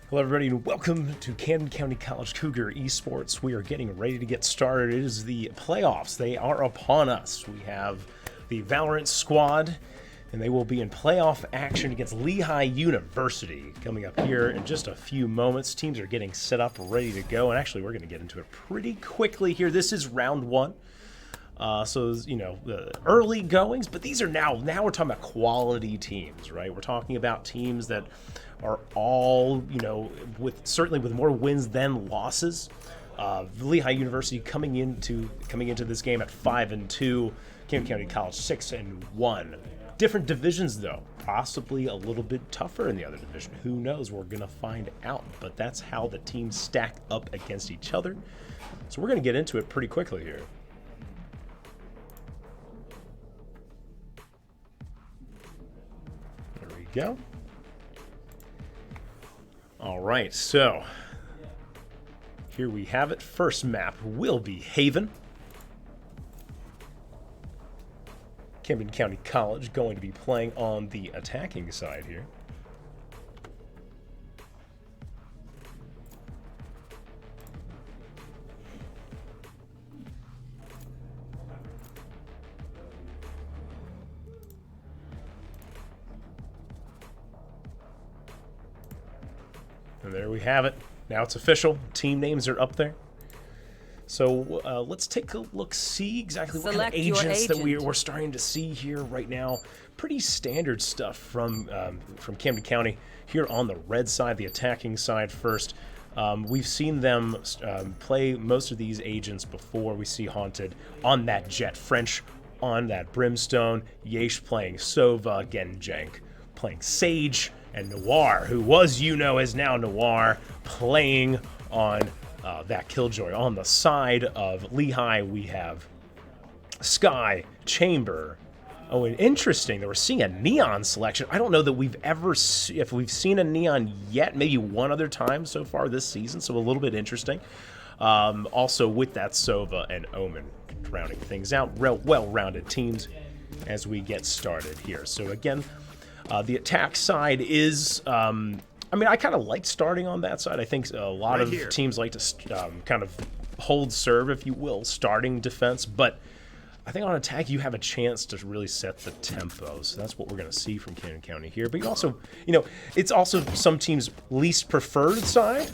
Hello everybody and welcome to Camden County College Cougar Esports. We are getting ready to get started. It is the playoffs. They are upon us. We have the Valorant squad and they will be in playoff action against Lehigh University coming up here in just a few moments. Teams are getting set up, ready to go, and actually we're going to get into it pretty quickly here. This is round one. So, you know, the early goings, but these are now we're talking about quality teams, right? We're talking about teams that are all, you know, certainly with more wins than losses. Lehigh University coming into this game at 5-2, Camden County College 6-1. Different divisions though, possibly a little bit tougher in the other division. Who knows? We're gonna find out. But that's how the teams stack up against each other. So we're gonna get into it pretty quickly here. There we go. All right, so here we have it. First map will be Haven. Camden County College going to be playing on the attacking side here. And there we have it. Now it's official. Team names are up there. So let's take a look, see exactly what kind of agents that we're starting to see here right now. Pretty standard stuff from Camden County here on the red side, the attacking side first. We've seen them play most of these agents before. We see Haunted on that Jet, French on that Brimstone, Yesh playing Sova, Genjank playing Sage, and Noir, who was, you know, is now Noir, playing on that Killjoy. On the side of Lehigh, we have Sky, Chamber. Oh, and interesting that we're seeing a Neon selection. I don't know that we've ever if we've seen a Neon yet, maybe one other time so far this season, so a little bit interesting. Also with that Sova and Omen rounding things out. Well-rounded teams as we get started here. So again, the attack side is, I mean, I kind of like starting on that side. I think a lot of teams like to kind of hold serve, if you will, starting defense. But I think on attack, you have a chance to really set the tempo. So that's what we're going to see from Camden County here. But you also, you know, it's also some teams' least preferred side.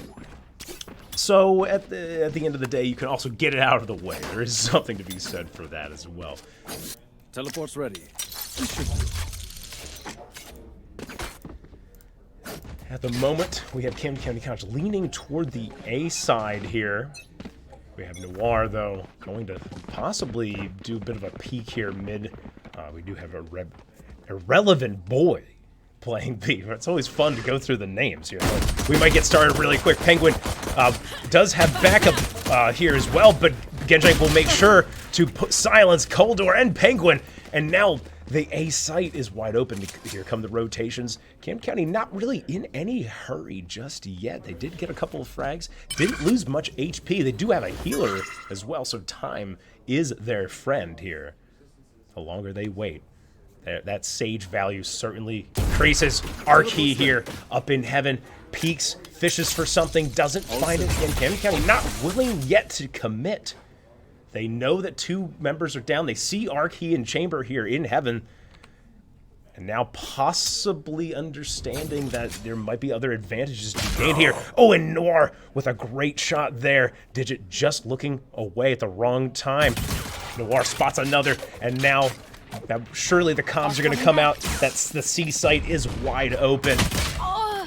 So at the end of the day, you can also get it out of the way. There is something to be said for that as well. Teleport's ready. At the moment, we have Camden County College leaning toward the A side here. We have Noir, though, going to possibly do a bit of a peek here mid. We do have a Irrelevant Boy playing B. It's always fun to go through the names here. We might get started really quick. Penguin does have backup here as well, but Genjank will make sure to silence Coldor and Penguin. And now the A site is wide open. Here come the rotations. Camden County not really in any hurry just yet. They did get a couple of frags. Didn't lose much HP. They do have a healer as well, so time is their friend here. The longer they wait, that Sage value certainly increases. Archie here up in heaven. Peeks, fishes for something, doesn't find it. And Camden County not willing yet to commit. They know that two members are down. They see Archie and Chamber here in heaven. And now possibly understanding that there might be other advantages to be gained here. Oh, and Noir with a great shot there. Digit just looking away at the wrong time. Noir spots another, and now surely the comms are going to come out. That's the C site is wide open.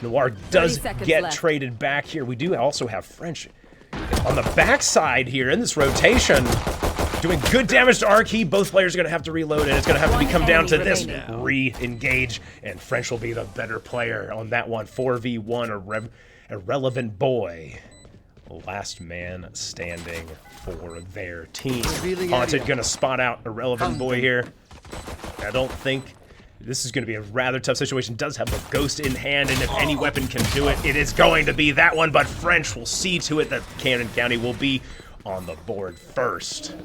Noir does get traded back here. We do also have French on the backside here in this rotation, doing good damage to Archie. Both players are going to have to reload, and it's going to have to come down to this re-engage, and French will be the better player on that one. 4v1, Irrelevant Boy last man standing for their team. Revealing Haunted area. gonna spot out Irrelevant Boy here. I don't think this is going to be a rather tough situation. Does have the ghost in hand, and if any weapon can do it, it is going to be that one. But French will see to it that Camden County will be on the board first.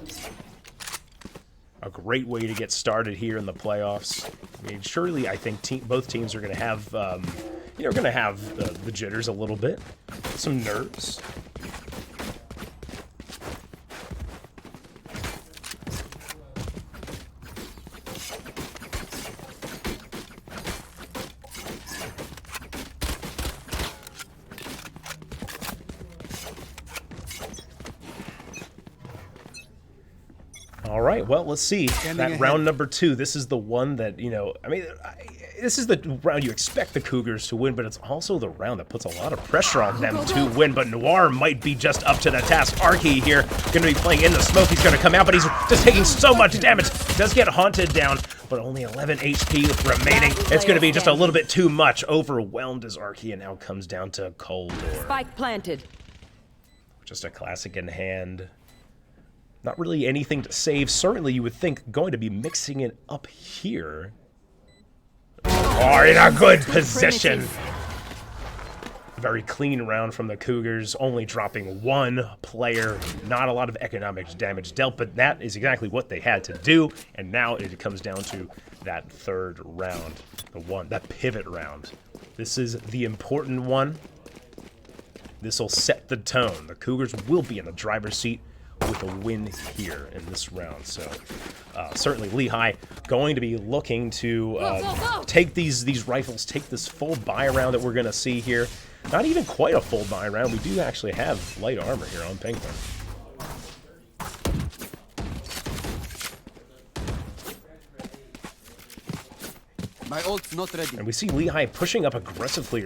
A great way to get started here in the playoffs. I mean, surely I think both teams are going to have, going to have the jitters a little bit, some nerves. All right, well, let's see. That round number 2, this is the one that, this is the round you expect the Cougars to win, but it's also the round that puts a lot of pressure on them to win. But Noir might be just up to the task. Arky here going to be playing in the smoke. He's going to come out, but he's just taking so much damage. Does get Haunted down, but only 11 HP remaining. It's going to be just a little bit too much. Overwhelmed as Arky, and now comes down to Cold Door. Spike planted. Just a classic in hand. Not really anything to save. Certainly, you would think going to be mixing it up here. Are in a good position. Very clean round from the Cougars, only dropping one player. Not a lot of economic damage dealt, but that is exactly what they had to do. And now it comes down to that third round, that pivot round. This is the important one. This will set the tone. The Cougars will be in the driver's seat with a win here in this round. So certainly Lehigh going to be looking to take these rifles, take this full buy round that we're going to see here. Not even quite a full buy round. We do actually have light armor here on Penguin. My ult's not ready. And we see Lehigh pushing up aggressively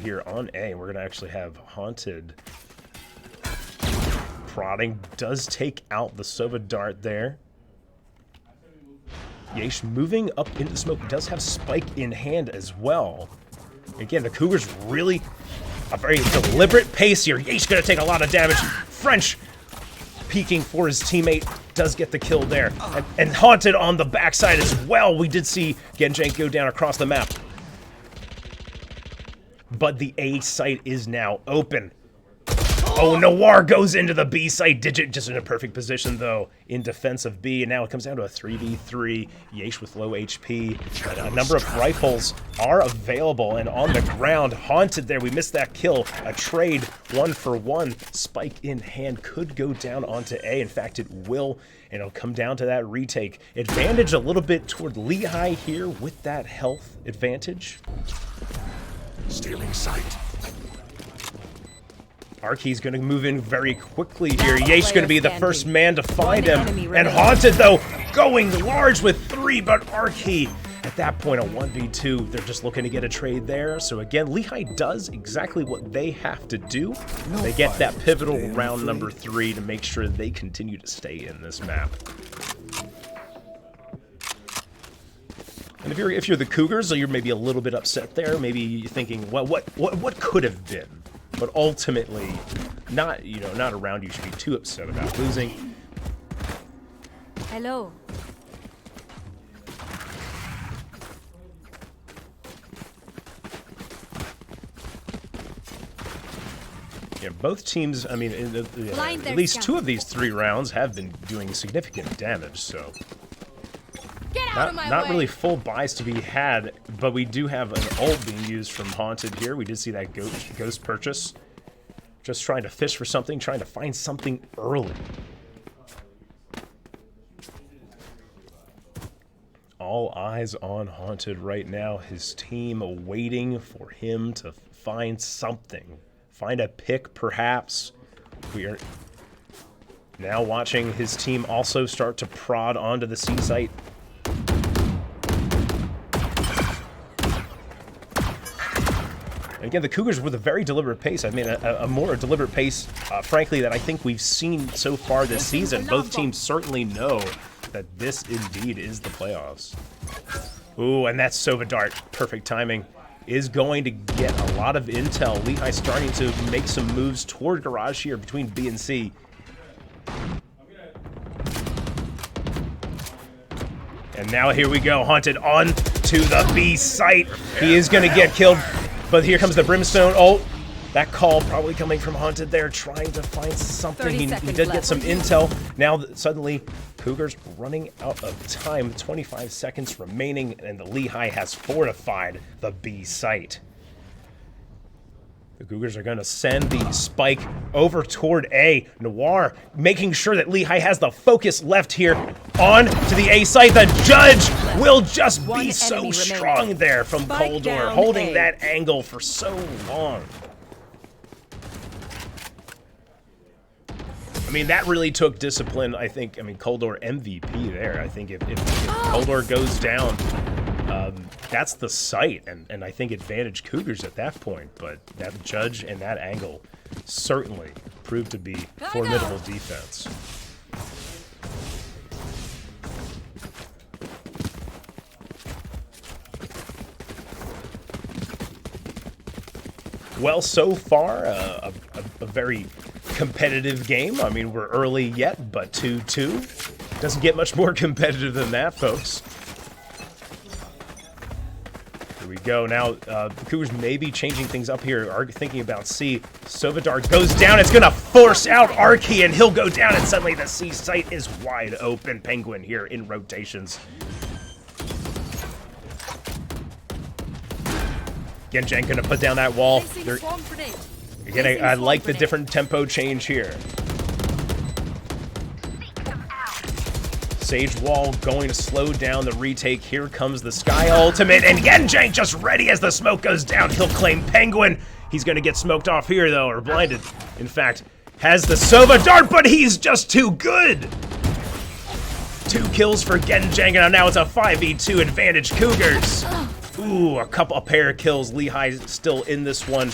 here on A. We're going to actually have Haunted prodding. Does take out the Sova Dart there. Yesh moving up into the smoke. Does have Spike in hand as well. Again, the Cougars really a very deliberate pace here. Yesh going to take a lot of damage. French peeking for his teammate. Does get the kill there. And Haunted on the backside as well. We did see Genjank go down across the map. But the A site is now open. Oh, Noir goes into the B site. Digit just in a perfect position, though, in defense of B. And now it comes down to a 3v3. Yesh with low HP. But a number of rifles are available. And on the ground, Haunted there. We missed that kill. A trade, 1-for-1. Spike in hand could go down onto A. In fact, it will. And it'll come down to that retake. Advantage a little bit toward Lehigh here with that health advantage. Stealing sight. Arky's going to move in very quickly here. Yesh going to be the first man to find him. And Haunted, though, going large with 3, but Arky, at that point, a 1v2. They're just looking to get a trade there. So again, Lehigh does exactly what they have to do. They get that pivotal round number 3 to make sure they continue to stay in this map. And if you're the Cougars, you're maybe a little bit upset there. Maybe you're thinking, well, what could have been? But ultimately, not a round you should be too upset about losing. Hello. Yeah, both teams, I mean, at least 2 of these 3 rounds have been doing significant damage, so not really full buys to be had, but we do have an ult being used from Haunted here. We did see that ghost purchase. Just trying to fish for something, trying to find something early. All eyes on Haunted right now. His team waiting for him to find something. Find a pick, perhaps. We are now watching his team also start to prod onto the C site. And again, the Cougars with a very deliberate pace. I mean, a more deliberate pace, frankly, that I think we've seen so far this season. Both teams certainly know that this indeed is the playoffs. Ooh, and that's Sova Dart. Perfect timing. is going to get a lot of intel. Lehigh starting to make some moves toward garage here between B and C. And now here we go, Haunted on to the B site. He is going to get killed, but here comes the Brimstone ult. That call probably coming from Haunted there, trying to find something. He did get some intel. Now suddenly, Cougars running out of time. 25 seconds remaining, and the Lehigh has fortified the B site. The Cougars are going to send the spike over toward A. Noir making sure that Lehigh has the focus left here on to the A site. The judge will just be so strong there from Coldor, holding that angle for so long. I mean, that really took discipline, I think. I mean, Coldor MVP there. I think if Coldor goes down, that's the site, and I think advantage Cougars at that point. But that judge and that angle certainly proved to be formidable defense. Well, so far, a very competitive game. I mean, we're early yet, but 2-2. Doesn't get much more competitive than that, folks. Here we go. Now, the Cougars may be changing things up here. Are thinking about C. Sovadar goes down. It's going to force out Arky, and he'll go down, and suddenly the C site is wide open. Penguin here in rotations. Genjang going to put down that wall. Again, I like the different tempo change here. Sage Wall going to slow down the retake. Here comes the Sky Ultimate, and Genjang just ready as the smoke goes down. He'll claim Penguin. He's going to get smoked off here, though, or blinded. In fact, has the Sova Dart, but he's just too good. 2 kills for Genjang, and now it's a 5v2 advantage Cougars. Ooh, a pair of kills. Lehigh still in this one.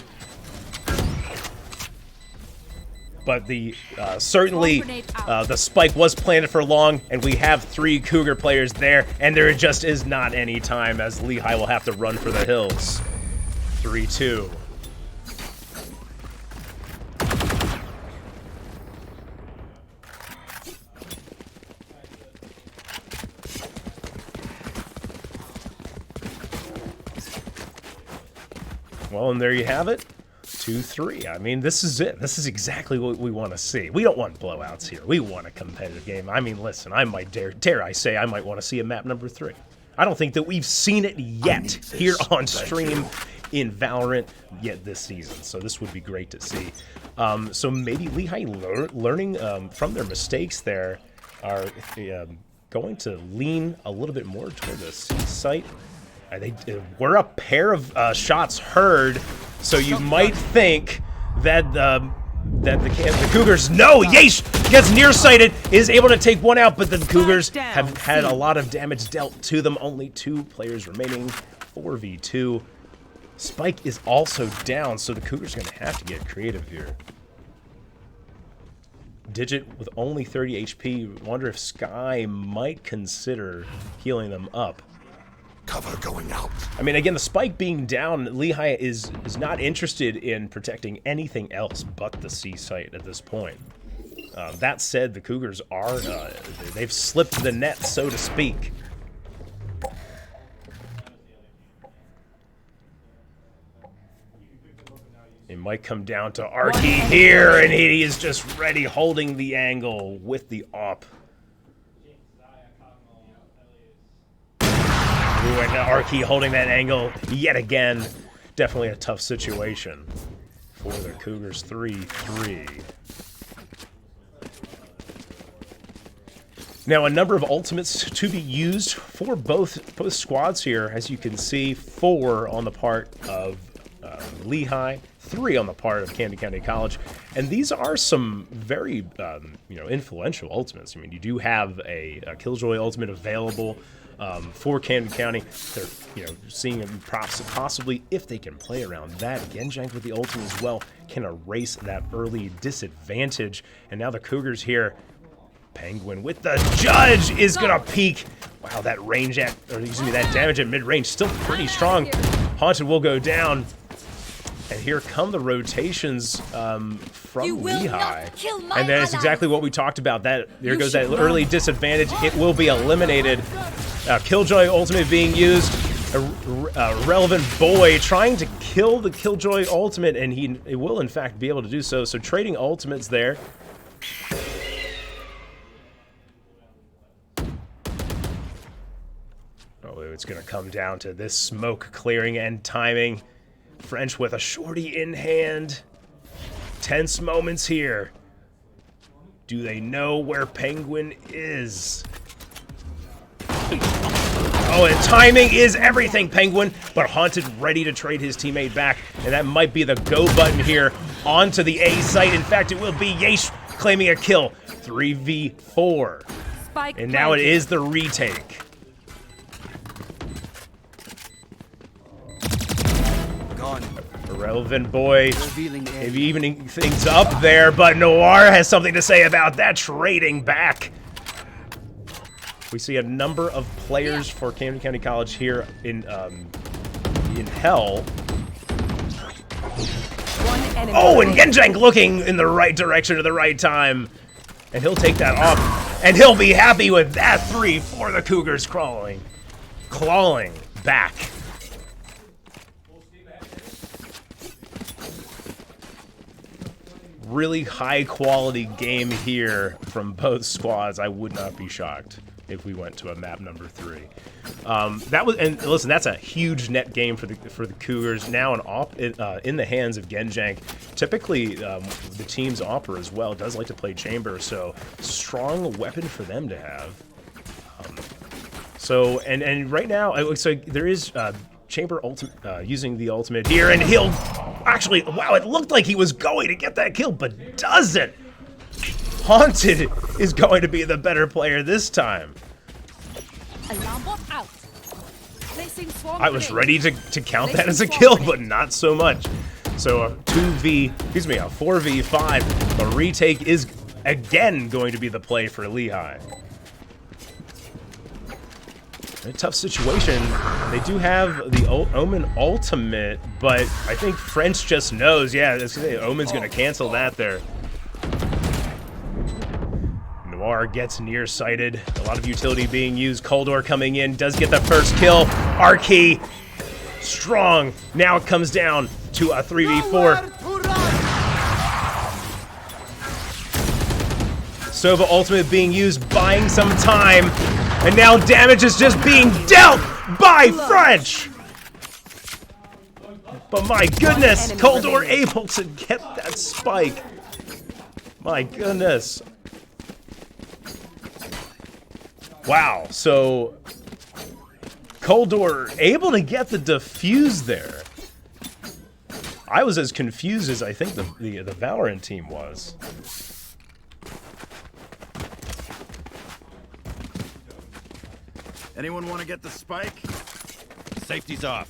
But the certainly the spike was planted for long, and we have 3 Cougar players there, and there just is not any time as Lehigh will have to run for the hills. 3-2. Well, and there you have it. 2-3. I mean, this is it. This is exactly what we want to see. We don't want blowouts here. We want a competitive game. I mean, listen, I might dare I say I might want to see a map number 3. I don't think that we've seen it yet here on stream in Valorant yet this season. So this would be great to see. So maybe Lehigh learning from their mistakes there are going to lean a little bit more toward the C site. We're a pair of shots heard, so you might think that the Cougars, no, Yeesh gets nearsighted, is able to take one out, but the Cougars have had a lot of damage dealt to them. Only 2 players remaining, 4v2. Spike is also down, so the Cougars are going to have to get creative here. Digit with only 30 HP. Wonder if Sky might consider healing them up. Cover going out. I mean, again, the spike being down, Lehigh is not interested in protecting anything else but the C site at this point. That said, the Cougars are, they've slipped the net, so to speak. It might come down to Arky here, and he is just ready, holding the angle with the AWP. Ooh, and Arky holding that angle yet again. Definitely a tough situation for the Cougars. 3-3. Now, a number of ultimates to be used for both squads here. As you can see, 4 on the part of Lehigh, 3 on the part of Camden County College, and these are some very influential ultimates. I mean, you do have a Killjoy ultimate available for Camden County. They're seeing them possibly, if they can play around that. Genjang with the ultimate as well can erase that early disadvantage. And now the Cougars here. Penguin with the judge is gonna peek. Wow, that range that damage at mid-range still pretty strong. Haunted will go down. And here come the rotations from Lehigh. And that's exactly what we talked about. There goes that early disadvantage. It will be eliminated. Killjoy ultimate being used. A relevant boy trying to kill the Killjoy ultimate, and he will in fact be able to do so. So trading ultimates there. Oh, it's going to come down to this smoke clearing and timing. French with a shorty in hand. Tense moments here. Do they know where Penguin is? Oh, and timing is everything, Penguin. But Haunted ready to trade his teammate back. And that might be the go button here onto the A site. In fact, it will be Yesh claiming a kill. 3v4. Spike And now it is the retake. Irrelevant boy, maybe evening things up there, but Noir has something to say about that, trading back. We see a number of players for Camden County College here in Hell. Oh, and Genjank looking in the right direction at the right time. And he'll take that off, and he'll be happy with that 3 for the Cougars clawing back. Really high quality game here from both squads. I would not be shocked if we went to a map number 3. That was, and listen, that's a huge net game for the Cougars. Now in the hands of Genjank. Typically, the team's Opera as well does like to play Chamber, so strong weapon for them to have. So and right now, it looks like there is Chamber using the ultimate here, and he'll actually, wow, it looked like he was going to get that kill, but doesn't. Haunted is going to be the better player this time. I was ready to count that as a kill, but not so much. So a 4v5. The retake is again going to be the play for Lehigh. A tough situation. They do have the Omen ultimate, but I think French just knows. Yeah, Omen's going to cancel that there. Noir gets nearsighted. A lot of utility being used. Coldor coming in, does get the first kill. Arkey, strong. Now it comes down to a 3v4. Sova ultimate being used, buying some time. And now damage is just being dealt by French! But my goodness, Coldor able to get that spike. My goodness. Wow, so Coldor able to get the defuse there. I was as confused as I think the Valorant team was. Anyone want to get the spike? Safety's off.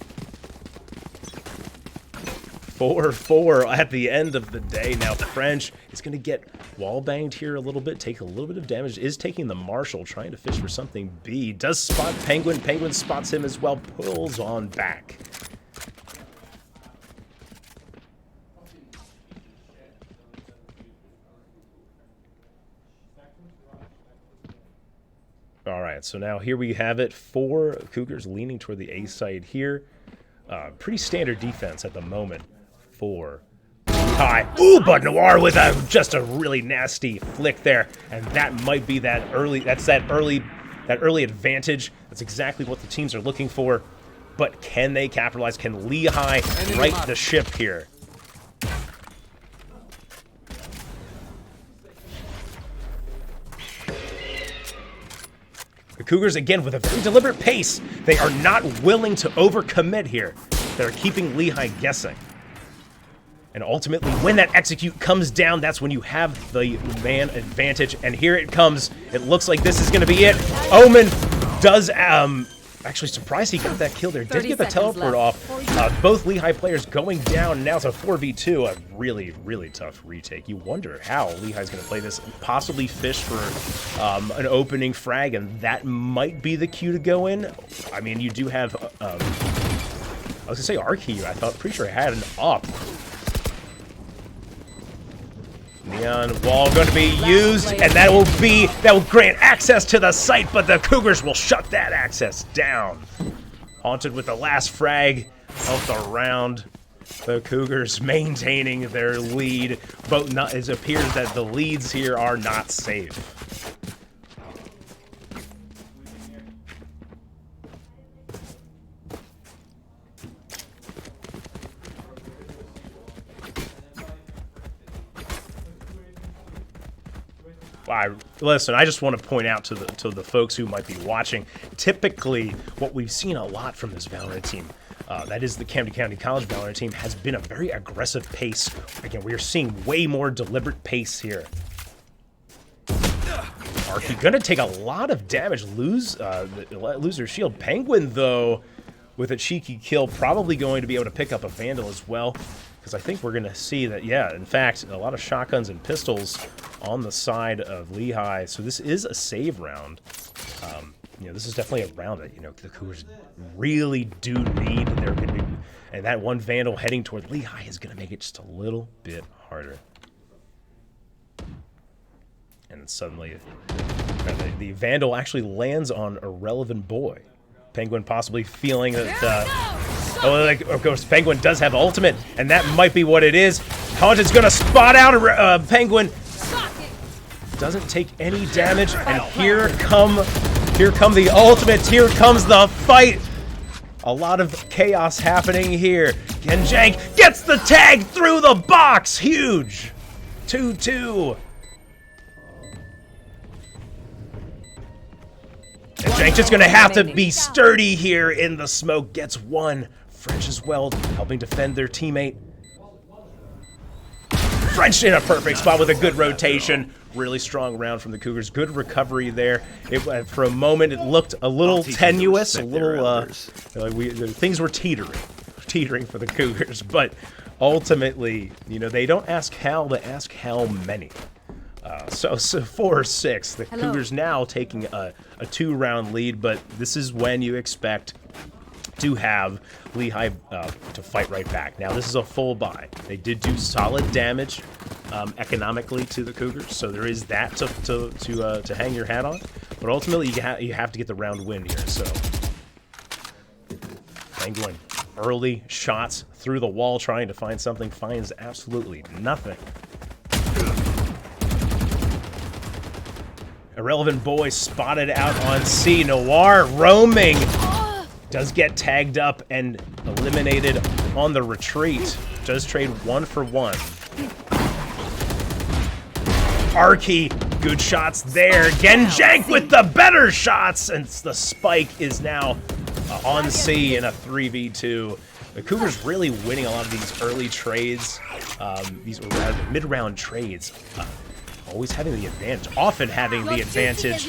4-4 at the end of the day. Now French is going to get wall banged here a little bit, take a little bit of damage, is taking the Marshall, trying to fish for something B. Does spot Penguin. Penguin spots him as well, pulls on back. All right, so now here we have it. 4 Cougars leaning toward the A side here. Pretty standard defense at the moment for Lehigh. Ooh, but Noir with just a really nasty flick there, and that might be that early. That's that early advantage. That's exactly what the teams are looking for. But can they capitalize? Can Lehigh right the ship here? The Cougars, again, with a very deliberate pace. They are not willing to overcommit here. They're keeping Lehigh guessing. And ultimately, when that execute comes down, that's when you have the man advantage. And here it comes. It looks like this is going to be it. Omen does, actually surprised he got that kill there. Did get the teleport off. Both Lehigh players going down. Now it's a 4v2. A really, really tough retake. You wonder how Lehigh's going to play this. Possibly fish for an opening frag, and that might be the cue to go in. I mean, you do have I was gonna say Archie, I thought, pretty sure I had an up. Neon wall going to be used, and that will grant access to the site, but the Cougars will shut that access down. Haunted with the last frag of the round. The Cougars maintaining their lead, but it appears that the leads here are not safe. Listen, I just want to point out to the folks who might be watching, typically what we've seen a lot from this Valorant team, that is the Camden County College Valorant team, has been a very aggressive pace. Again, we are seeing way more deliberate pace here. Archie gonna take a lot of damage, lose their shield. Penguin, though, with a cheeky kill, probably going to be able to pick up a Vandal as well. Because I think we're going to see that, yeah, in fact, a lot of shotguns and pistols on the side of Lehigh. So this is a save round. You know, this is definitely a round that, you know, the Cougars really do need. They're going to be, and that one Vandal heading toward Lehigh is going to make it just a little bit harder. And suddenly, the Vandal actually lands on Irrelevant Boy. Penguin possibly feeling that... of course, Penguin does have ultimate, and that might be what it is. Haunted's gonna spot out Penguin. Doesn't take any damage, and here come the ultimates. Here comes the fight. A lot of chaos happening here. Genjank gets the tag through the box. Huge. 2-2. Genjank just gonna have to be sturdy here in the smoke. Gets one. French as well, helping defend their teammate. French in a perfect spot with a good rotation. Really strong round from the Cougars. Good recovery there. For a moment, it looked a little tenuous, a little things were teetering for the Cougars. But ultimately, you know, they don't ask how, they ask how many. So 4-6. The Cougars now taking a 2-round lead, but this is when you expect to have Lehigh to fight right back. Now, this is a full buy. They did do solid damage economically to the Cougars, so there is that to hang your hat on. But ultimately, you have to get the round win here. So, Penguin, early shots through the wall, trying to find something, finds absolutely nothing. Irrelevant Boy spotted out on C. Noir roaming. Does get tagged up and eliminated on the retreat. Does trade 1 for 1. Archie, good shots there. Genjank with the better shots, and the spike is now on C in a 3v2. The Cougars really winning a lot of these early trades, these mid-round trades. Always having the advantage, often having the advantage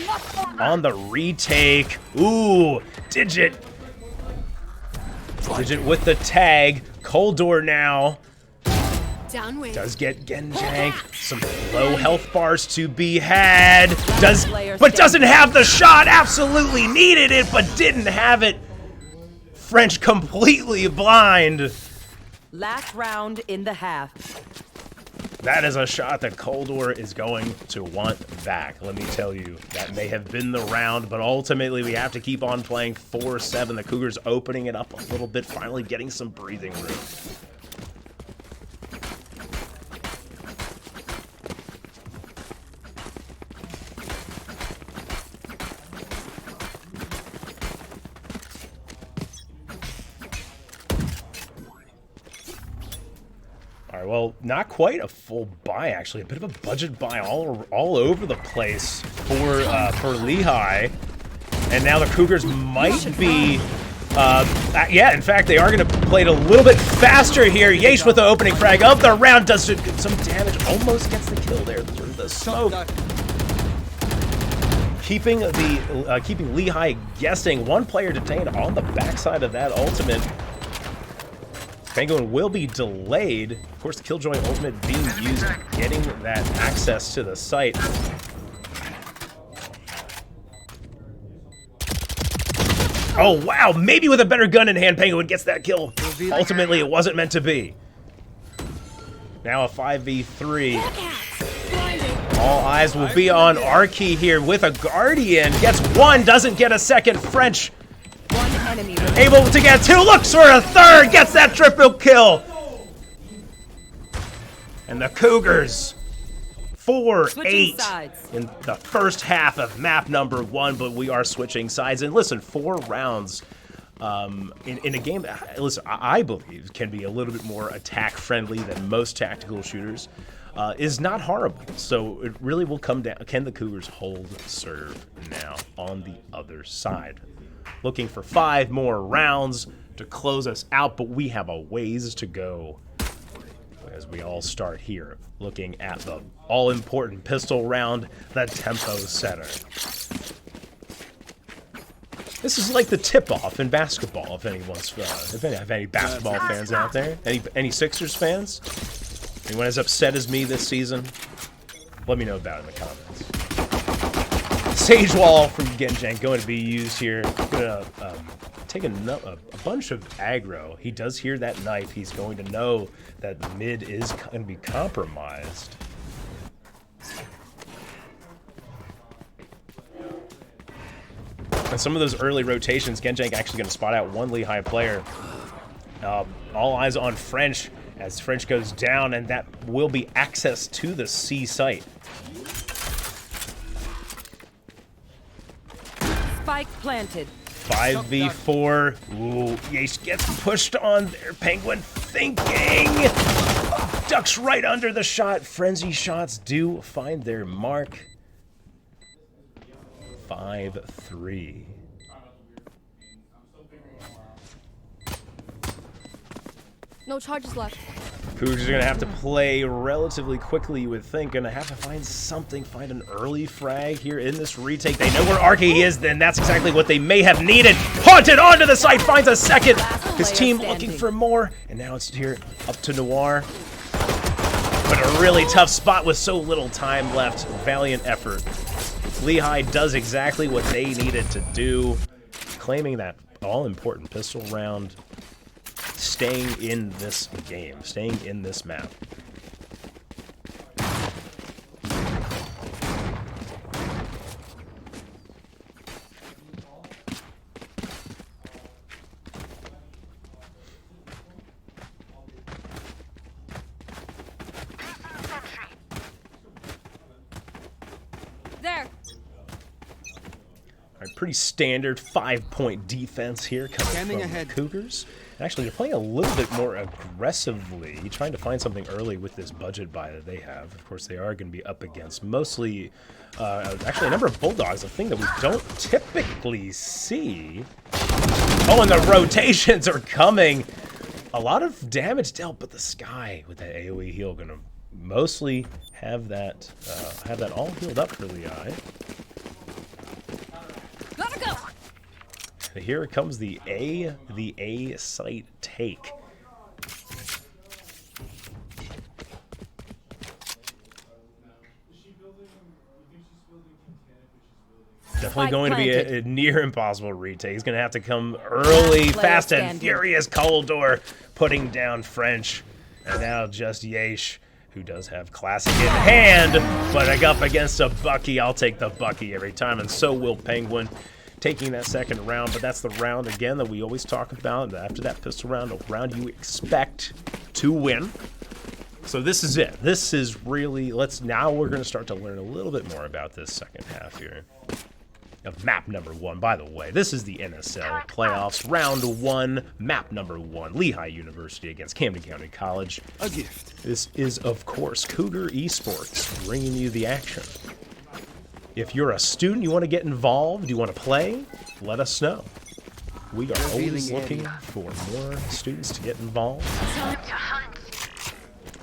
on the retake. Ooh, Digit with the tag. Coldor now does get Genjank. Some low health bars to be had. But doesn't have the shot. Absolutely needed it, but didn't have it. French completely blind. Last round in the half. That is a shot that Coldor is going to want back. Let me tell you, that may have been the round, but ultimately we have to keep on playing 4-7. The Cougars opening it up a little bit, finally getting some breathing room. Well, not quite a full buy, actually. A bit of a budget buy all over the place for Lehigh. And now the Cougars might be... yeah, in fact, they are going to play it a little bit faster here. Yeesh with the opening frag of the round. Does some damage. Almost gets the kill there through the smoke. Keeping Lehigh guessing. One player detained on the backside of that ultimate. Penguin will be delayed. Of course, the Killjoy ultimate being used, getting that access to the site. Oh, wow. Maybe with a better gun in hand, Penguin gets that kill. Ultimately, it wasn't meant to be. Now a 5v3. All eyes will be on Arky here with a Guardian. Gets one, doesn't get a second. French One enemy remaining. able to get two, looks for a third, gets that triple kill. And the Cougars, 4-8 sides. in the first half of map number 1, but we are switching sides. And listen, 4 rounds in a game that, listen, I believe can be a little bit more attack-friendly than most tactical shooters, is not horrible. So it really will come down, can the Cougars hold serve now on the other side? Looking for 5 more rounds to close us out, but we have a ways to go as we all start here, looking at the all-important pistol round, the tempo setter. This is like the tip-off in basketball, if anyone's, have any basketball fans out there? Any Sixers fans? Anyone as upset as me this season? Let me know about it in the comments. Sage Wall from Genjank going to be used here. Gonna take a bunch of aggro. He does hear that knife. He's going to know that mid is going to be compromised. And some of those early rotations, Genjank actually going to spot out one Lehigh player. All eyes on French as French goes down, and that will be access to the C site. Spike planted. 5v4. Ooh, Yace gets pushed on there. Penguin thinking. Ducks right under the shot. Frenzy shots do find their mark. 5-3. No charges left. Cougars are going to have to play relatively quickly, you would think. Going to have to find something, find an early frag here in this retake. They know where Arky is, then that's exactly what they may have needed. Haunted onto the site, finds a second. His team looking for more, and now it's here up to Noir. But a really tough spot with so little time left. Valiant effort. Lehigh does exactly what they needed to do, claiming that all-important pistol round. Staying in this game, staying in this map. There. All right, pretty standard 5-point defense here coming from the Cougars. Actually, they're playing a little bit more aggressively, trying to find something early with this budget buy that they have. Of course, they are going to be up against mostly, actually, a number of Bulldogs, a thing that we don't typically see. Oh, and the rotations are coming. A lot of damage dealt, but the Sky with that AoE heal going to mostly have that all healed up for Lehigh. Gotta go. Here comes the A site take. Definitely going to be a near impossible retake. He's going to have to come early, fast and furious. Coldor putting down French. And now just Yesh, who does have Classic in hand, but up against a Bucky. I'll take the Bucky every time, and so will Penguin. Taking that second round, but that's the round again that we always talk about. After that pistol round, a round you expect to win. So this is it. This is really, now we're going to start to learn a little bit more about this second half here of map number 1. By the way, this is the NSL playoffs, round 1, map number 1, Lehigh University against Camden County College. A gift. This is, of course, Cougar Esports bringing you the action. If you're a student, you want to get involved, you want to play, let us know. We are always looking for more students to get involved.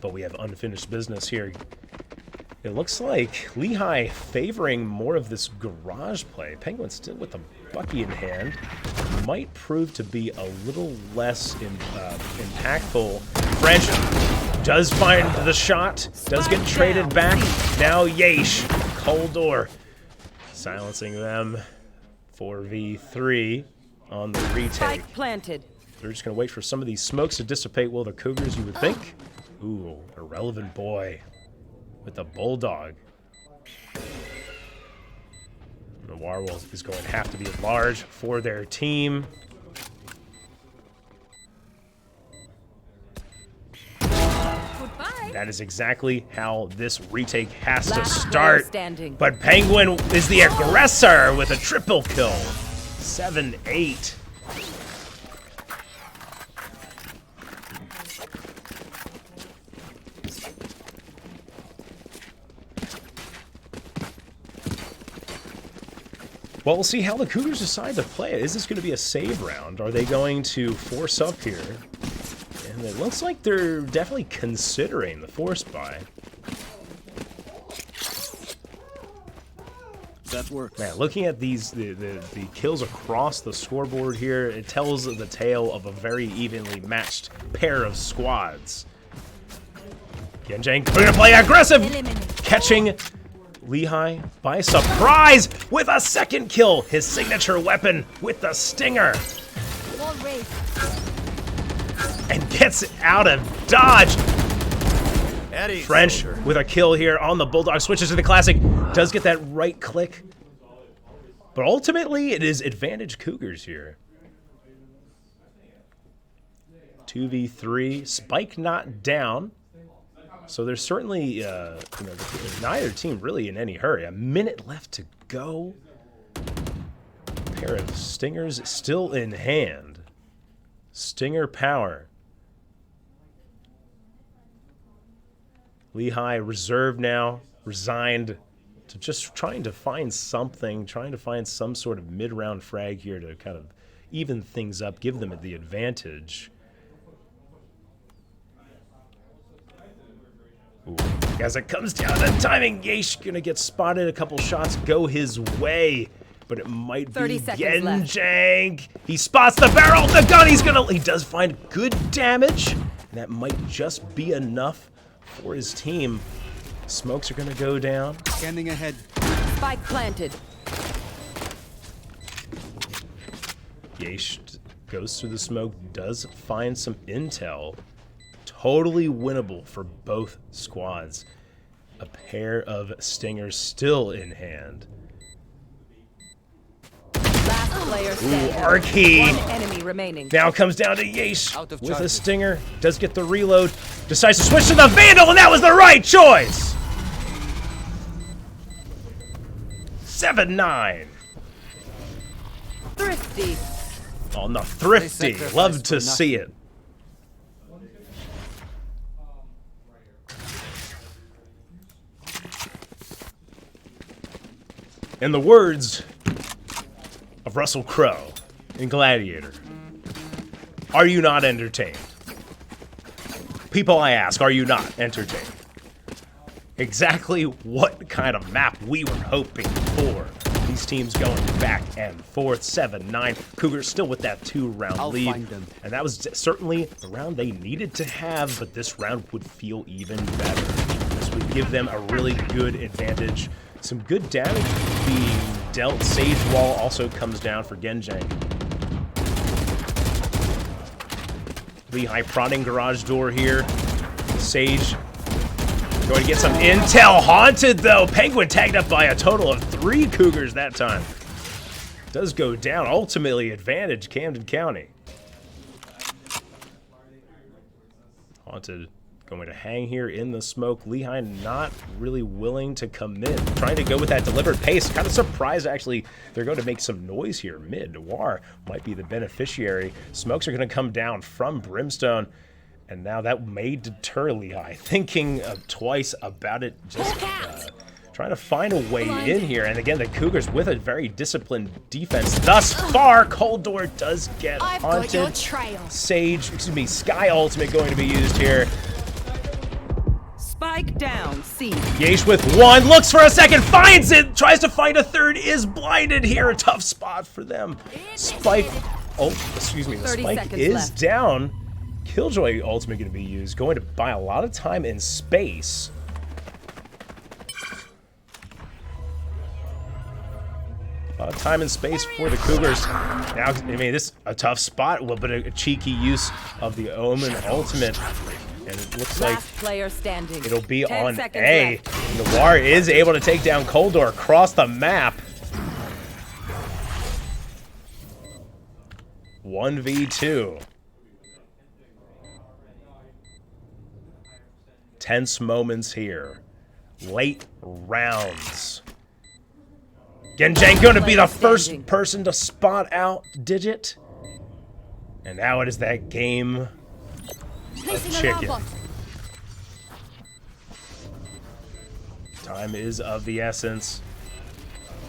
But we have unfinished business here. It looks like Lehigh favoring more of this garage play. Penguin still with the Bucky in hand. Might prove to be a little less impactful. French does find the shot, does get traded back. Now Yesh, Coldor. Silencing them. 4v3 on the retake. Spike planted. They're just going to wait for some of these smokes to dissipate. Will the Cougars, you would think? Ooh, irrelevant boy with the bulldog. The Warwolf is going to have to be large for their team. Goodbye. That is exactly how this retake has to Last player start. standing. But Penguin is the aggressor with a triple kill. 7-8. Well, we'll see how the Cougars decide to play it. Is this going to be a save round? Are they going to force up here? And it looks like they're definitely considering the force buy. That works. Man, looking at these the kills across the scoreboard here, it tells the tale of a very evenly matched pair of squads. Genjang going to play aggressive, catching Lehigh by surprise with a second kill. His signature weapon with the stinger. Wall raised. And gets out of dodge. Eddie. French with a kill here on the Bulldog. Switches to the classic. Does get that right click. But ultimately, it is advantage Cougars here. 2v3. Spike not down. So there's certainly, neither team really in any hurry. A minute left to go. Pair of stingers still in hand. Stinger power. Lehigh reserved now, resigned to just trying to find something, trying to find some sort of mid-round frag here to kind of even things up, give them the advantage. Ooh. As it comes down to timing, Yesh gonna get spotted. A couple shots go his way, but it might be 30 seconds left. Genjang. He spots the barrel, the gun. He does find good damage, and that might just be enough for his team. Smokes are gonna go down. Scanning ahead. Spike planted. Yesh goes through the smoke, does find some intel. Totally winnable for both squads. A pair of stingers still in hand. Last player standing. Arky. One enemy remaining. Now comes down to Yesh Out of with a charges. stinger. Does get the reload. Decides to switch to the Vandal, and that was the right choice. 7-9. Thrifty. On the thrifty. sacrificed Love to for see it. In the words of Russell Crowe in Gladiator, are you not entertained? People, I ask, are you not entertained? Exactly what kind of map we were hoping for. These teams going back and forth, 7-9. Cougars still with that 2-round I'll lead. find them. And that was certainly the round they needed to have, but this round would feel even better. This would give them a really good advantage. Some good damage being dealt. Sage Wall also comes down for Genjang. Lehigh prodding garage door here. Sage going to get some intel. Haunted though. Penguin tagged up by a total of 3 Cougars that time. Does go down. Ultimately advantage Camden County. Haunted going to hang here in the smoke. Lehigh not really willing to commit. Trying to go with that deliberate pace. Kind of surprised, actually, they're going to make some noise here. Mid. Noir might be the beneficiary. Smokes are going to come down from Brimstone. And now that may deter Lehigh. Thinking twice about it. Just trying to find a way in here. And again, the Cougars with a very disciplined defense. Thus far, Cold Door does get I've haunted. got your trail. Sky Ultimate going to be used here. Spike down. C. Yesh with 1, looks for a second, finds it, tries to find a third, is blinded here. A tough spot for them. Spike, the 30 spike seconds is left. down. Killjoy ultimate going to be used, going to buy a lot of time in space. Time and space for the Cougars. Now, I mean, this is a tough spot. A little bit of cheeky use of the Omen ultimate. And it looks like Last player standing. it'll be 10 on seconds A. left. Noir is able to take down Coldor across the map. 1v2. Tense moments here. Late rounds. Genjang going to be the first person to spot out Digit. And now it is that game of Placing chicken. alarm bot. Time is of the essence.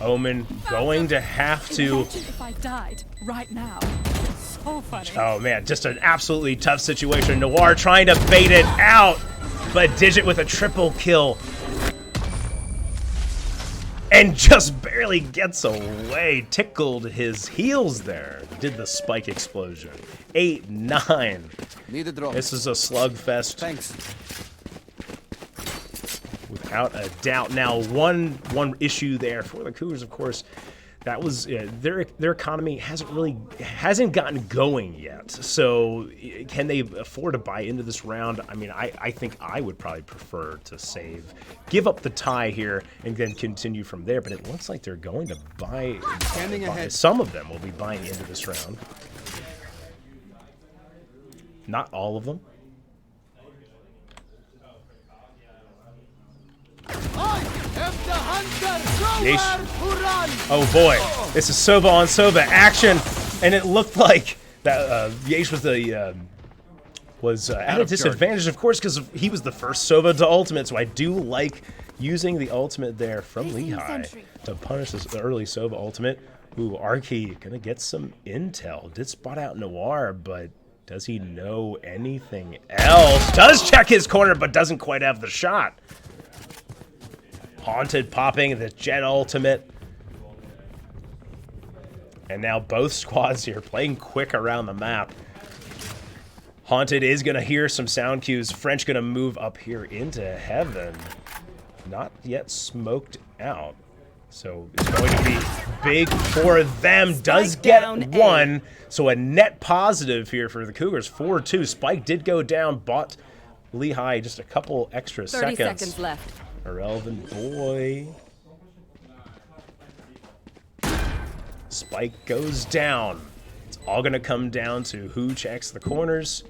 Omen going to have to... Imagine if I died right now. So funny. Oh man, just an absolutely tough situation. Noir trying to bait it out, but Digit with a triple kill. And just barely gets away. Tickled his heels there. Did the spike explosion. 8-9. Need a drop. This is a slugfest. Thanks. Without a doubt. Now, one issue there for the Cougars, of course, that was their economy hasn't gotten going yet. So, can they afford to buy into this round? I mean, I think I would probably prefer to save, give up the tie here, and then continue from there. But it looks like they're going to buy. Some of them will be buying into this round. Not all of them. Yeesh. Oh boy, this is Sova on Sova action, and it looked like that Yeesh was at a disadvantage, of course, because he was the first Sova to ultimate. So I do like using the ultimate there from Lehigh to punish this early Sova ultimate. Ooh, Arky gonna get some intel. Did spot out Noir, but does he know anything else? Does check his corner, but doesn't quite have the shot. Haunted popping the Jet ultimate. And now both squads here playing quick around the map. Haunted is going to hear some sound cues. French going to move up here into heaven. Not yet smoked out. So it's going to be big for them. Does get one. So a net positive here for the Cougars. 4-2. Spike did go down. Bought Lehigh just a couple extra 30 seconds left. Irrelevant boy. Spike goes down. It's all going to come down to who checks the corners.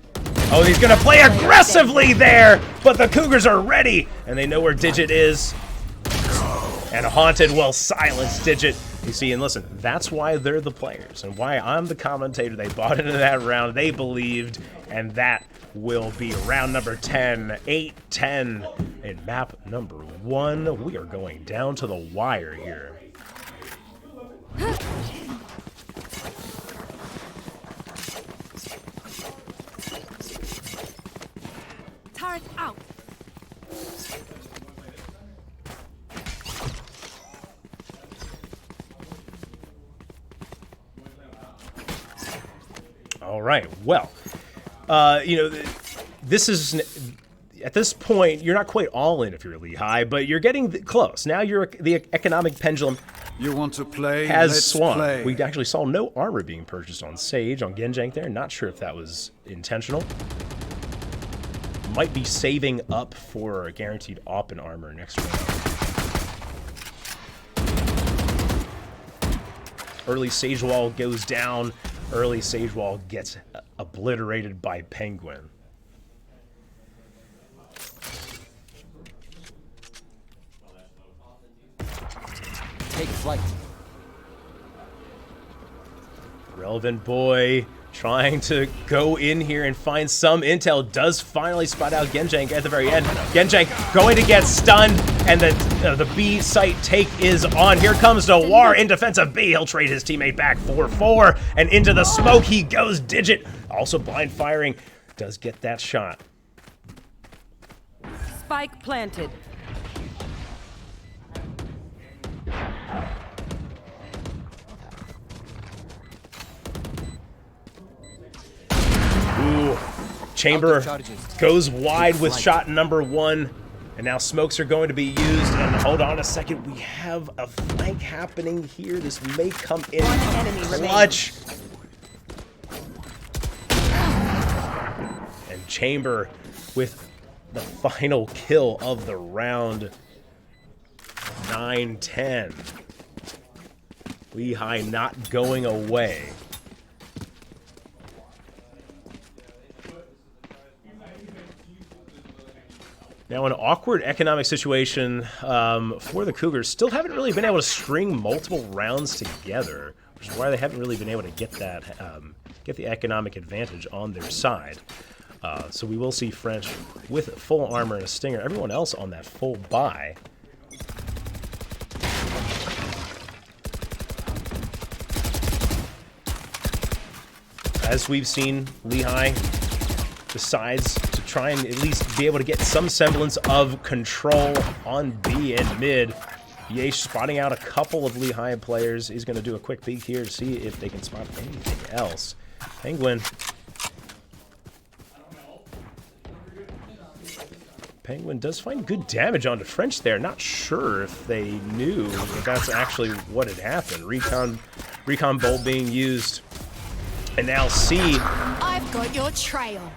Oh, he's going to play aggressively there, but the Cougars are ready, and they know where Digit is. And Haunted will silence Digit. You see, and listen, that's why they're the players, and why I'm the commentator. They bought into that round. They believed, and that will be round number 10, 8-10 in map number 1. We are going down to the wire here. Turret out. All right, well, you know, this is, at this point, you're not quite all in if you're Lehigh, but you're getting close. Now the economic pendulum You want to play? has Let's swung. play. We actually saw no armor being purchased on Sage, on Genjang there. Not sure if that was intentional. Might be saving up for a guaranteed op and armor next round. Early Sage Wall goes down. Early Sage Wall gets obliterated by Penguin. Take flight. Relevant boy trying to go in here and find some intel. Does finally spot out Genjang at the very end. Genjang going to get stunned, and the B site take is on. Here comes Noir in defense of B. He'll trade his teammate back 4-4, and into the smoke he goes. Digit also blind firing. Does get that shot. Spike planted. Ooh, Chamber goes wide with shot number 1. And now smokes are going to be used. And hold on a second. We have a flank happening here. This may come in One enemy clutch. And Chamber with the final kill of the round. 9-10. Lehigh not going away. Now, an awkward economic situation for the Cougars. Still haven't really been able to string multiple rounds together, which is why they haven't really been able to get that, get the economic advantage on their side. So we will see French with full armor and a stinger. Everyone else on that full buy. As we've seen, Lehigh decides to try and at least be able to get some semblance of control on B and mid. Yesh spotting out a couple of Lehigh players. He's going to do a quick peek here to see if they can spot anything else. Penguin does find good damage onto French there. Not sure if they knew that that's actually what had happened. Recon bolt being used. And now C. I've got your trail.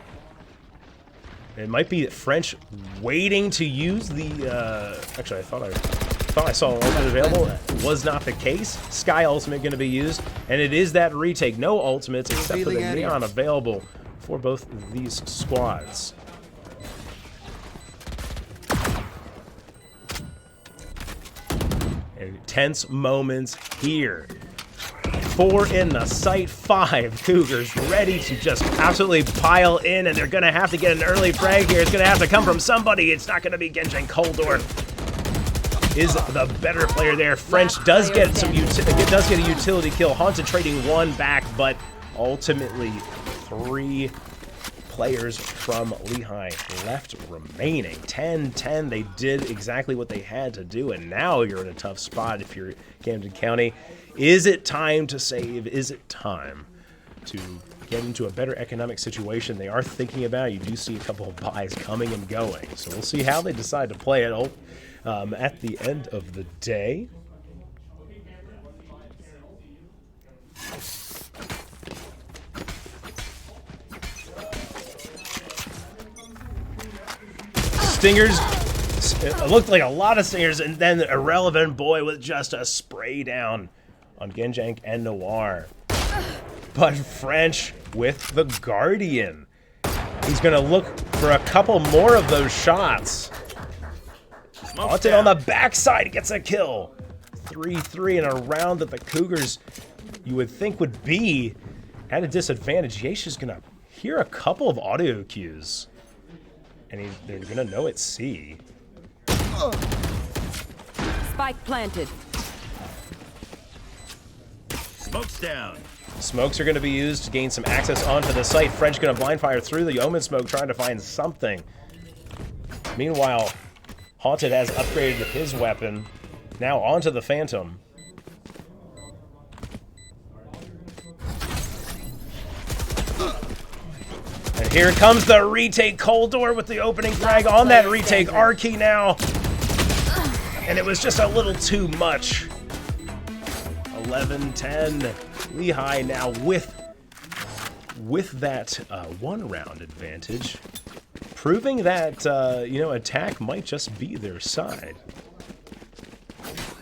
It might be French waiting to use the. Actually, I thought I saw an ultimate available. It was not the case. Sky ultimate going to be used, and it is that retake. No ultimates except for the neon available for both of these squads. And tense moments here. 4 in the sight, 5 Cougars ready to just absolutely pile in, and they're going to have to get an early frag here. It's going to have to come from somebody. It's not going to be Genjin. Koldor is the better player there. French does get a utility kill. Haunted trading 1 back, but ultimately 3 players from Lehigh left remaining. 10-10. They did exactly what they had to do, and now you're in a tough spot if you're Camden County. Is it time to save? Is it time to get into a better economic situation? They are thinking about it. You do see a couple of buys coming and going. So we'll see how they decide to play it at the end of the day. Stingers. It looked like a lot of stingers, and then the Irrelevant Boy with just a spray down on Genjank and Noir. But French with the Guardian. He's going to look for a couple more of those shots. Haunted on the backside, gets a kill. 3-3 in a round that the Cougars, you would think, would be at a disadvantage. Yesh is going to hear a couple of audio cues. And they're going to know it's C. Spike planted. Smoke's down. Smokes are going to be used to gain some access onto the site. French going to blind fire through the Omen smoke, trying to find something. Meanwhile, Haunted has upgraded his weapon. Now onto the Phantom. And here comes the retake. Koldor with the opening frag on that retake. R-key now. And it was just a little too much. 11-10. Lehigh now with that 1 round advantage, proving that attack might just be their side.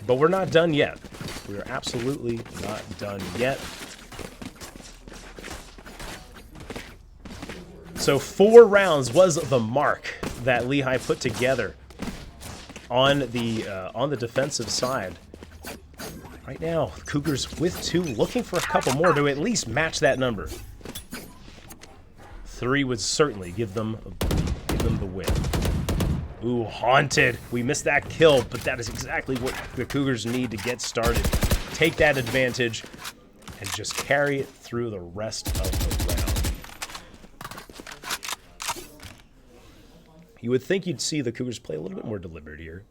But we're not done yet. We are absolutely not done yet. So 4 rounds was the mark that Lehigh put together on the defensive side. Right now, Cougars with 2, looking for a couple more to at least match that number. 3 would certainly give them the win. Ooh, Haunted. We missed that kill, but that is exactly what the Cougars need to get started. Take that advantage and just carry it through the rest of the round. You would think you'd see the Cougars play a little bit more deliberate here.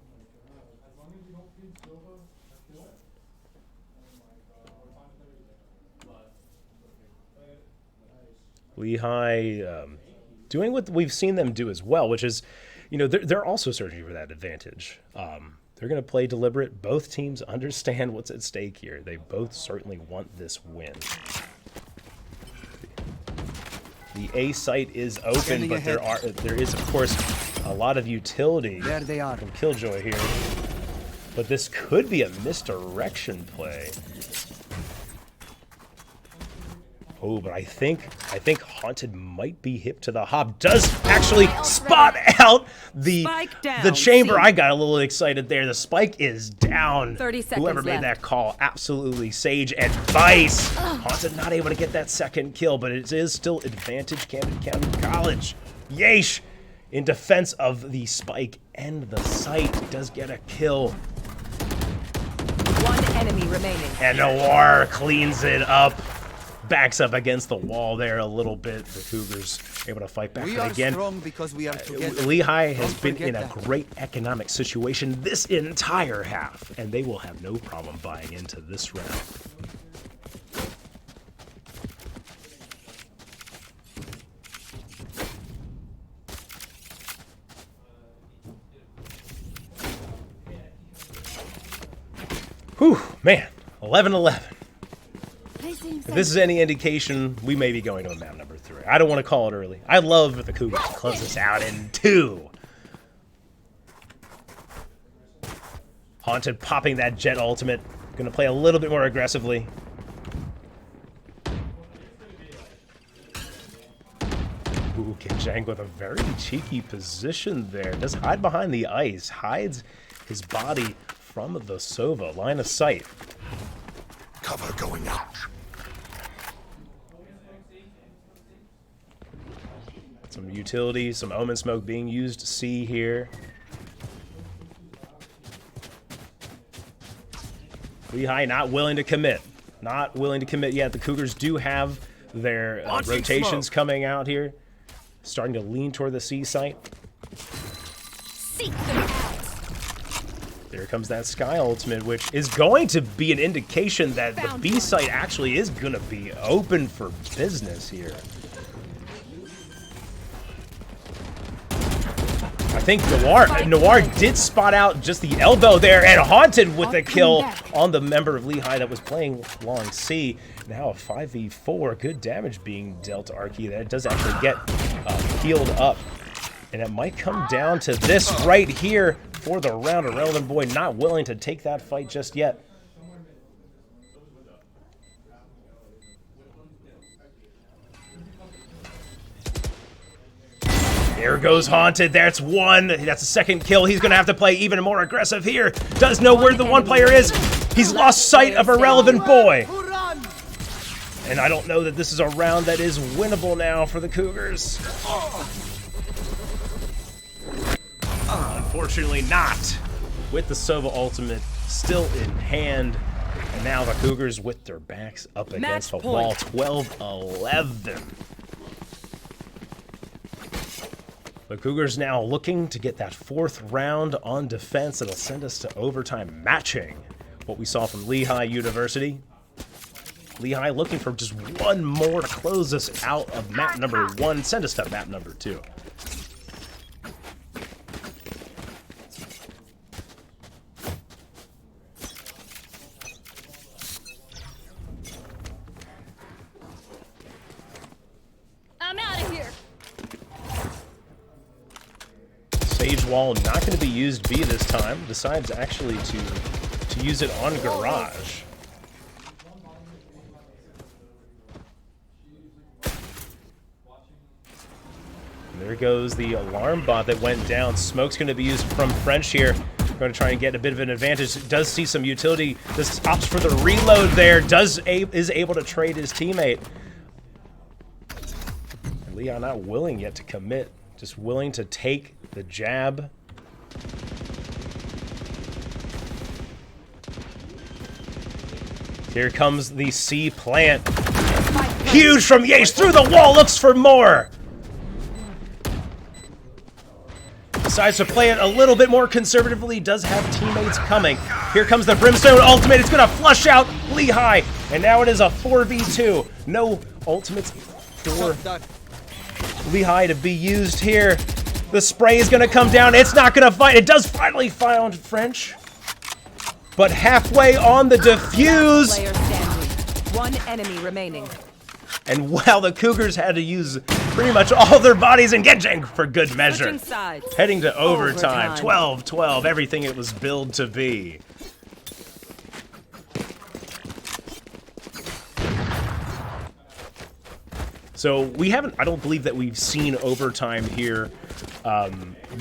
Lehigh doing what we've seen them do as well, which is, you know, they're also searching for that advantage. They're going to play deliberate. Both teams understand what's at stake here. They both certainly want this win. The A site is open, but there is, of course, a lot of utility There they are. from Killjoy here. But this could be a misdirection play. Oh, but I think Haunted might be hip to the hop. Does actually spot out the chamber. I got a little excited there. The spike is down. 30 seconds Whoever made left. that call, absolutely sage advice. Haunted not able to get that second kill, but it is still advantage Camden County College. Yeesh. In defense of the spike and the site, does get a kill. One enemy remaining. And Noir cleans it up. Backs up against the wall there a little bit. The Cougars able to fight back. We But are again, strong because we are together. Lehigh has Don't been forget in a that. great economic situation this entire half, and they will have no problem buying into this round. Whew, man, 11-11. If this is any indication, we may be going to a map number 3. I don't want to call it early. I love if the Cougars close this out in 2. Haunted popping that jet ultimate. Going to play a little bit more aggressively. Ooh, Kinjang with a very cheeky position there. Does hide behind the ice. Hides his body from the Sova. Line of sight. Cover going out. Some utility, some Omen Smoke being used to see here. Lehigh not willing to commit. Not willing to commit yet. The Cougars do have their rotations coming out here. Starting to lean toward the C site. Seek them out. There comes that Sky Ultimate, which is going to be an indication that the B site actually is going to be open for business here. I think Noir did spot out just the elbow there, and Haunted with a kill on the member of Lehigh that was playing long C. Now a 5v4, good damage being dealt to Arky. That does actually get healed up. And it might come down to this right here for the round. Irrelevant Boy not willing to take that fight just yet. There goes Haunted. That's one. That's a second kill. He's going to have to play even more aggressive here. Does know where the one player is. He's lost sight of Irrelevant Boy. And I don't know that this is a round that is winnable now for the Cougars. Unfortunately not. With the Sova ultimate still in hand. And now the Cougars with their backs up against the wall. 12-11. The Cougars now looking to get that fourth round on defense. That'll send us to overtime, matching what we saw from Lehigh University. Lehigh looking for just one more to close us out of map number 1. Send us to map number 2. I'm out of here. Sage Wall not going to be used B this time. Decides actually to use it on Garage. And there goes the alarm bot that went down. Smoke's going to be used from French here. Going to try and get a bit of an advantage. Does see some utility. This opts for the reload there. Is able to trade his teammate. And Leon not willing yet to commit. Just willing to take the jab. Here comes the C plant. Huge from Yates through the wall. Looks for more. Decides to play it a little bit more conservatively. Does have teammates coming. Here comes the Brimstone ultimate. It's going to flush out Lehigh. And now it is a 4v2. No ultimates for Lehigh to be used here. The spray is going to come down. It's not going to find. It does finally find French. But halfway on the defuse. Player standing. One enemy remaining. And wow, the Cougars had to use pretty much all their bodies and Genjang for good measure. Switching sides. Heading to overtime. Overtime. 12-12, everything it was billed to be. So we haven't, I don't believe that we've seen overtime here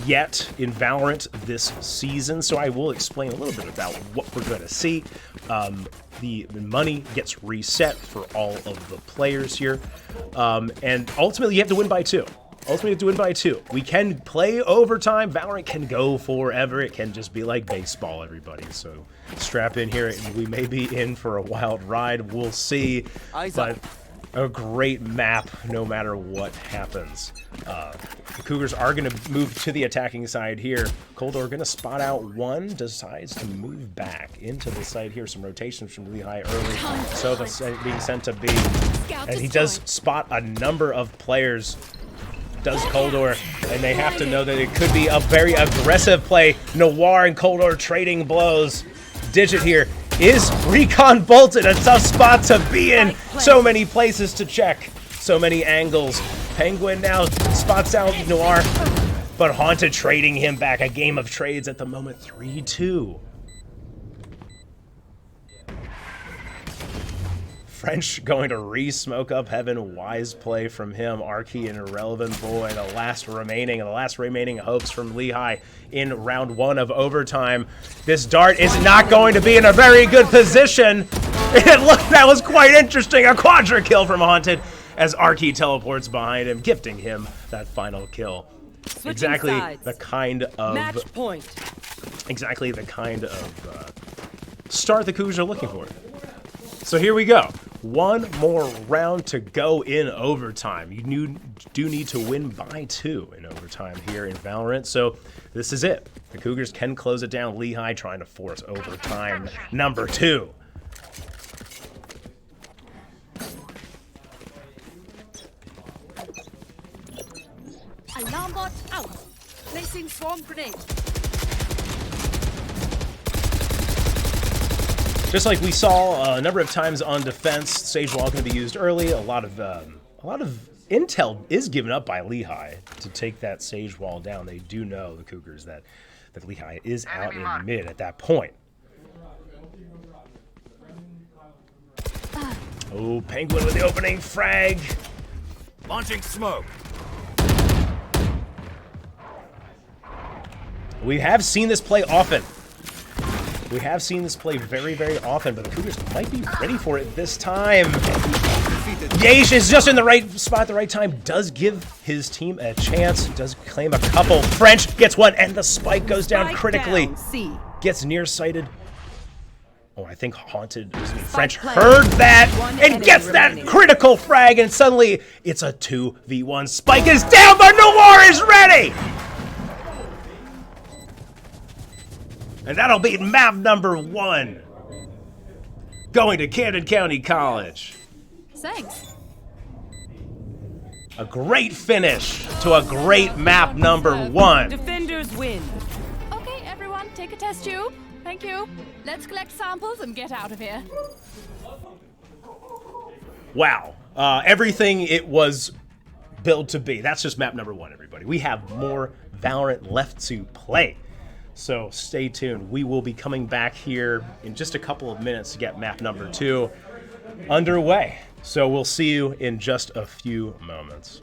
yet in Valorant this season. So I will explain a little bit about what we're going to see. The money gets reset for all of the players here. And ultimately, you have to win by 2. Ultimately, you have to win by 2. We can play overtime. Valorant can go forever. It can just be like baseball, everybody. So strap in here, and we may be in for a wild ride. We'll see. But a great map, no matter what happens. The Cougars are going to move to the attacking side here. Coldor going to spot out one, decides to move back into the side here. Some rotations from Lehigh early. Sova being sent to B. And he does spot a number of players. Does Coldor, and they have to know that it could be a very aggressive play. Noir and Coldor trading blows. Digit here. Is Recon bolted? A tough spot to be in. So many places to check. So many angles. Penguin now spots out Noir, but Haunted trading him back. A game of trades at the moment. 3-2. French going to re-smoke up Heaven. Wise play from him. Arky and Irrelevant Boy. The last remaining hopes from Lehigh in round 1 of overtime. This dart is not going to be in a very good position. That was quite interesting. A quadra kill from Haunted as Arky teleports behind him, gifting him that final kill. Exactly the kind of match point. Exactly the kind of start the Cougars are looking for. So here we go. One more round to go in overtime. You do need to win by 2 in overtime here in Valorant. So this is it. The Cougars can close it down. Lehigh trying to force overtime number 2. Alarm bot out. Placing swarm grenade. Just like we saw a number of times on defense, Sage Wall going to be used early. A lot of intel is given up by Lehigh to take that Sage Wall down. They do know, the Cougars, that Lehigh is out in mid at that point. Oh, Penguin with the opening frag. Launching smoke. We have seen this play often. We have seen this play very, very often, but the Cougars might be ready for it this time. Yeesh is just in the right spot at the right time. Does give his team a chance. Does claim a couple. French gets one, and the spike goes down critically. Gets nearsighted. Oh, I think Haunted, French heard that and gets that critical frag, and suddenly it's a 2v1. Spike is down, but Noir is ready! And that'll be map number 1. Going to Camden County College. Thanks. A great finish to a great map number 1. Defenders win. Okay, everyone, take a test tube. Thank you. Let's collect samples and get out of here. Wow. Everything it was built to be. That's just map number 1, everybody. We have more Valorant left to play. So stay tuned. We will be coming back here in just a couple of minutes to get map number 2 underway. So we'll see you in just a few moments.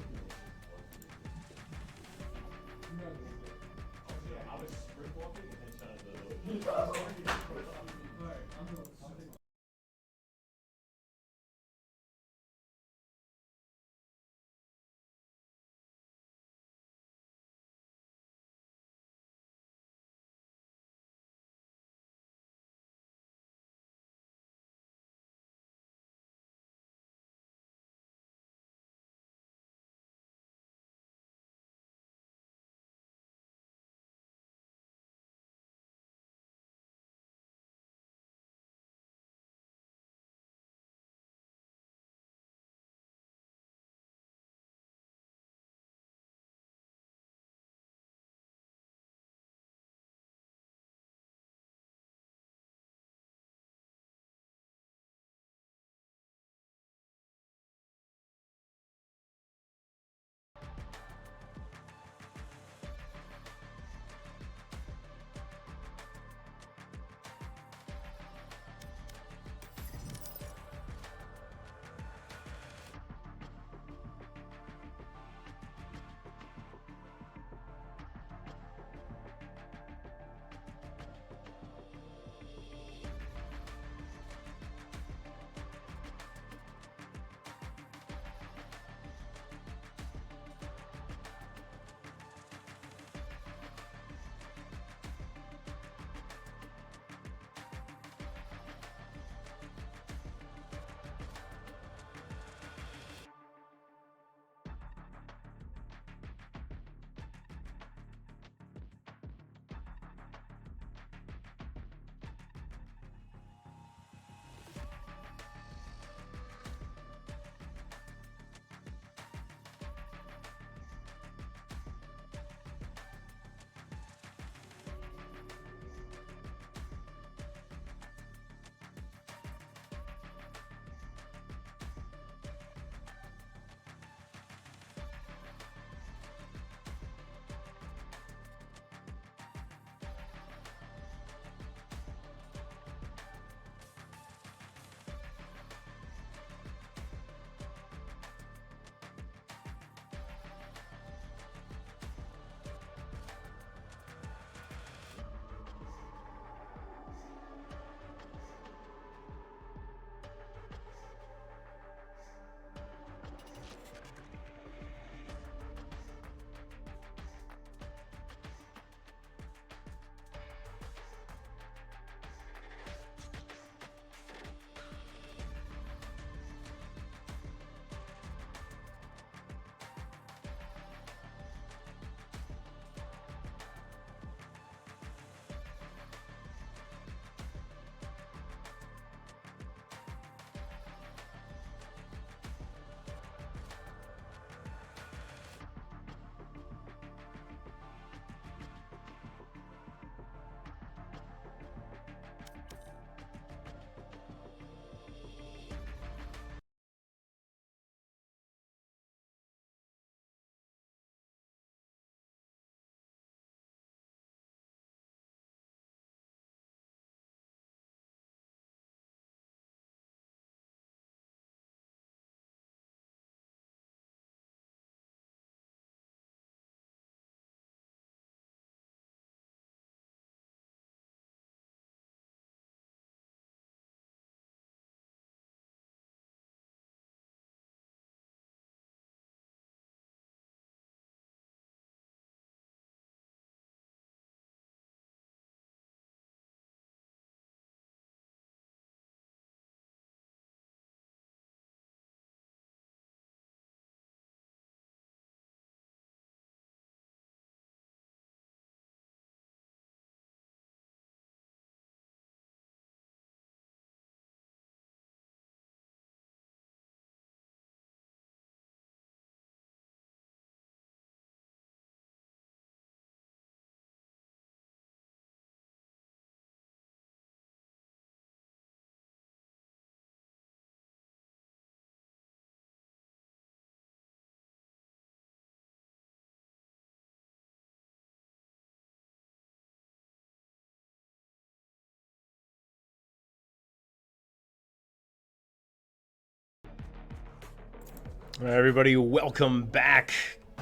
Everybody, welcome back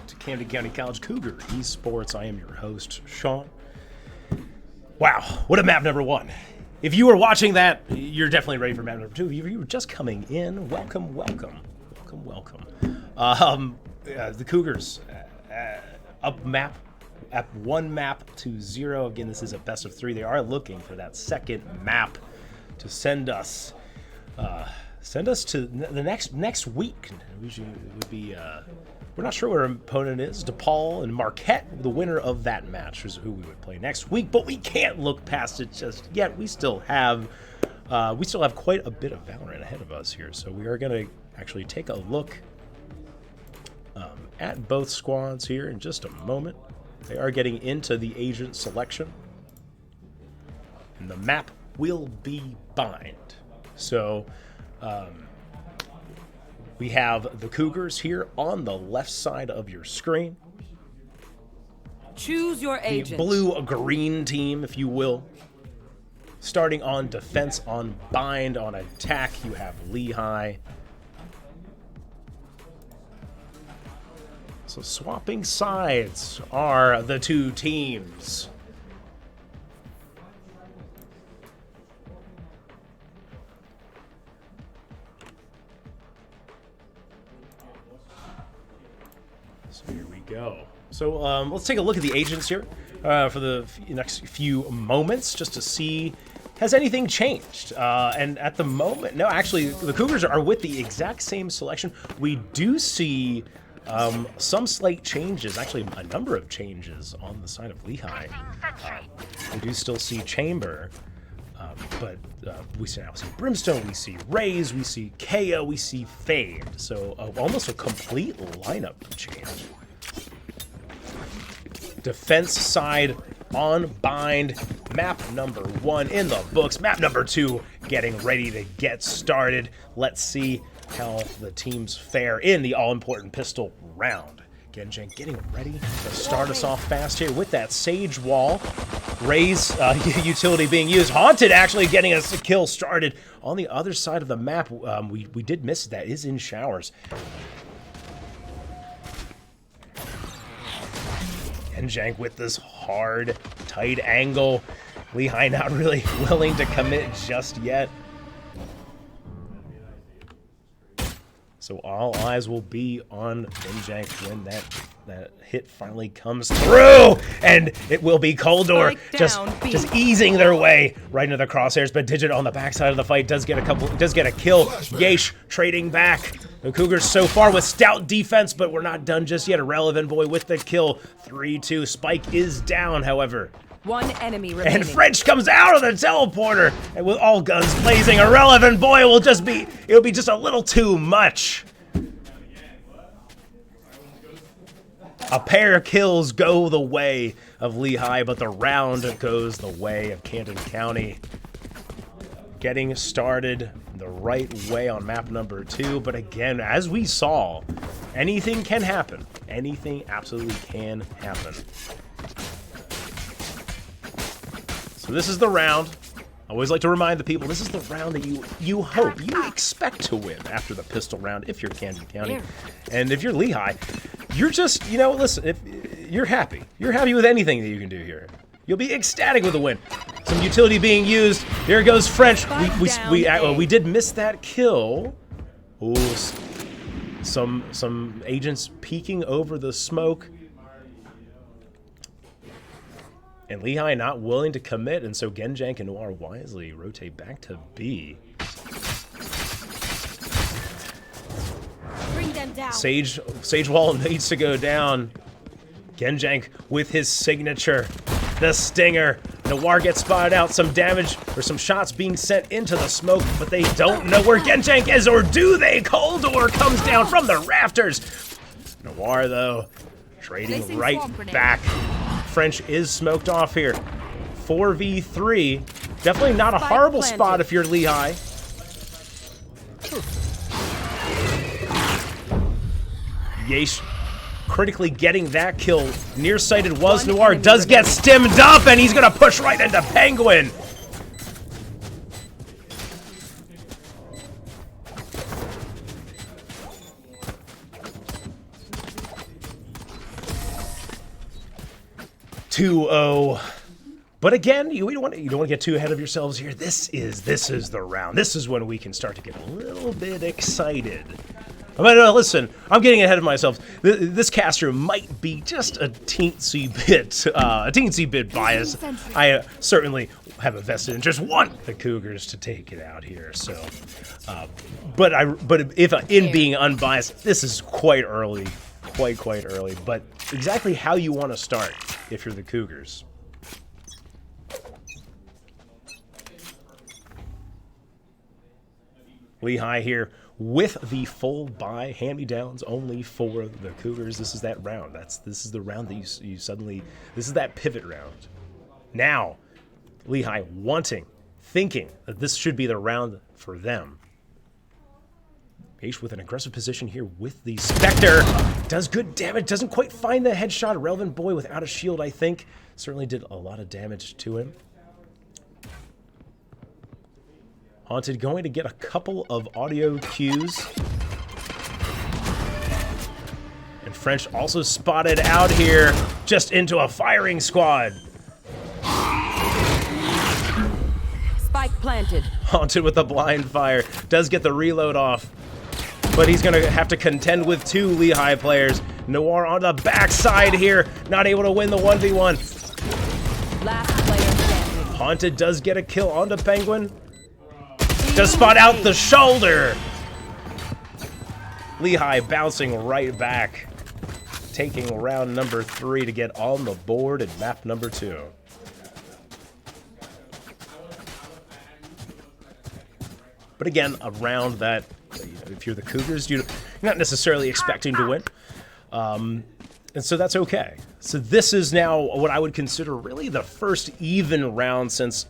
to Camden County College Cougar Esports. I am your host, Sean. Wow, what a map number 1. If you were watching that, you're definitely ready for map number 2. If you were just coming in, welcome. The Cougars up 1 map to 0. Again, this is a best of 3. They are looking for that second map to send us to the next week. Usually it would be we're not sure where our opponent is. DePaul and Marquette, the winner of that match, is who we would play next week. But we can't look past it just yet. We still have quite a bit of Valorant ahead of us here. So we are going to actually take a look at both squads here in just a moment. They are getting into the agent selection, and the map will be Bind. So we have the Cougars here on the left side of your screen. Choose your The agent. blue-green team, if you will. Starting on defense, on Bind, on attack, you have Lehigh. So swapping sides are the two teams. So here we go. So let's take a look at the agents here for the next few moments, just to see, has anything changed? And at the moment, no, actually, the Cougars are with the exact same selection. We do see some slight changes, actually a number of changes on the side of Lehigh. We do still see Chamber, but we now see Brimstone, we see Raze, we see KO, we see Fade. So almost a complete lineup change. Defense side on Bind, map number 1 in the books, map number 2 getting ready to get started. Let's see how the teams fare in the all-important pistol round. Genjang getting ready to start us off fast here with that Sage Wall. Raze utility being used. Haunted actually getting us a kill started. On the other side of the map, we did miss that, is in showers. Genjang with this hard, tight angle. Lehigh not really willing to commit just yet. So all eyes will be on Genjang when that hit finally comes through, and it will be Coldor just easing their way right into the crosshairs. But Digit on the backside of the fight does get a kill. Yesh trading back. The Cougars so far with stout defense, but we're not done just yet. Irrelevant Boy with the kill. 3-2. Spike is down, however. 1 enemy remaining. And French comes out of the teleporter, and with all guns blazing, Irrelevant Boy it'll be just a little too much. A pair of kills go the way of Lehigh, but the round goes the way of Camden County. Getting started the right way on map number 2, but again, as we saw, anything can happen. Anything absolutely can happen. So this is the round. I always like to remind the people, this is the round that you hope, you expect to win after the pistol round if you're Camden County. And if you're Lehigh, you're just, listen, if you're happy. You're happy with anything that you can do here. You'll be ecstatic with a win. Some utility being used. There goes French. We did miss that kill. Ooh, some agents peeking over the smoke. And Lehigh not willing to commit, and so Genjang and Noir wisely rotate back to B. Bring them down. Sage Wall needs to go down. Genjang with his signature, the Stinger. Noir gets spotted out. Some damage or some shots being sent into the smoke, but they don't know where Genjang is, or do they? Coldor comes down from the rafters. Noir though, trading right back. French is smoked off here. 4v3. Definitely not a horrible spot if you're Lehigh. Yesh critically getting that kill. Nearsighted was Noir. Does get stemmed up, and he's going to push right into Penguin. 2-0. But again, you don't want to get too ahead of yourselves here. This is the round. This is when we can start to get a little bit excited. But no, listen, I'm getting ahead of myself. This caster might be just a teensy bit biased. I certainly have a vested interest, want the Cougars to take it out here. So, but if in being unbiased, this is quite early, quite early. But exactly how you want to start if you're the Cougars. Lehigh here with the full buy, hand-me-downs only for the Cougars. This is that round. This is the round that you suddenly, this is that pivot round. Now, Lehigh thinking that this should be the round for them. H with an aggressive position here with the Spectre. Does good damage, doesn't quite find the headshot. Relevant Boy without a shield, I think. Certainly did a lot of damage to him. Haunted going to get a couple of audio cues. And French also spotted out here, just into a firing squad. Spike planted. Haunted with a blind fire. Does get the reload off. But he's going to have to contend with two Lehigh players. Noir on the backside here. Not able to win the 1v1. Last player standing. Haunted does get a kill onto Penguin. Does spot out the shoulder. Lehigh bouncing right back. Taking round number 3 to get on the board at map number 2. But again, a round that, if you're the Cougars, you're not necessarily expecting to win. And so that's okay. So this is now what I would consider really the first even round since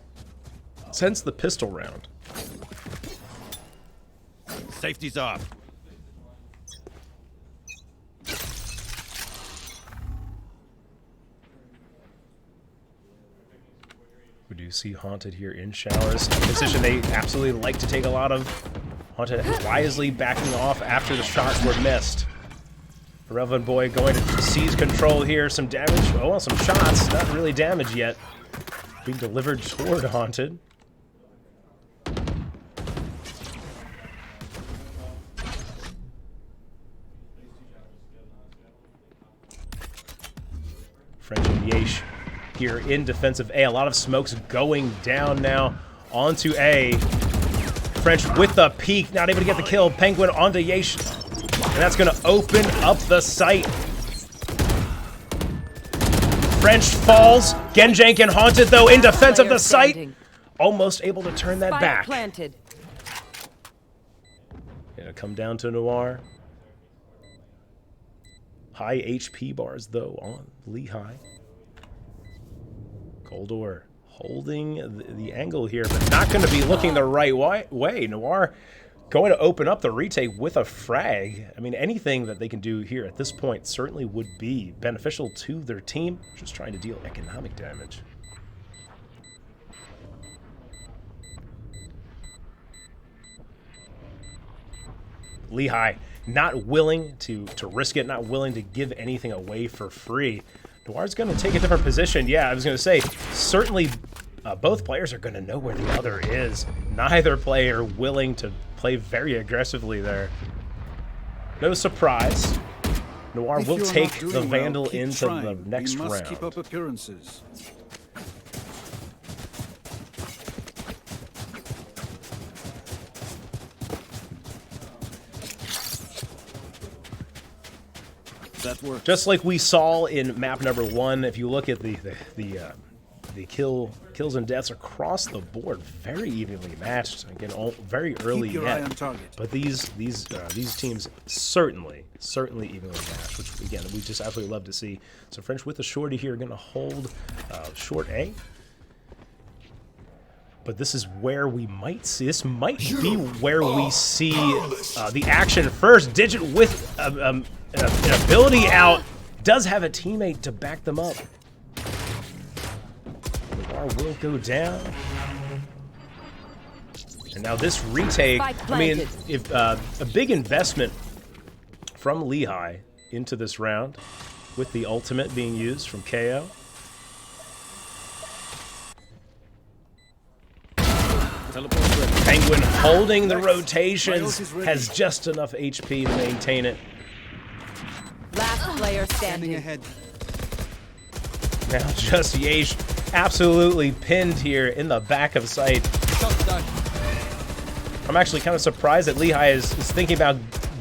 the pistol round. Safety's off. We do see Haunted here in showers. A position they absolutely like to take a lot of. Haunted wisely backing off after the shots were missed. Relevant Boy going to seize control here. Some damage. Oh, well, some shots. Not really damage yet. Being delivered toward Haunted. French and Yesh here in defensive A. A lot of smokes going down now onto A. French with the peek, not able to get the kill. Penguin onto Yesh. And that's going to open up the site. French falls. Genjank and Haunted, though, in defense of the site. Almost able to turn that back. Planted. Gonna come down to Noir. High HP bars, though, on Lehigh. Goldor holding the angle here, but not going to be looking the right way. Noir going to open up the retake with a frag. I mean, anything that they can do here at this point certainly would be beneficial to their team. Just trying to deal economic damage. Lehigh not willing to risk it, not willing to give anything away for free. Noir's going to take a different position. Yeah, I was going to say, certainly both players are going to know where the other is. Neither player willing to play very aggressively there. No surprise. Noir will take the Vandal into the next round. You must keep up appearances. Just like we saw in map number 1, if you look at the kills and deaths across the board, very evenly matched. Again, very early yet. But these teams certainly evenly matched, which again we just absolutely love to see. So French with the shorty here, going to hold short A. But this is where we might see. This might be where we see the action first. Digit with an ability out, does have a teammate to back them up. Noir will go down. And now this retake, I mean, if a big investment from Lehigh into this round with the ultimate being used from KO. Teleport ready. Penguin holding the My ult rotations, is ready. has just enough HP to maintain it. Last player Standing standing. ahead. Now just Yeesh absolutely pinned here in the back of sight. Shot done. I'm actually kind of surprised that Lehigh is thinking about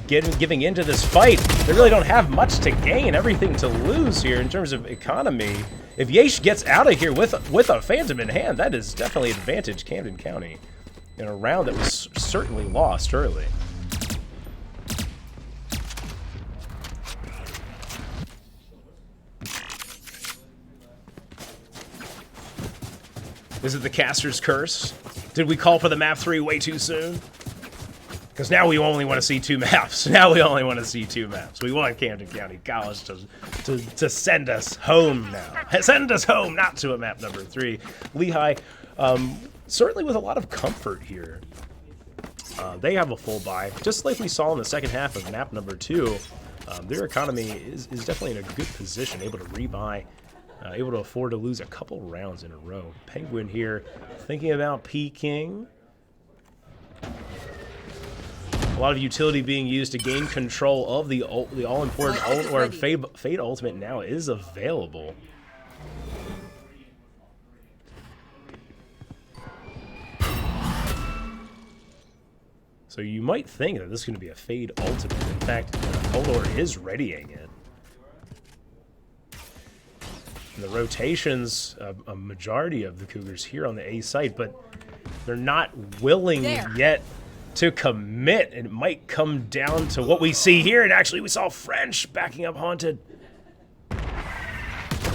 giving into this fight. They really don't have much to gain, everything to lose here in terms of economy. If Yeesh gets out of here with a Phantom in hand, that is definitely advantage Camden County in a round that was certainly lost early. Is it the caster's curse? Did we call for the map 3 way too soon? Because now we only want to see 2 maps. Now we only want to see 2 maps. We want Camden County College to send us home now. Send us home, not to a map number 3. Lehigh, certainly with a lot of comfort here. They have a full buy, just like we saw in the second half of map number 2. Their economy is definitely in a good position, able to rebuy. Able to afford to lose a couple rounds in a row. Penguin here thinking about peeking. A lot of utility being used to gain control of the all-important ult, or Fade Ultimate now is available. So you might think that this is going to be a Fade Ultimate. In fact, Coldor is readying it. And the rotations, a majority of the Cougars here on the A site, but they're not willing yet to commit. And it might come down to what we see here. And actually, we saw French backing up Haunted.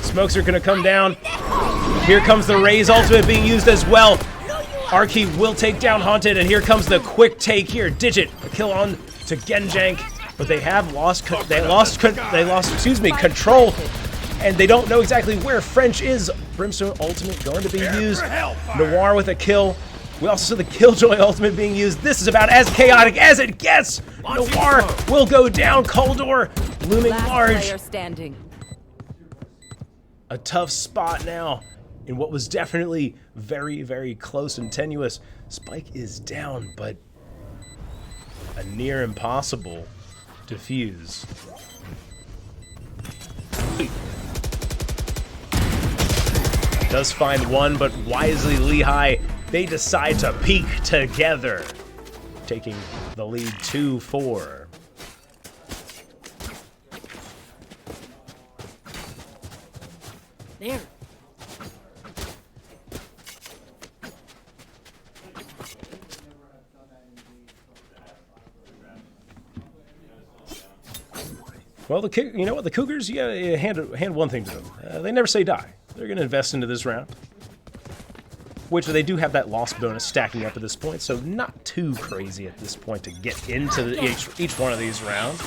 Smokes are going to come down. Here comes the Raze ultimate being used as well. Arky will take down Haunted, and here comes the quick take here. Digit, a kill on to Genjank, but they have lost. They lost control. And they don't know exactly where French is. Brimstone ultimate going to be used. Noir with a kill. We also saw the Killjoy ultimate being used. This is about as chaotic as it gets. Noir will go down. Coldor looming large. Player standing. A tough spot now in what was definitely very, very close and tenuous. Spike is down, but a near impossible defuse. Does find one, but wisely Lehigh, they decide to peek together, taking the lead 2-4. There. Well, you know what? The Cougars, you gotta hand one thing to them. They never say die. They're going to invest into this round, which they do have that loss bonus stacking up at this point, so not too crazy at this point to get into each one of these rounds.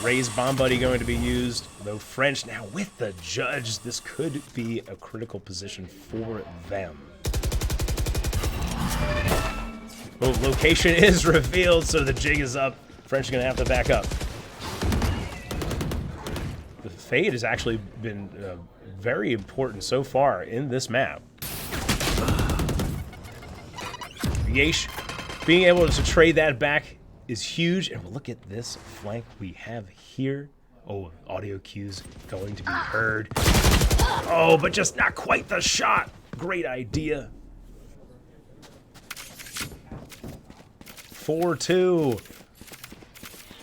Raise Bomb Buddy going to be used, though French now with the Judge. This could be a critical position for them. Oh, location is revealed, so the jig is up. French is going to have to back up. The Fade has actually been very important so far in this map. Yeesh being able to trade that back is huge, and look at this flank we have here. Oh, audio cues going to be heard. Oh, but just not quite the shot. Great idea. 4-2.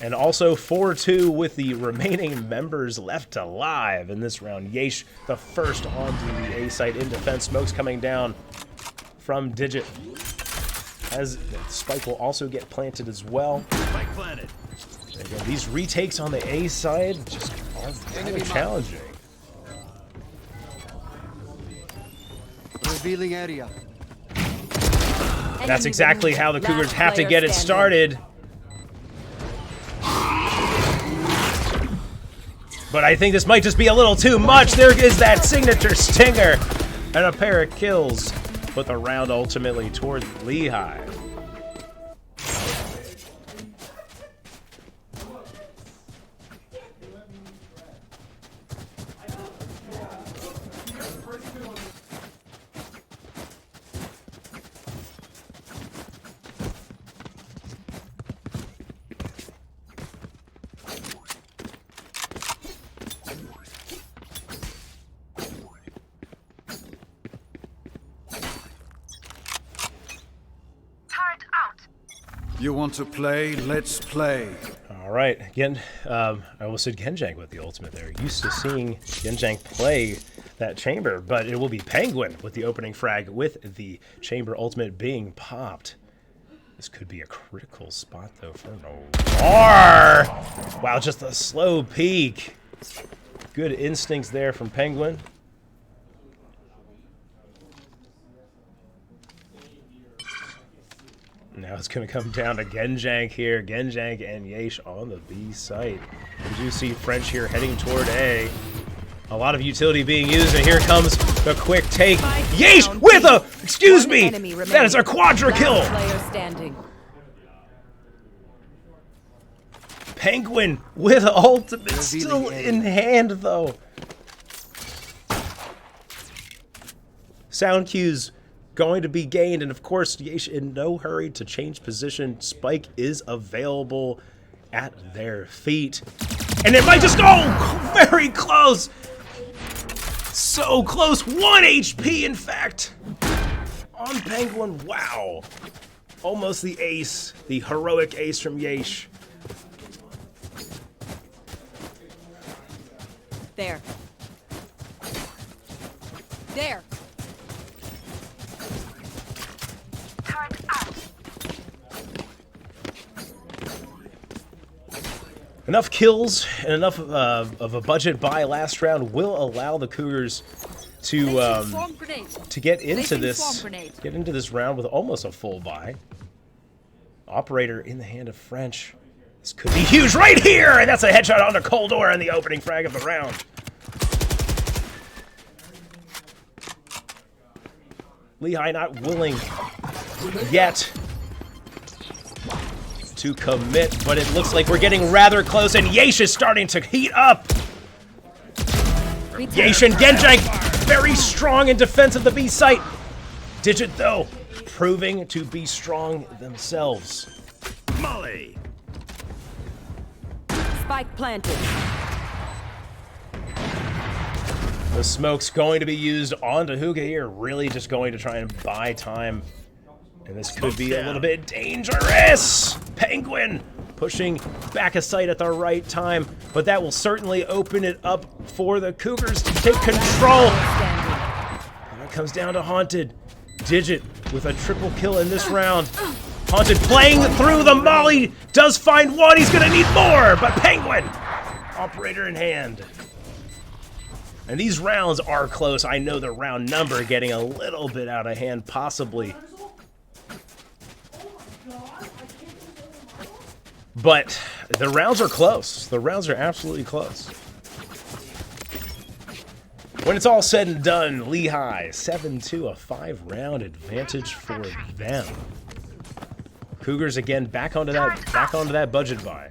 And also 4-2 with the remaining members left alive in this round. Yeesh, the first onto the A site in defense. Smokes coming down from Digit. As Spike will also get planted as well. Spike planted. Again, these retakes on the A side just are very challenging. Revealing area. That's exactly how the Cougars have to get it started. But I think this might just be a little too much. There is that signature stinger and a pair of kills. Put the round ultimately towards Lehigh. You want to play? Let's play. All right, again, I almost said Genjank with the ultimate there. Used to seeing Genjank play that chamber, but it will be Penguin with the opening frag with the chamber ultimate being popped. This could be a critical spot, though, for Noir. Wow, just a slow peek. Good instincts there from Penguin. Now it's going to come down to Genjank here. Genjank and Yesh on the B site. We do see French here heading toward A. A lot of utility being used, and here comes the quick take. Yesh with a, excuse me, that is a quadra kill. Player standing. Penguin with ultimate still in hand, though. Sound cues going to be gained, and of course, Yesh in no hurry to change position. Spike is available at their feet. And it might just go very close. So close. 1 HP, in fact, on Penguin. Wow. Almost the ace, the heroic ace from Yesh. There. There. Enough kills and enough of a budget buy last round will allow the Cougars to get into this round with almost a full buy. Operator in the hand of French. This could be huge right here, and that's a headshot onto Coldor in the opening frag of the round. Lehigh not willing yet to commit, but it looks like we're getting rather close, and Yesh is starting to heat up. Yesh and Genjank very strong in defense of the B site. Digit, though, proving to be strong themselves. Molly. Spike planted. The smoke's going to be used onto Huga here, really just going to try and buy time. And this could be a little bit dangerous. Penguin pushing back a sight at the right time, but that will certainly open it up for the Cougars to take control. And it comes down to Haunted. Digit with a triple kill in this round. Haunted playing through the molly, does find one. He's gonna need more, but Penguin, operator in hand. And these rounds are close. I know the round number getting a little bit out of hand, possibly. But the rounds are close. The rounds are absolutely close. When it's all said and done, Lehigh 7-2, a 5-round advantage for them. Cougars again back onto that budget buy.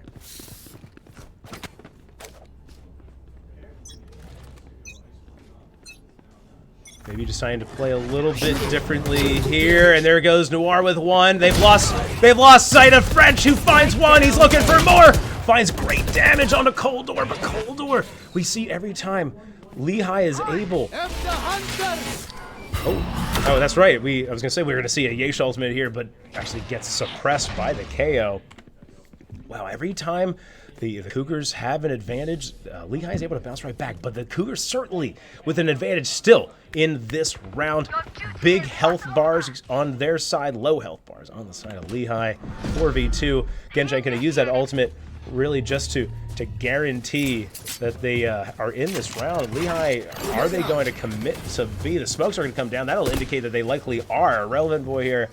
Maybe deciding to play a little bit differently here, and there goes Noir with one. They've lost sight of French, who finds one. He's looking for more. Finds great damage onto Coldor, but Coldor, we see every time Lehigh is able. Oh, that's right. I was gonna say we were gonna see a Yesh ultimate here, but actually gets suppressed by the KO. Wow, every time the Cougars have an advantage, Lehigh is able to bounce right back, but the Cougars certainly with an advantage still in this round. Big health bars on their side, low health bars on the side of Lehigh. 4v2. Genjank going to use that ultimate really just to guarantee that they are in this round. Lehigh, are they going to commit to B? The smokes are going to come down. That'll indicate that they likely are. Relevant boy here.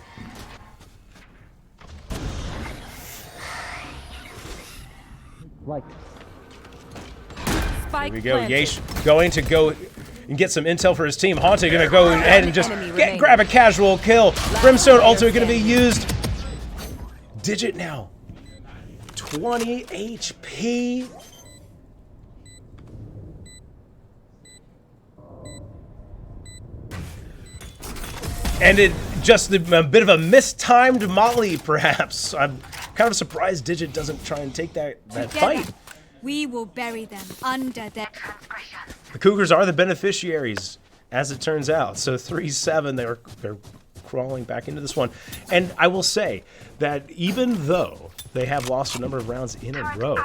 Spike Here we go. planted. Yesh going to go and get some intel for his team. Haunted going to go ahead and just grab a casual kill. Brimstone ultimate going to be used. Digit now. 20 HP. And it just a bit of a mistimed molly, perhaps. I'm kind of surprised Digit doesn't try and take that fight. We will bury them under their transgression. The Cougars are the beneficiaries, as it turns out. So 3-7, they're crawling back into this one. And I will say that even though they have lost a number of rounds in a row,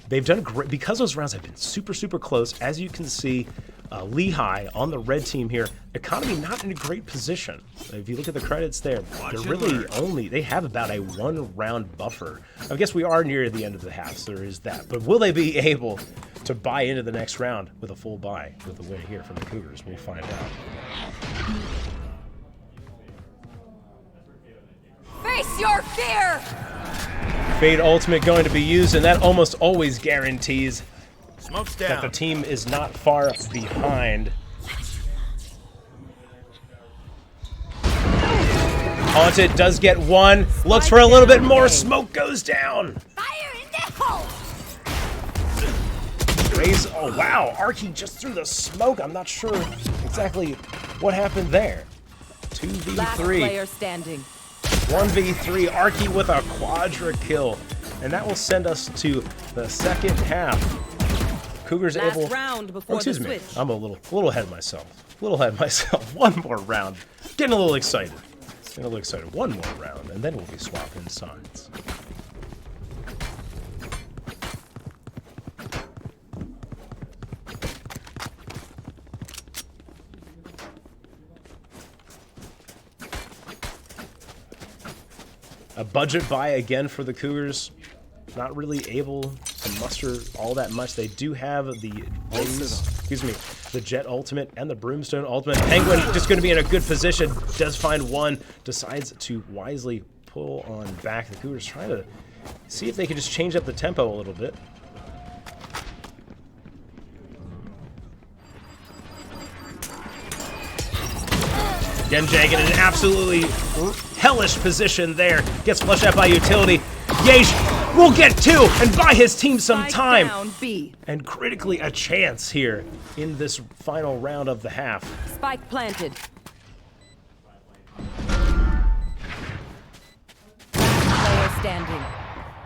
they've done great because those rounds have been super, super close. As you can see, Lehigh on the red team here, economy not in a great position. If you look at the credits there, they're really they have about a 1 round buffer. I guess we are near the end of the half, so there is that. But will they be able to buy into the next round with a full buy with a win here from the Cougars? We'll find out. Face your fear! Fade ultimate going to be used, and that almost always guarantees Smoke's that the down. team is not far behind. Haunted does get one. Looks for a little bit more. Smoke goes down. Fire in the hole! Raise. Oh, wow. Arky just threw the smoke. I'm not sure exactly what happened there. Last 2v3. player standing. 1v3. Arky with a quadra kill. And that will send us to the second half. Cougars Last able. round Oh, before excuse the me. switch. I'm a little ahead of myself. One more round. Getting a little excited. One more round, and then we'll be swapping sides. A budget buy again for the Cougars. Not really able to muster all that much. They do have the the Jet ultimate and the Broomstone ultimate. Penguin just going to be in a good position. Does find one. Decides to wisely pull on back. The Cougars trying to see if they can just change up the tempo a little bit. Genjag in an absolutely hellish position there. Gets flushed out by utility. Yeesh will get two and buy his team some Spike time. down, B. And critically a chance here in this final round of the half. Spike planted. Player standing.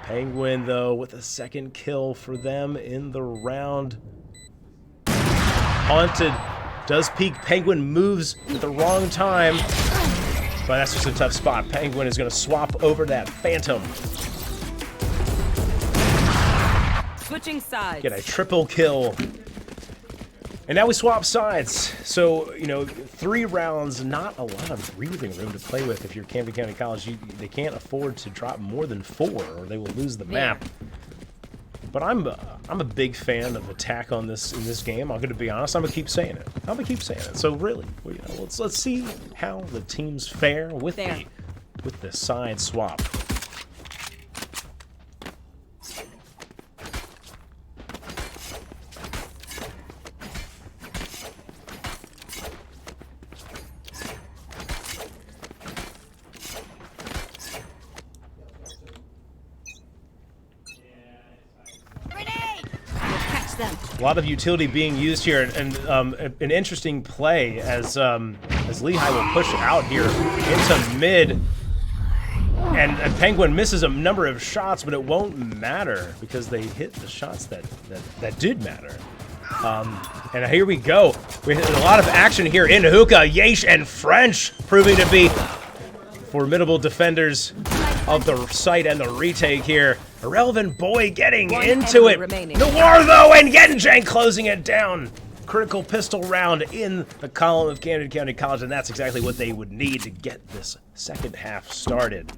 Penguin, though, with a second kill for them in the round. Haunted does peek. Penguin moves at the wrong time. But that's just a tough spot. Penguin is going to swap over that Phantom. Switching sides. Get a triple kill. And now we swap sides. So, you know, 3 rounds, not a lot of breathing room to play with if you're Camden County College. They can't afford to drop more than 4 or they will lose the map. But I'm a big fan of attack on this in this game. I'm going to be honest. I'm going to keep saying it. So really, you know, let's see how the teams fare with the side swap. A lot of utility being used here, and an interesting play as Lehigh will push out here into mid, and Penguin misses a number of shots, but it won't matter because they hit the shots that did matter. And here we go. We hit a lot of action here in hookah. Yeesh and French proving to be formidable defenders of the site and the retake here. Irrelevant Boy getting into it. Remaining. Noir, though, and Genjang closing it down. Critical pistol round in the column of Camden County College, and that's exactly what they would need to get this second half started.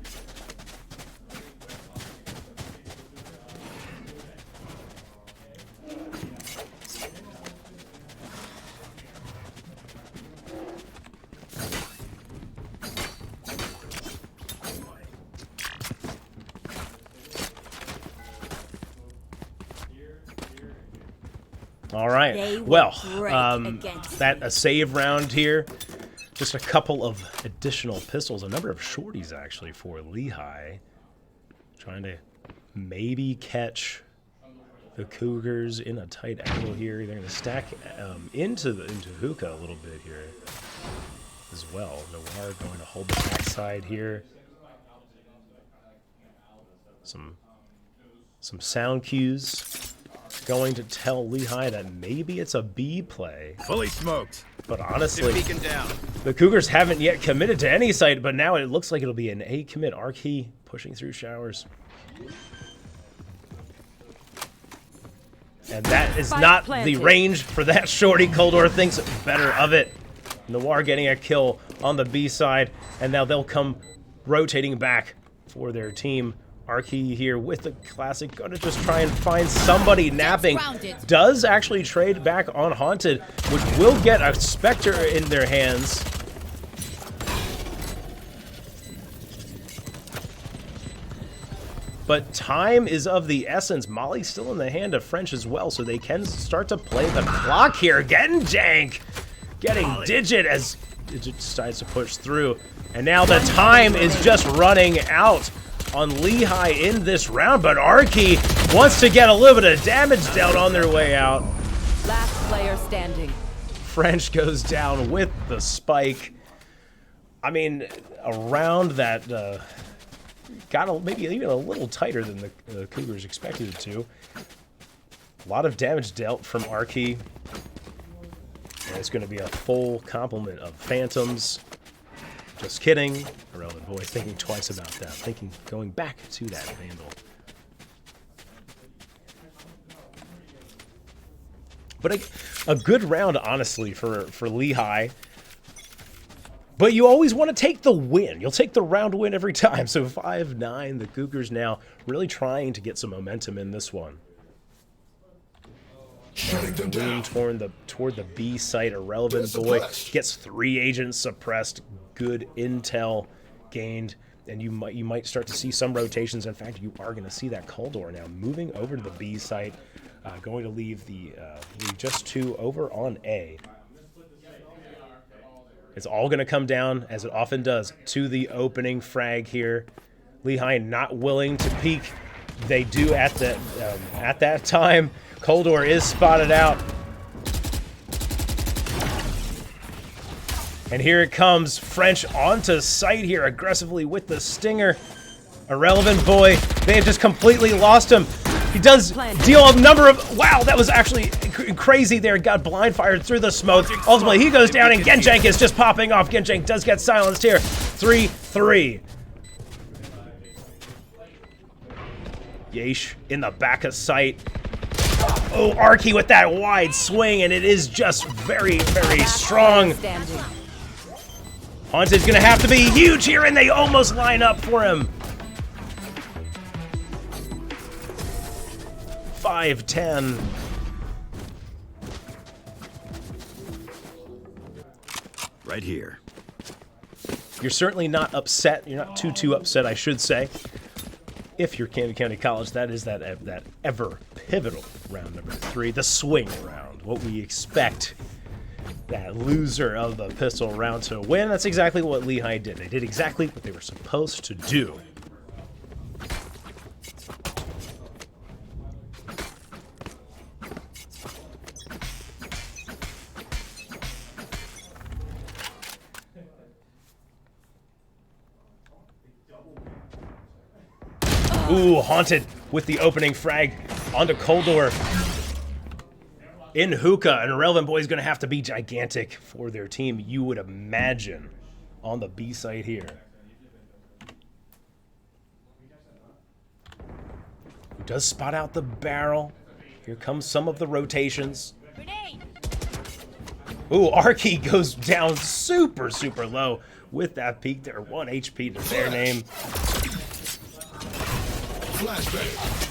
All right. Well, that a save round here. Just a couple of additional pistols. A number of shorties, actually, for Lehigh. Trying to maybe catch the Cougars in a tight angle here. They're going to stack into hookah a little bit here as well. Noir going to hold the backside here. Some sound cues going to tell Lehigh that maybe it's a B play. Fully smoked. But honestly, Beacon down. The Cougars haven't yet committed to any site, but now it looks like it'll be an A commit. Arkey pushing through showers. And that is Spike not planted. the range for that shorty. Coldor thinks better of it. Noir getting a kill on the B side, and now they'll come rotating back for their team. Arkey here with the classic, gonna just try and find somebody napping. Does actually trade back on Haunted, which will get a Spectre in their hands. But time is of the essence. Molly's still in the hand of French as well, so they can start to play the clock here. Genjank getting Digit as Digit decides to push through. And now the time is just running out on Lehigh in this round, but Arkey wants to get a little bit of damage dealt on their way out. Last player standing. French goes down with the spike. I mean, a round that got maybe even a little tighter than the Cougars expected it to. A lot of damage dealt from Arkey. And it's going to be a full complement of Phantoms. Just kidding. Irrelevant boy thinking twice about that. Thinking, going back to that Vandal. But a good round, honestly, for Lehigh. But you always want to take the win. You'll take the round win every time. So 5-9, the Cougars now really trying to get some momentum in this one. Shutting them down. Toward the B site. Irrelevant boy gets 3 agents suppressed. Good intel gained, and you might start to see some rotations. In fact, you are going to see that Coldor now moving over to the B site, going to leave just 2 over on A. It's all going to come down, as it often does, to the opening frag here. Lehigh not willing to peek. They do at that time. Coldor is spotted out. And here it comes. French onto site here aggressively with the stinger. Irrelevant boy. They have just completely lost him. He does deal a number of... Wow, that was actually crazy there. Got blind fired through the smoke. Ultimately, he goes down, and Genjank is just popping off. Genjank does get silenced here. 3-3. Yeesh in the back of sight. Oh, Arkey with that wide swing, and it is just very, very strong. Haunted's gonna have to be huge here, and they almost line up for him. 5-10. Right here. You're certainly not upset. You're not too upset, I should say. If you're Camden County College, that is that ever pivotal round number 3, the swing round. What we expect that loser of the pistol round to win. That's exactly what Lehigh did. They did exactly what they were supposed to do. Ooh, Haunted with the opening frag onto Coldor. In hookah, and Irrelevant Boy is going to have to be gigantic for their team, you would imagine, on the B site here. Who does spot out the barrel. Here comes some of the rotations. Ooh, Arkey goes down super, super low with that peak there. 1 HP to their name. Flashbang.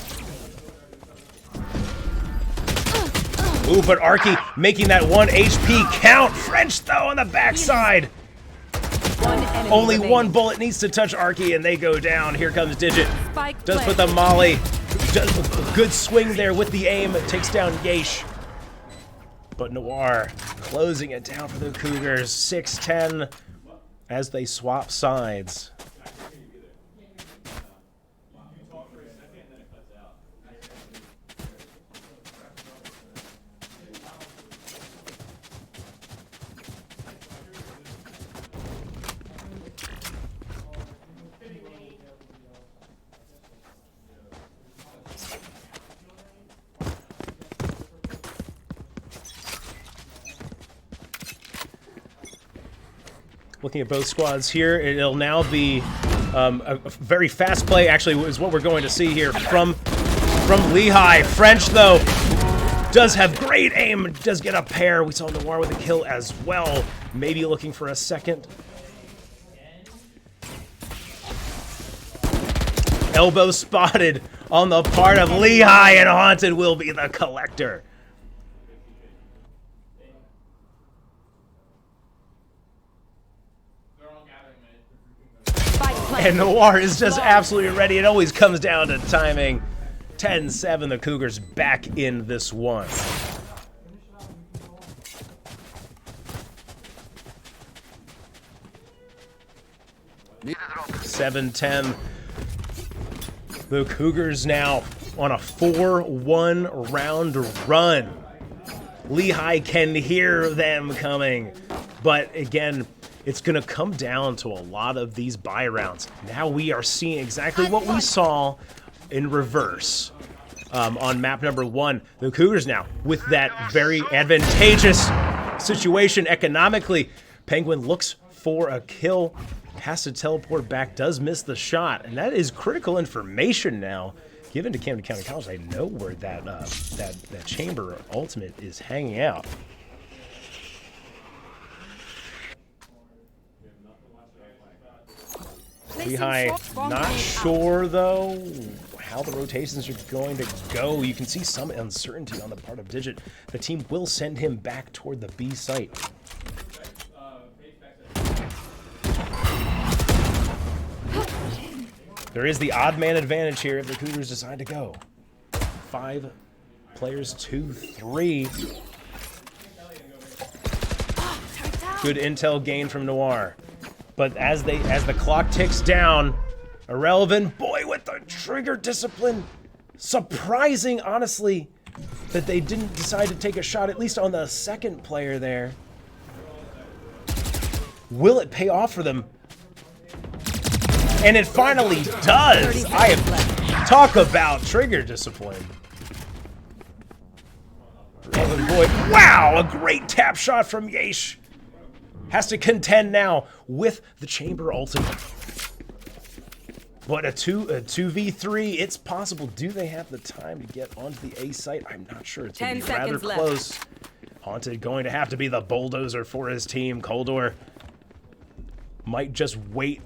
Ooh, but Arkey making that 1 HP count. French, though, on the backside. Only remaining. 1 bullet needs to touch Arkey, and they go down. Here comes Digit. Spike Does put the molly. Does a good swing there with the aim. It takes down Yeesh. But Noir closing it down for the Cougars. 6-10 as they swap sides. looking at both squads here. It'll now be a very fast play, actually, is what we're going to see here from Lehigh. French, though, does have great aim, does get a pair. We saw Noir with a kill as well. Maybe looking for a second. Elbow spotted on the part of Lehigh, and Haunted will be the collector. And Noir is just absolutely ready. It always comes down to timing. 10-7, the Cougars back in this one. Seven 10. The Cougars now on a 4-1 round run. Lehigh can hear them coming. But again, it's going to come down to a lot of these buy rounds. Now we are seeing exactly what we saw in reverse on map number 1. The Cougars now with that very advantageous situation economically. Penguin looks for a kill, has to teleport back, does miss the shot, and that is critical information now given to Camden County College. They know where that chamber ultimate is hanging out. Lehigh, not sure though how the rotations are going to go. You can see some uncertainty on the part of Digit. The team will send him back toward the B site. There is the odd man advantage here if the Cougars decide to go. 5 players, 2-3. Good intel gain from Noir. But as the clock ticks down, Irrelevant boy with the trigger discipline. Surprising, honestly, that they didn't decide to take a shot, at least on the second player there. Will it pay off for them? And it finally does. Talk about trigger discipline. Irrelevant boy, wow, a great tap shot from Yesh. Has to contend now with the chamber ultimate. But a 2v3, it's possible. Do they have the time to get onto the A site? I'm not sure. It's going to be rather close. Haunted going to have to be the bulldozer for his team. Coldor might just wait.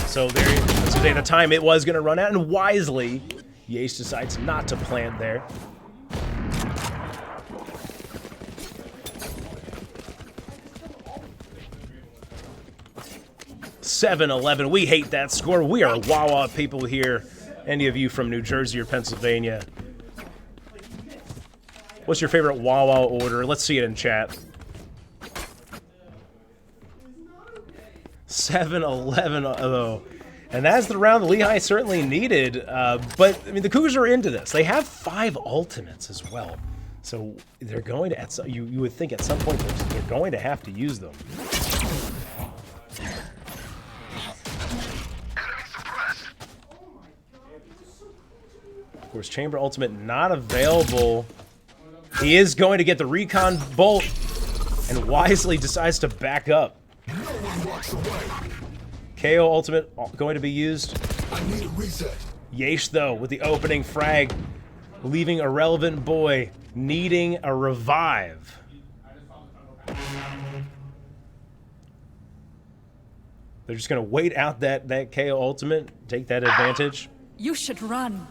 So there, the time it was going to run out, and wisely, Yace decides not to plant there. (7-11). We hate that score. We are Wawa people here. Any of you from New Jersey or Pennsylvania? What's your favorite Wawa order? Let's see it in chat. 7-11 though. And that's the round that Lehigh certainly needed. But I mean, the Cougars are into this. They have 5 ultimates as well. So they're going to, you would think at some point they're going to have to use them. Of course, Chamber Ultimate not available. He is going to get the Recon Bolt and wisely decides to back up. KO Ultimate going to be used. I need a reset. Yesh, though, with the opening frag, leaving Irrelevant boy needing a revive. They're just going to wait out that KO Ultimate, take that advantage. You should run.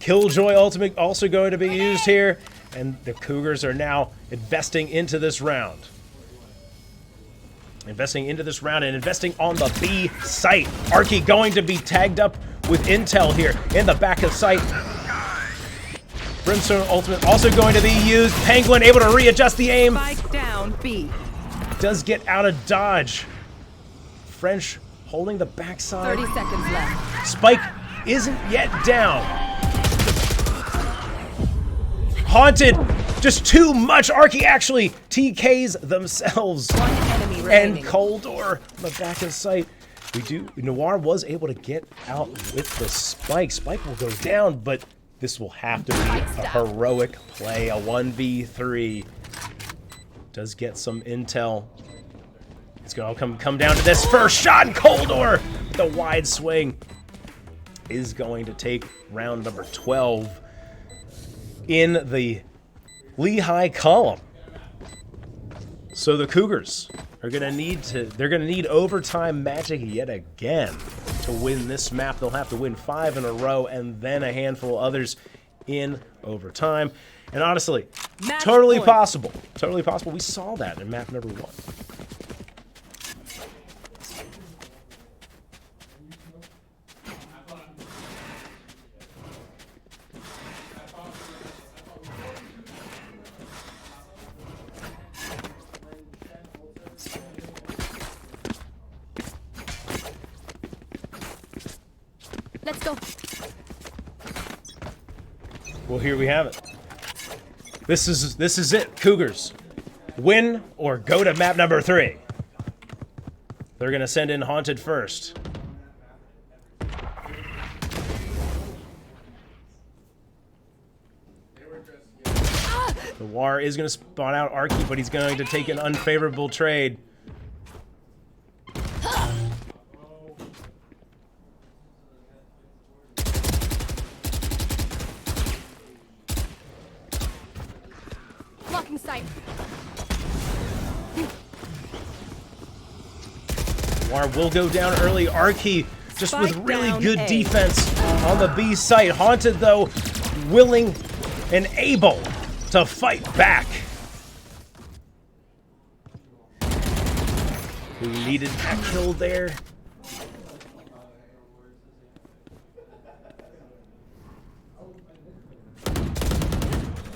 Killjoy Ultimate also going to be used here, and the Cougars are now investing into this round. Investing into this round and investing on the B site. Arky going to be tagged up with intel here in the back of sight. Brimstone Ultimate also going to be used. Penguin able to readjust the aim. Spike down B. Does get out of dodge. French holding the backside. 30 seconds left. Spike isn't yet down. Haunted, just too much. Arky actually TKs themselves. One enemy And remaining. Coldor on the back of sight. Noir was able to get out with the spike. Spike will go down, but this will have to be a heroic play, a 1v3. Does get some intel. It's going to come down to this first shot, and Coldor, the wide swing, is going to take round number 12 in the Lehigh column. So the Cougars are going to need overtime magic yet again to win this map. They'll have to win 5 in a row and then a handful of others in overtime. And honestly, Match totally point. possible. Totally possible. We saw that in map number 1. Let's go. Well, here we have it. This is it, Cougars. Win or go to map number 3. They're gonna send in Haunted first. Noir is gonna spawn out Arky, but he's going to take an unfavorable trade. Blocking sight. Noir will go down early. Arky just with Spike really down good A. defense on the B site. Haunted, though, willing and able to fight back. Who needed that kill there?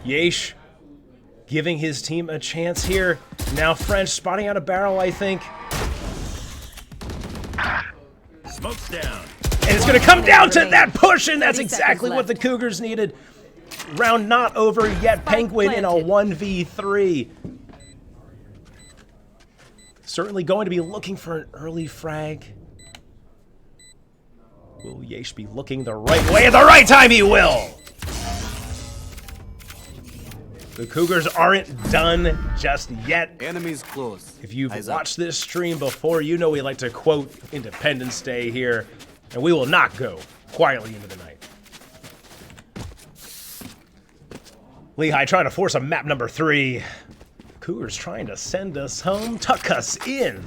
Yesh giving his team a chance here. Now French spotting out a barrel, I think. Smoke's down. And it's going to come down to that push, and that's 30 exactly seconds what the left. Cougars needed. Round not over yet. Penguin in a planted. 1v3. Certainly going to be looking for an early frag. Will Yesh be looking the right way at the right time? He will! The Cougars aren't done just yet. Enemies close. If you've Eyes up. watched this stream before, you know we like to quote Independence Day here, and we will not go quietly into the night. Lehigh trying to force a map number 3. Cougars trying to send us home, tuck us in.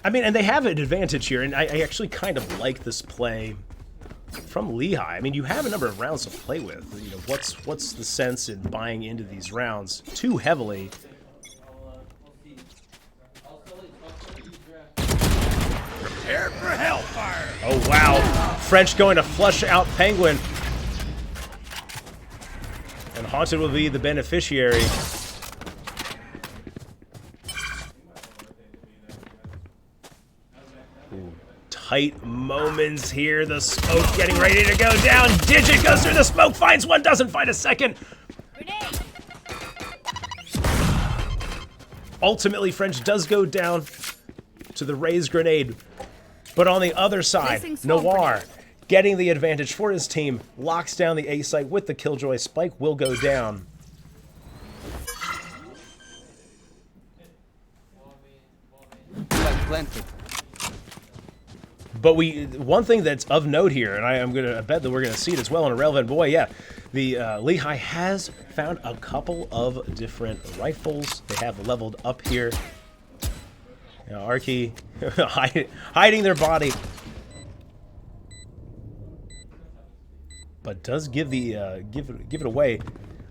I mean, and they have an advantage here, and I actually kind of like this play from Lehigh. I mean, you have a number of rounds to play with. You know, what's the sense in buying into these rounds too heavily? Prepare for hellfire. Oh, wow. French going to flush out Penguin. And Haunted will be the beneficiary. Ooh, tight moments here. The smoke getting ready to go down. Digit goes through the smoke, finds one, doesn't find a second. Grenade. Ultimately, French does go down to the raised grenade. But on the other side, Placing smoke Noir grenade. getting the advantage for his team, locks down the A site with the Killjoy. Spike will go down. Flag planted. But one thing that's of note here, and I bet that we're gonna see it as well in a relevant boy. Yeah, the Lehigh has found a couple of different rifles. They have leveled up here. You know, Arky hiding their body, but does give the give it away.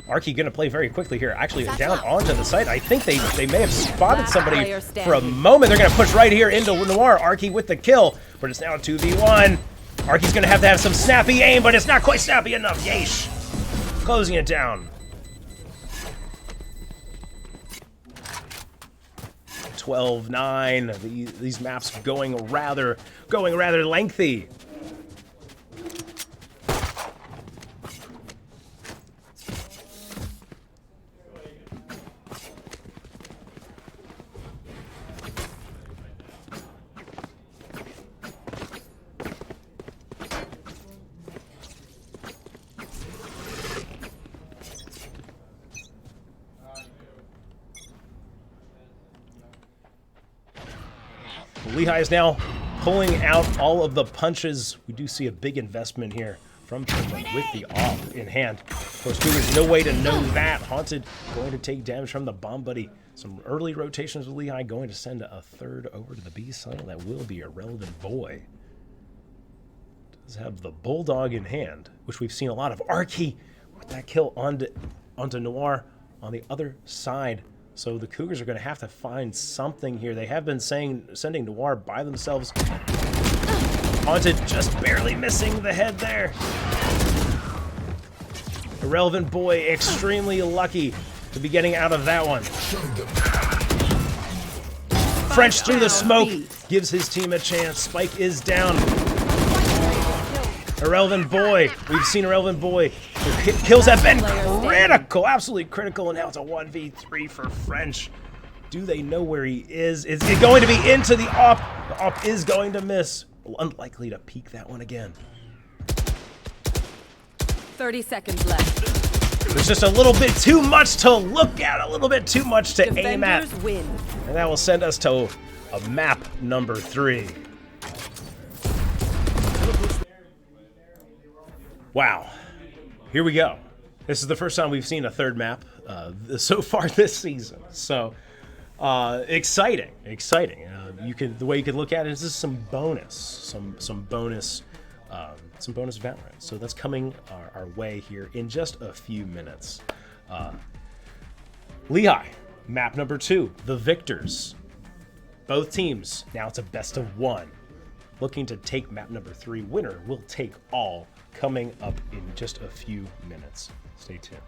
Arky gonna play very quickly here. Actually, down onto the site. I think they may have spotted Last somebody player for a standing. moment. They're gonna push right here into Noir. Arky with the kill, but it's now a 2v1. Arky's gonna have to have some snappy aim, but it's not quite snappy enough. Yeesh, closing it down. 12-9. These maps going rather lengthy. Lehigh is now pulling out all of the punches. We do see a big investment here from Finland with the off in hand. Of course, there's no way to know that. Haunted going to take damage from the bomb buddy. Some early rotations with Lehigh going to send a third over to the B side. That will be Irrelevant Boy. Does have the Bulldog in hand, which we've seen a lot of. Arky with that kill onto Noir on the other side. So the Cougars are going to have to find something here. They have been sending Noir by themselves. Haunted just barely missing the head there. Irrelevant Boy extremely lucky to be getting out of that one. French through the smoke gives his team a chance. Spike is down. Irrelevant Boy. We've seen Irrelevant Boy. The kills have been critical, absolutely critical, and now it's a 1v3 for French. Do they know where he is? Is it going to be into the op? The op is going to miss. Unlikely to peek that one again. 30 seconds left. There's just a little bit too much to look at, a little bit too much to aim at. Defenders win. And that will send us to a map number 3. Wow. Here we go. This is the first time we've seen a third map so far this season. So exciting. The way you could look at it is this is some bonus, some bonus Valorant. So that's coming our way here in just a few minutes. Lehigh, map number 2, the victors. Both teams now it's a best of 1, looking to take map number 3. Winner will take all. Coming up in just a few minutes. Stay tuned.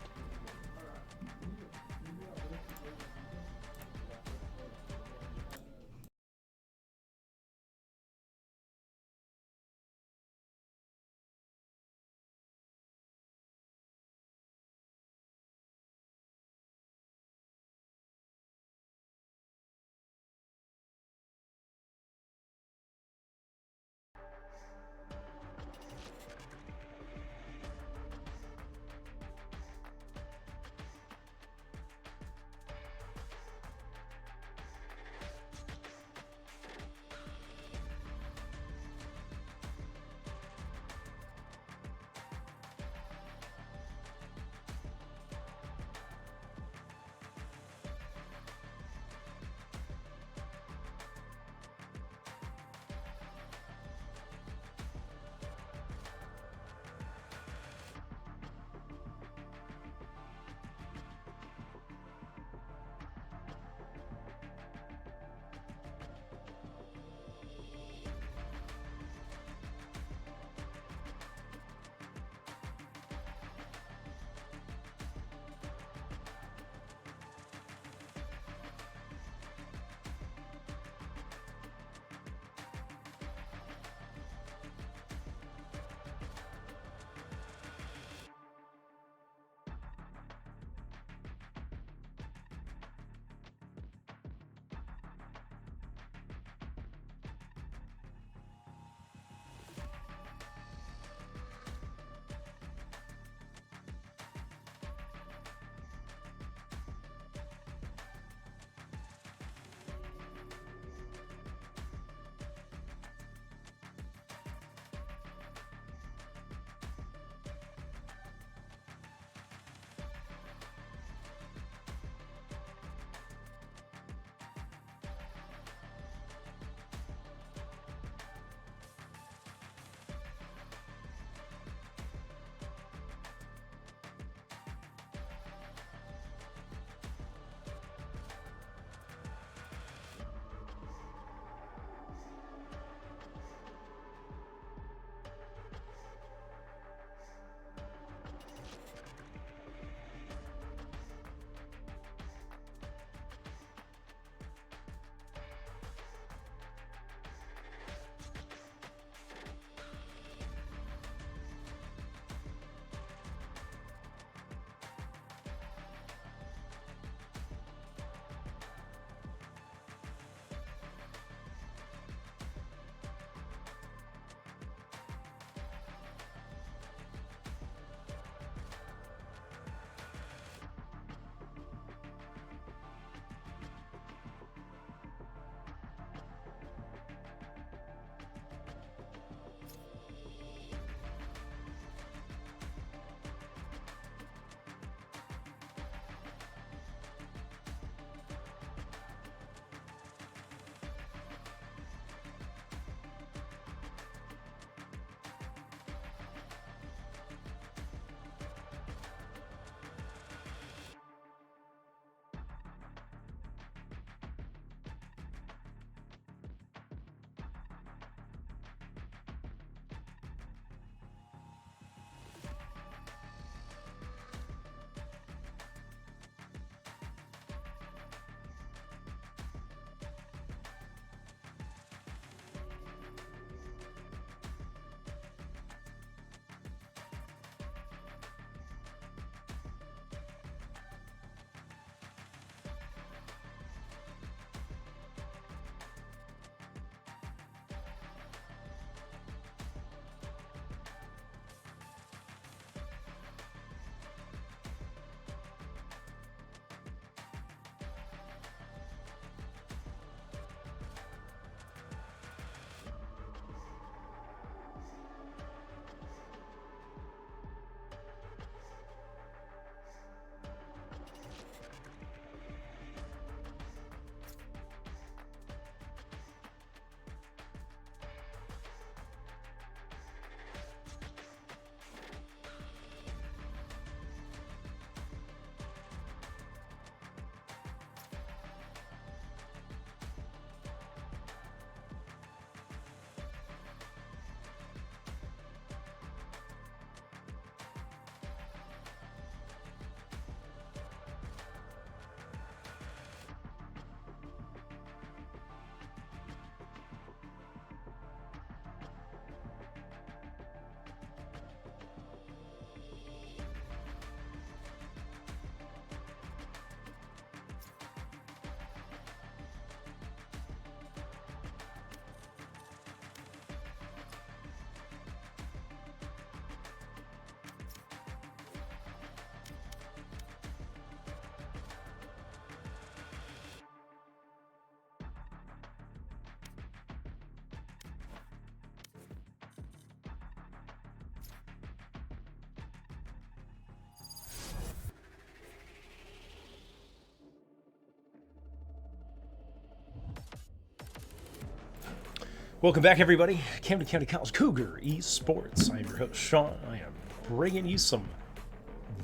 Welcome back, everybody. Camden County College Cougar Esports. I'm your host, Sean. I am bringing you some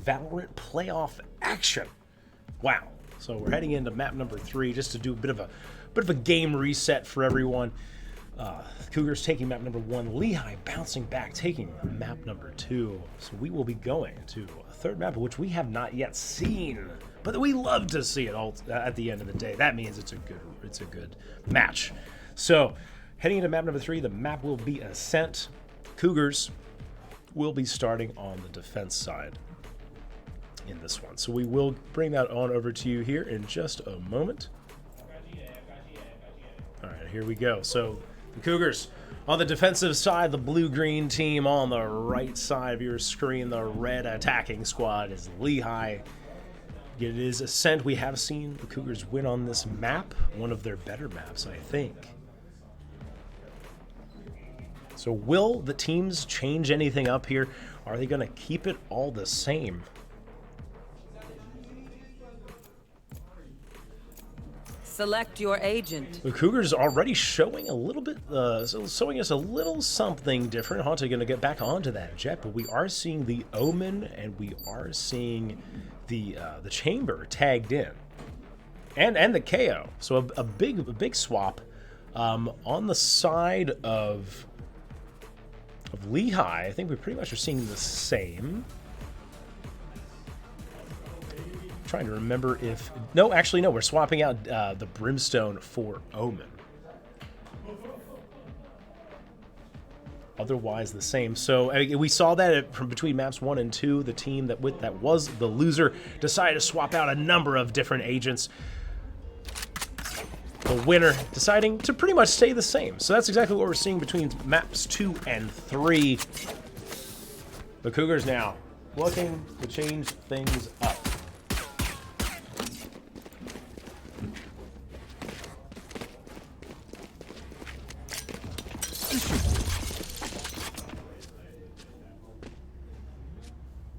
Valorant playoff action. Wow. So we're heading into map number 3 just to do a bit of a game reset for everyone. Cougars taking map number 1. Lehigh bouncing back, taking map number 2. So we will be going to a third map, which we have not yet seen, but we love to see it all at the end of the day. That means it's a good match. So heading into map number 3, the map will be Ascent. Cougars will be starting on the defense side in this one. So we will bring that on over to you here in just a moment. All right, here we go. So the Cougars on the defensive side, the blue-green team on the right side of your screen, the red attacking squad is Lehigh. It is Ascent. We have seen the Cougars win on this map, one of their better maps, I think. So will the teams change anything up here? Are they going to keep it all the same? Select your agent. The Cougars already showing a little bit, showing us a little something different. Haunted going to get back onto that jet, but we are seeing the Omen and we are seeing the Chamber tagged in, and the KO. So a big swap on the side of Lehigh. I think we pretty much are seeing the same. Trying to remember if actually no, we're swapping out the Brimstone for Omen. Otherwise the same. So we saw that from between maps 1 and 2, the team that was the loser decided to swap out a number of different agents. The winner deciding to pretty much stay the same. So that's exactly what we're seeing between maps 2 and 3. The Cougars now looking to change things up.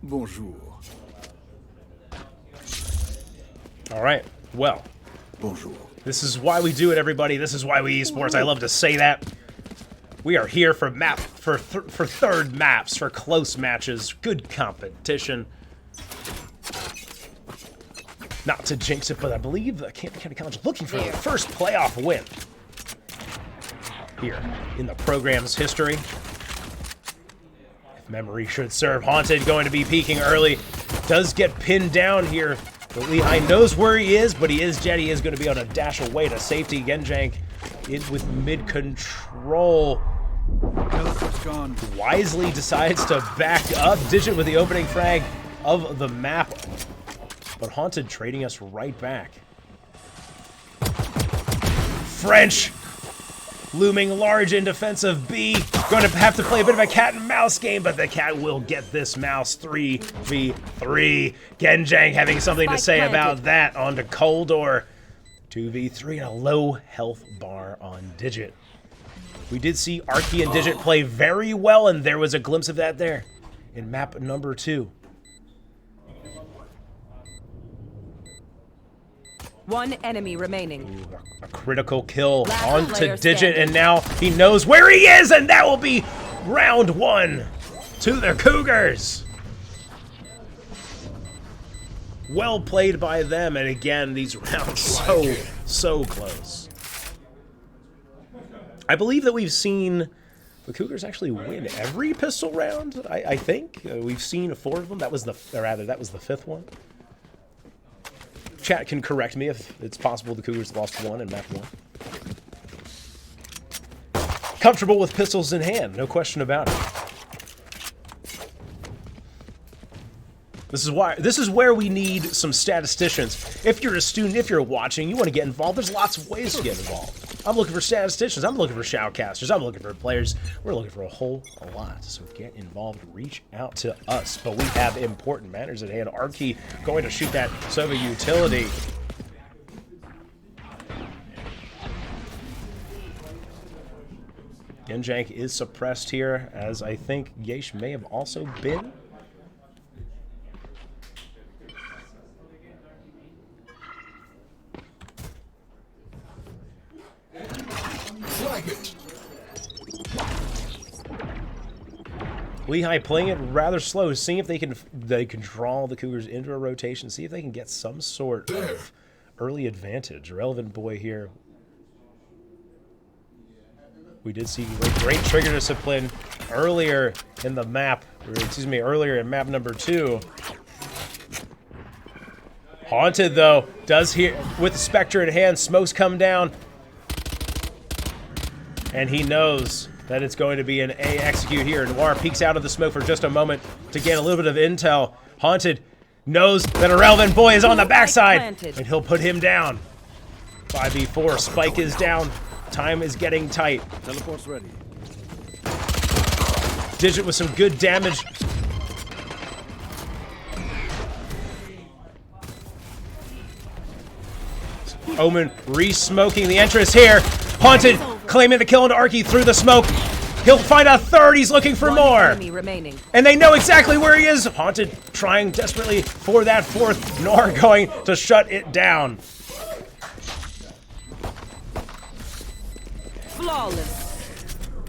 Bonjour. All right. Well, Bonjour. this is why we do it, everybody. This is why we esports. I love to say that. We are here for third maps, for close matches, good competition. Not to jinx it, but I believe Camden County College looking for their first playoff win here in the program's history. If memory should serve, Haunted going to be peeking early. Does get pinned down here. But Lehigh knows where he is, but he is jet. He is going to be able to dash away to safety. Genjank in with mid-control. Wisely decides to back up. Digit with the opening frag of the map. But Haunted trading us right back. French looming large in defense of B. Going to have to play a bit of a cat and mouse game, but the cat will get this mouse. 3v3. Genjang having something to say about that. On to Coldor. 2v3 and a low health bar on Digit. We did see Arky and Digit play very well, and there was a glimpse of that there in map number 2. One enemy remaining. Ooh, a critical kill Last onto player Digit, standing. and now he knows where he is, and that will be round 1 to the Cougars. Well played by them, and again, these rounds so close. I believe that we've seen the Cougars actually win every pistol round. I think we've seen 4 of them. That was the 5th one. Chat can correct me if it's possible the Cougars lost 1 in map 1. Comfortable with pistols in hand, no question about it. This is where we need some statisticians. If you're a student, if you're watching, you want to get involved, there's lots of ways to get involved. I'm looking for statisticians, I'm looking for shoutcasters, I'm looking for players. We're looking for a lot. So get involved, reach out to us. But we have important matters at hand. Arky going to shoot that Sova utility. Genjank is suppressed here, as I think Yesh may have also been. Fragment. Lehigh playing it rather slow, seeing if they can draw the Cougars into a rotation, see if they can get some sort of early advantage. Relevant boy here. We did see great trigger discipline earlier in the map, or excuse me, earlier in map number 2. Haunted, though, does here with the Spectre in hand. Smokes come down, and he knows that it's going to be an A execute here. Noir peeks out of the smoke for just a moment to get a little bit of intel. Haunted knows that a relevant boy is on the backside, and he'll put him down. 5v4, Spike is down. Time is getting tight. Teleport's ready. Digit with some good damage. Omen re-smoking the entrance here. Haunted claiming the kill into Arky through the smoke. He'll find a third. He's looking for more. Enemy remaining. And they know exactly where he is. Haunted trying desperately for that fourth. Nor going to shut it down. Flawless.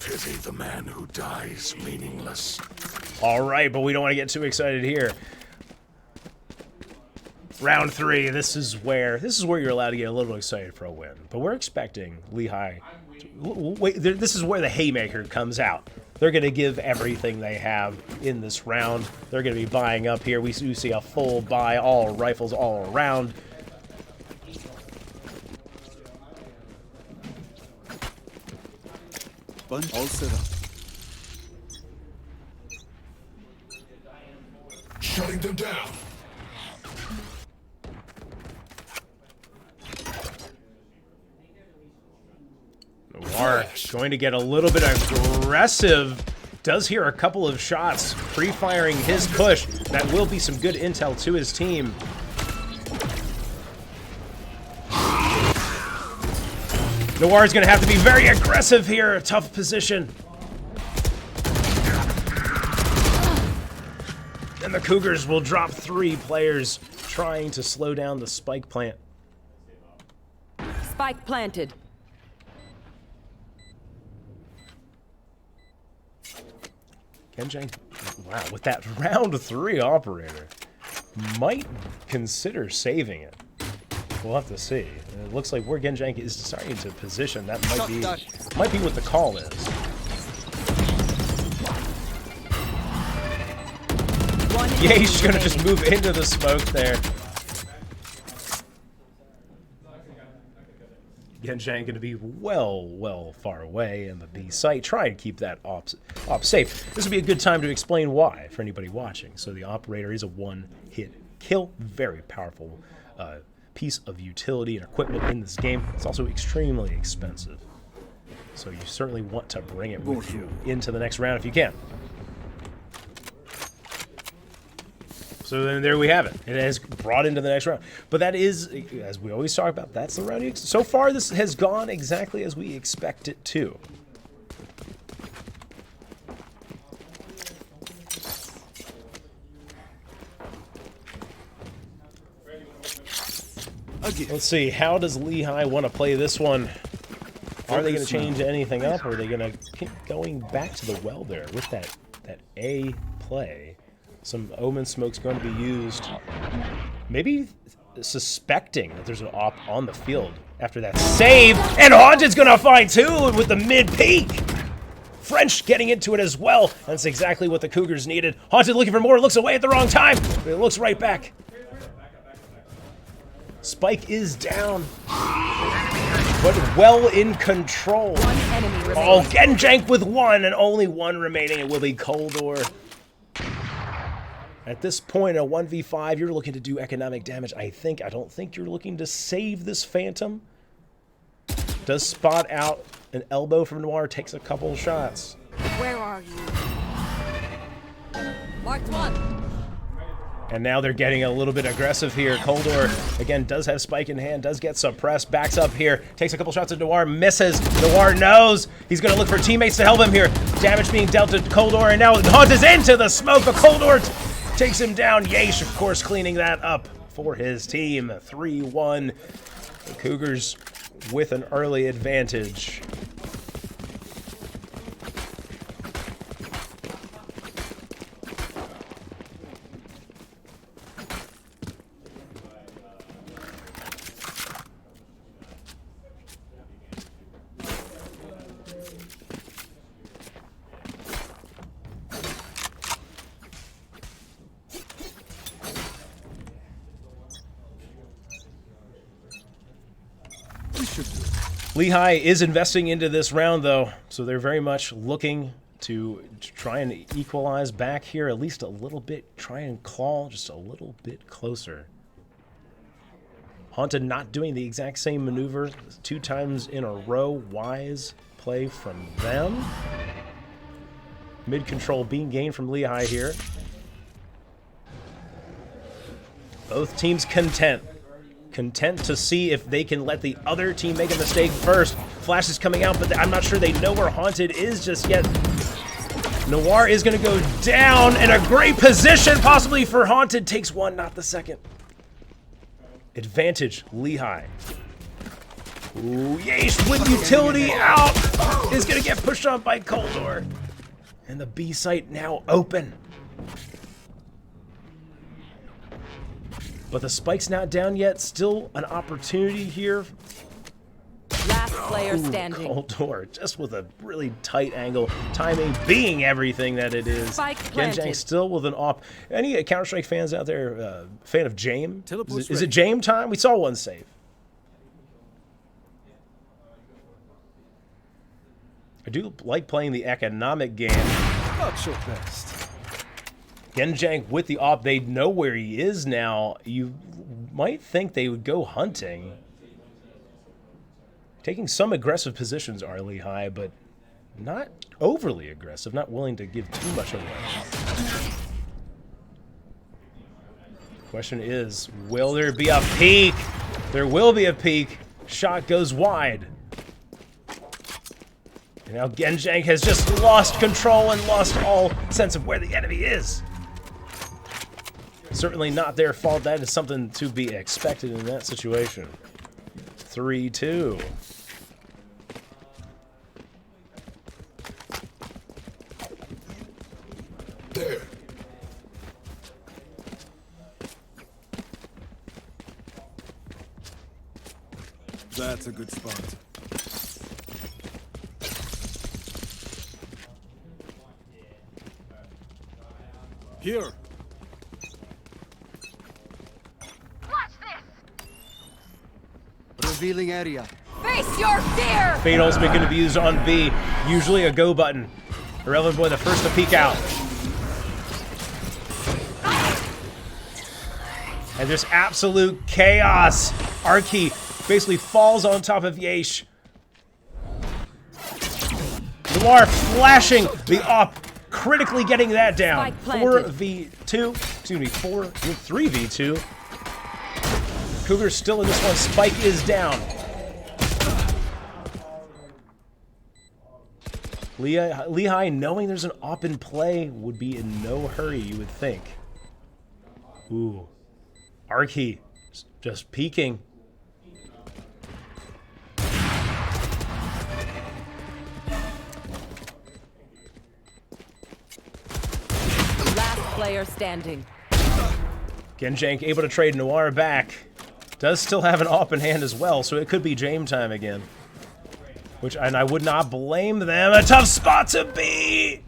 Pity the man who dies meaningless. All right, but we don't want to get too excited here. Round 3. This is where you're allowed to get a little excited for a win. But we're expecting Lehigh. This is where the haymaker comes out. They're going to give everything they have in this round. They're going to be buying up here. We do see a full buy, all rifles all around. Bunch all set up. Shutting them down. Noir going to get a little bit aggressive. Does hear a couple of shots pre-firing his push. That will be some good intel to his team. Noir is going to have to be very aggressive here. A tough position. And the Cougars will drop 3 players trying to slow down the spike plant. Spike planted. Kenjang, wow, with that round 3 operator, might consider saving it. We'll have to see. And it looks like where Genjank is starting to position, that might be what the call is. Yeah, he's gonna just move into the smoke there. Genjank gonna be well far away in the B site. Try and keep that op safe. This would be a good time to explain why for anybody watching. So the operator is a one-hit kill, very powerful piece of utility and equipment in this game. It's also extremely expensive. So you certainly want to bring it with you into the next round if you can. So then there we have it. It has brought into the next round. But that is, as we always talk about, that's the round. So far, this has gone exactly as we expect it to. Let's see, how does Lehigh want to play this one? Are they going to change anything up, or are they going to keep going back to the well there with that A play? Some Omen smoke's going to be used. Maybe suspecting that there's an op on the field after that save. And Haunted's going to find 2 with the mid-peak. French getting into it as well. That's exactly what the Cougars needed. Haunted looking for more, looks away at the wrong time, but it looks right back. Spike is down, but well in control. One enemy remaining. Oh, Genjank with 1 and only 1 remaining. It will be Coldor. At this point, a 1v5, you're looking to do economic damage. I don't think you're looking to save this Phantom. Does spot out an elbow from Noir, takes a couple shots. Where are you? Marked 1. And now they're getting a little bit aggressive here. Coldor, again, does have Spike in hand, does get suppressed, backs up here, takes a couple shots at Noir, misses. Noir knows he's going to look for teammates to help him here. Damage being dealt to Coldor, and now Hunt is into the smoke, but Coldor takes him down. Yeesh, of course, cleaning that up for his team. 3-1. The Cougars with an early advantage. should do. Lehigh is investing into this round, though, so they're very much looking to try and equalize back here at least a little bit, try and claw just a little bit closer. Haunted not doing the exact same maneuver 2 times in a row. Wise play from them. Mid control being gained from Lehigh here. Both teams content to see if they can let the other team make a mistake first. Flash is coming out, but I'm not sure they know where Haunted is just yet. Noir is going to go down in a great position, possibly for Haunted. Takes one, not the second. Advantage, Lehigh. Ooh, Yeesh with utility out. Is going to get pushed on by Coldor. And the B site now open. But the spike's not down yet. Still an opportunity here. Last player standing. Coldor, just with a really tight angle. Timing being everything that it is. Spike planted. Genjang still with an op. Any Counter-Strike fans out there fan of Jame? Teleport's Is it ready. Jame time? We saw one save. I do like playing the economic game. Not your best. Genjang with the op, they know where he is now. You might think they would go hunting. Taking some aggressive positions are Lehigh, but not overly aggressive, not willing to give too much away. Question is, will there be a peek? There will be a peek. Shot goes wide. And now Genjang has just lost control and lost all sense of where the enemy is. Certainly not their fault. That is something to be expected in that situation. 3-2. There. That's a good spot. Here. Revealing area. Face your fear! Fade ultimate going to be used on B. Usually a go button. Irrelevant Boy the first to peek out. And there's absolute chaos. Arki basically falls on top of Yeesh. Noir flashing the op, critically getting that down. Spike planted. 4v2, excuse me, 3v2. Cougar's still in this one. Spike is down. Lehigh, knowing there's an op in play, would be in no hurry, you would think. Ooh. Arki just peeking. Last player standing. Genjang able to trade Noir back. Does still have an op in hand as well, so it could be Jame time again. And I would not blame them. A tough spot to be.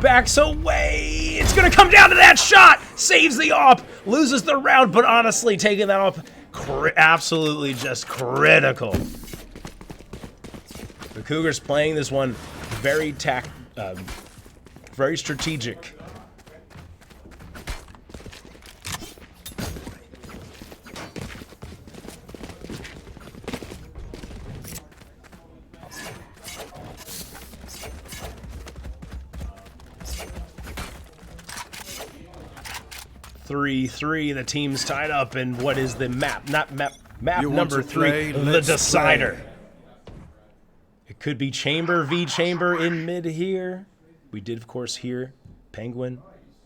Backs away. It's gonna come down to that shot. Saves the op. Loses the round, but honestly, taking that op, absolutely just critical. The Cougars playing this one very very strategic. Three, the team's tied up in what is the map number 3, the decider. It could be Chamber v Chamber in mid here. We did, of course, hear Penguin.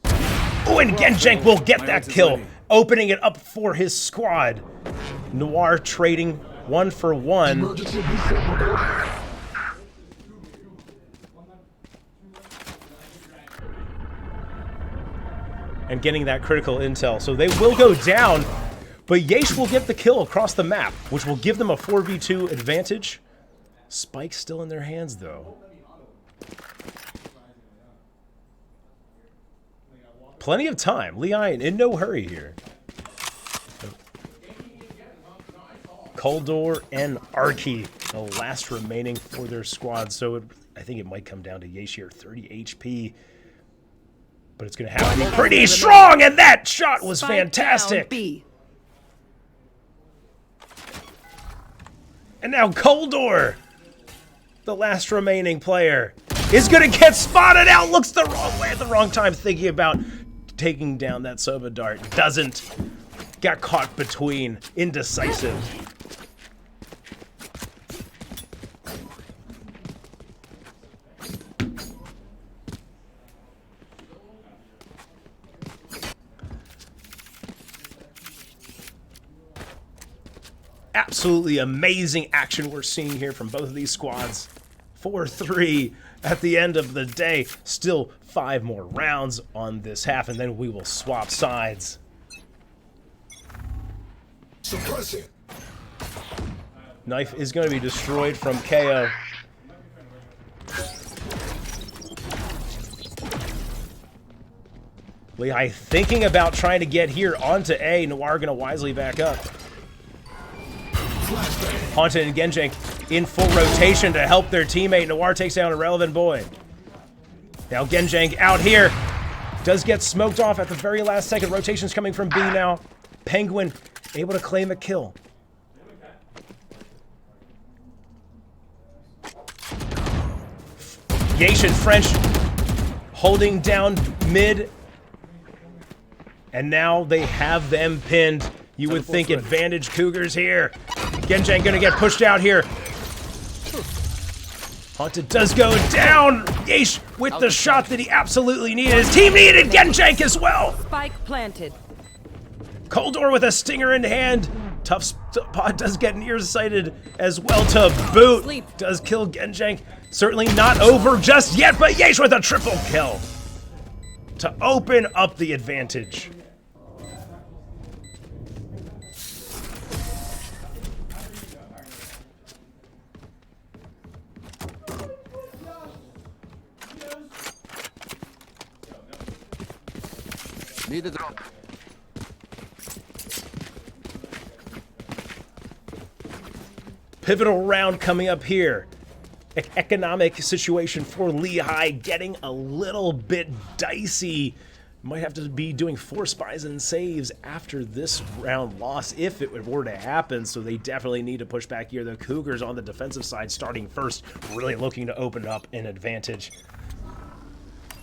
Oh, and Genjang will get that kill, opening it up for his squad. Noir trading 1 for 1. Emergency reset. And getting that critical intel. So they will go down, but Yeesh will get the kill across the map, which will give them a 4v2 advantage. Spike's still in their hands, though. Plenty of time. Lehigh in no hurry here. Coldor and Arky, the last remaining for their squad. So I think it might come down to Yashir, 30 HP. But it's going to have to be pretty strong, and that shot was fantastic. B. And now Coldor, the last remaining player, is going to get spotted out. Looks the wrong way at the wrong time, thinking about taking down that Sova dart. Doesn't. Got caught between. Indecisive. Absolutely amazing action we're seeing here from both of these squads. 4-3 at the end of the day. Still 5 more rounds on this half, and then we will swap sides. Suppressing. Knife is going to be destroyed from KO. Lehigh thinking about trying to get here onto A. Noir going to wisely back up. Haunted and Genjank in full rotation to help their teammate. Noir takes down Irrelevant Boy. Now Genjank out here. Does get smoked off at the very last second. Rotation's coming from B now. Penguin able to claim a kill. Yash French holding down mid. And now they have them pinned. You would think advantage Cougars here. Genjank gonna get pushed out here. Haunted does go down. Yeesh with the shot that he absolutely needed. His team needed Genjank as well. Spike planted. Coldor with a stinger in hand. Tough Spot does get nearsighted as well to boot. Sleep. Does kill Genjank. Certainly not over just yet, but Yeesh with a triple kill to open up the advantage. Need a drop. Pivotal round coming up here. Economic situation for Lehigh getting a little bit dicey. Might have to be doing force buys and saves after this round loss if it were to happen, so they definitely need to push back here. The Cougars on the defensive side starting first, really looking to open up an advantage.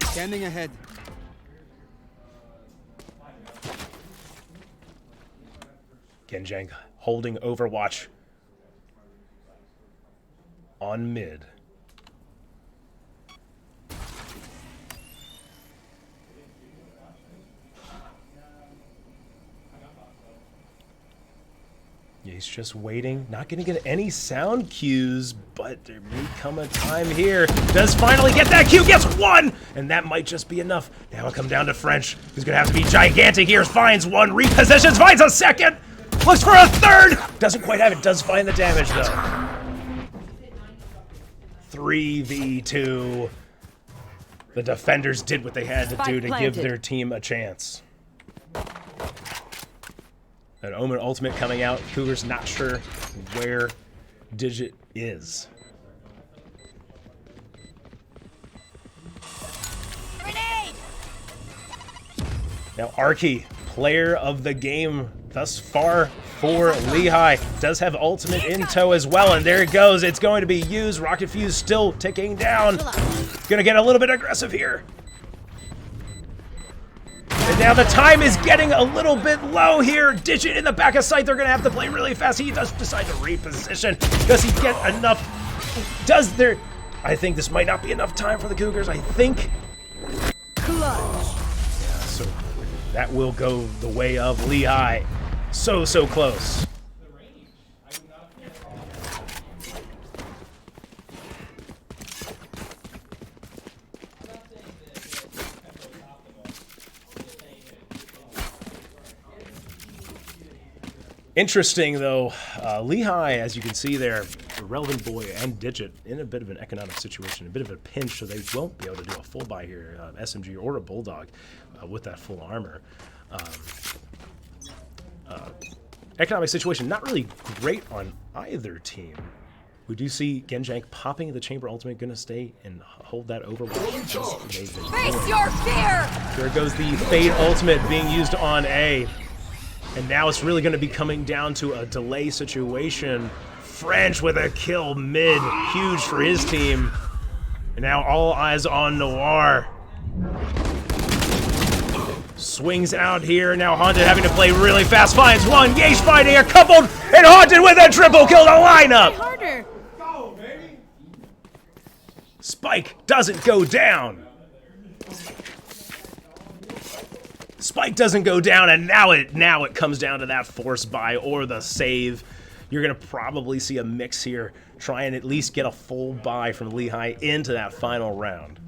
Scanning ahead. Genjank holding Overwatch on mid. Yeah, he's just waiting. Not going to get any sound cues, but there may come a time here. Does finally get that cue, gets one! And that might just be enough. Now it'll come down to French. He's going to have to be gigantic here. Finds one, repositions, finds a second! Looks for a third! Doesn't quite have it, does find the damage though. 3v2. The defenders did what they had to do to give their team a chance. An Omen ultimate coming out. Cougars not sure where Digit is. Grenade! Now Arky, player of the game thus far for Lehigh, does have ultimate in tow as well, and there it goes. It's going to be used. Rocket Fuse still ticking down. Gonna get a little bit aggressive here. And now the time is getting a little bit low here. Digit in the back of sight. They're gonna have to play really fast. He does decide to reposition. Does he get enough? Does there? I think this might not be enough time for the Cougars. I think. Clutch. So that will go the way of Lehigh. So close. Interesting though, Lehigh, as you can see there, Relevant Boy and Digit in a bit of an economic situation, a bit of a pinch, so they won't be able to do a full buy here, SMG or a Bulldog with that full armor. Economic situation not really great on either team. We do see Genjank popping the Chamber Ultimate, gonna stay and hold that Overwatch. Face your fear! Here goes the Fade Ultimate being used on A. And now it's really gonna be coming down to a delay situation. French with a kill mid, huge for his team. And now all eyes on Noir. Swings out here, now Haunted having to play really fast, finds one, Yeesh finding a coupled, and Haunted with a triple kill to lineup! Harder. Spike doesn't go down. Spike doesn't go down, and now it comes down to that force buy or the save. You're gonna probably see a mix here, try and at least get a full buy from Lehigh into that final round.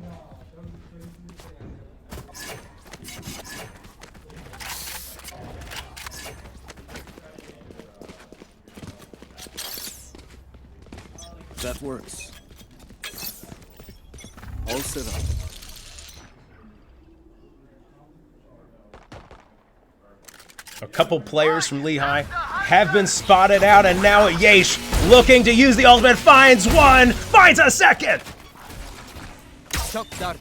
That works. All set up. A couple players from Lehigh have been spotted out, and now Yeesh looking to use the ultimate, finds one, finds a second! Shock dart.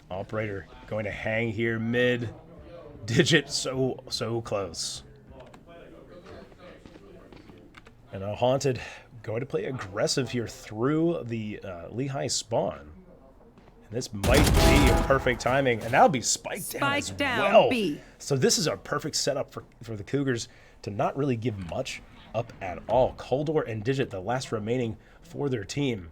Operator going to hang here mid. Digit so close. And a Haunted going to play aggressive here through the Lehigh spawn. And this might be a perfect timing. And that'll be spiked down as well. B. So this is a perfect setup for the Cougars to not really give much up at all. Coldor and Digit, the last remaining for their team.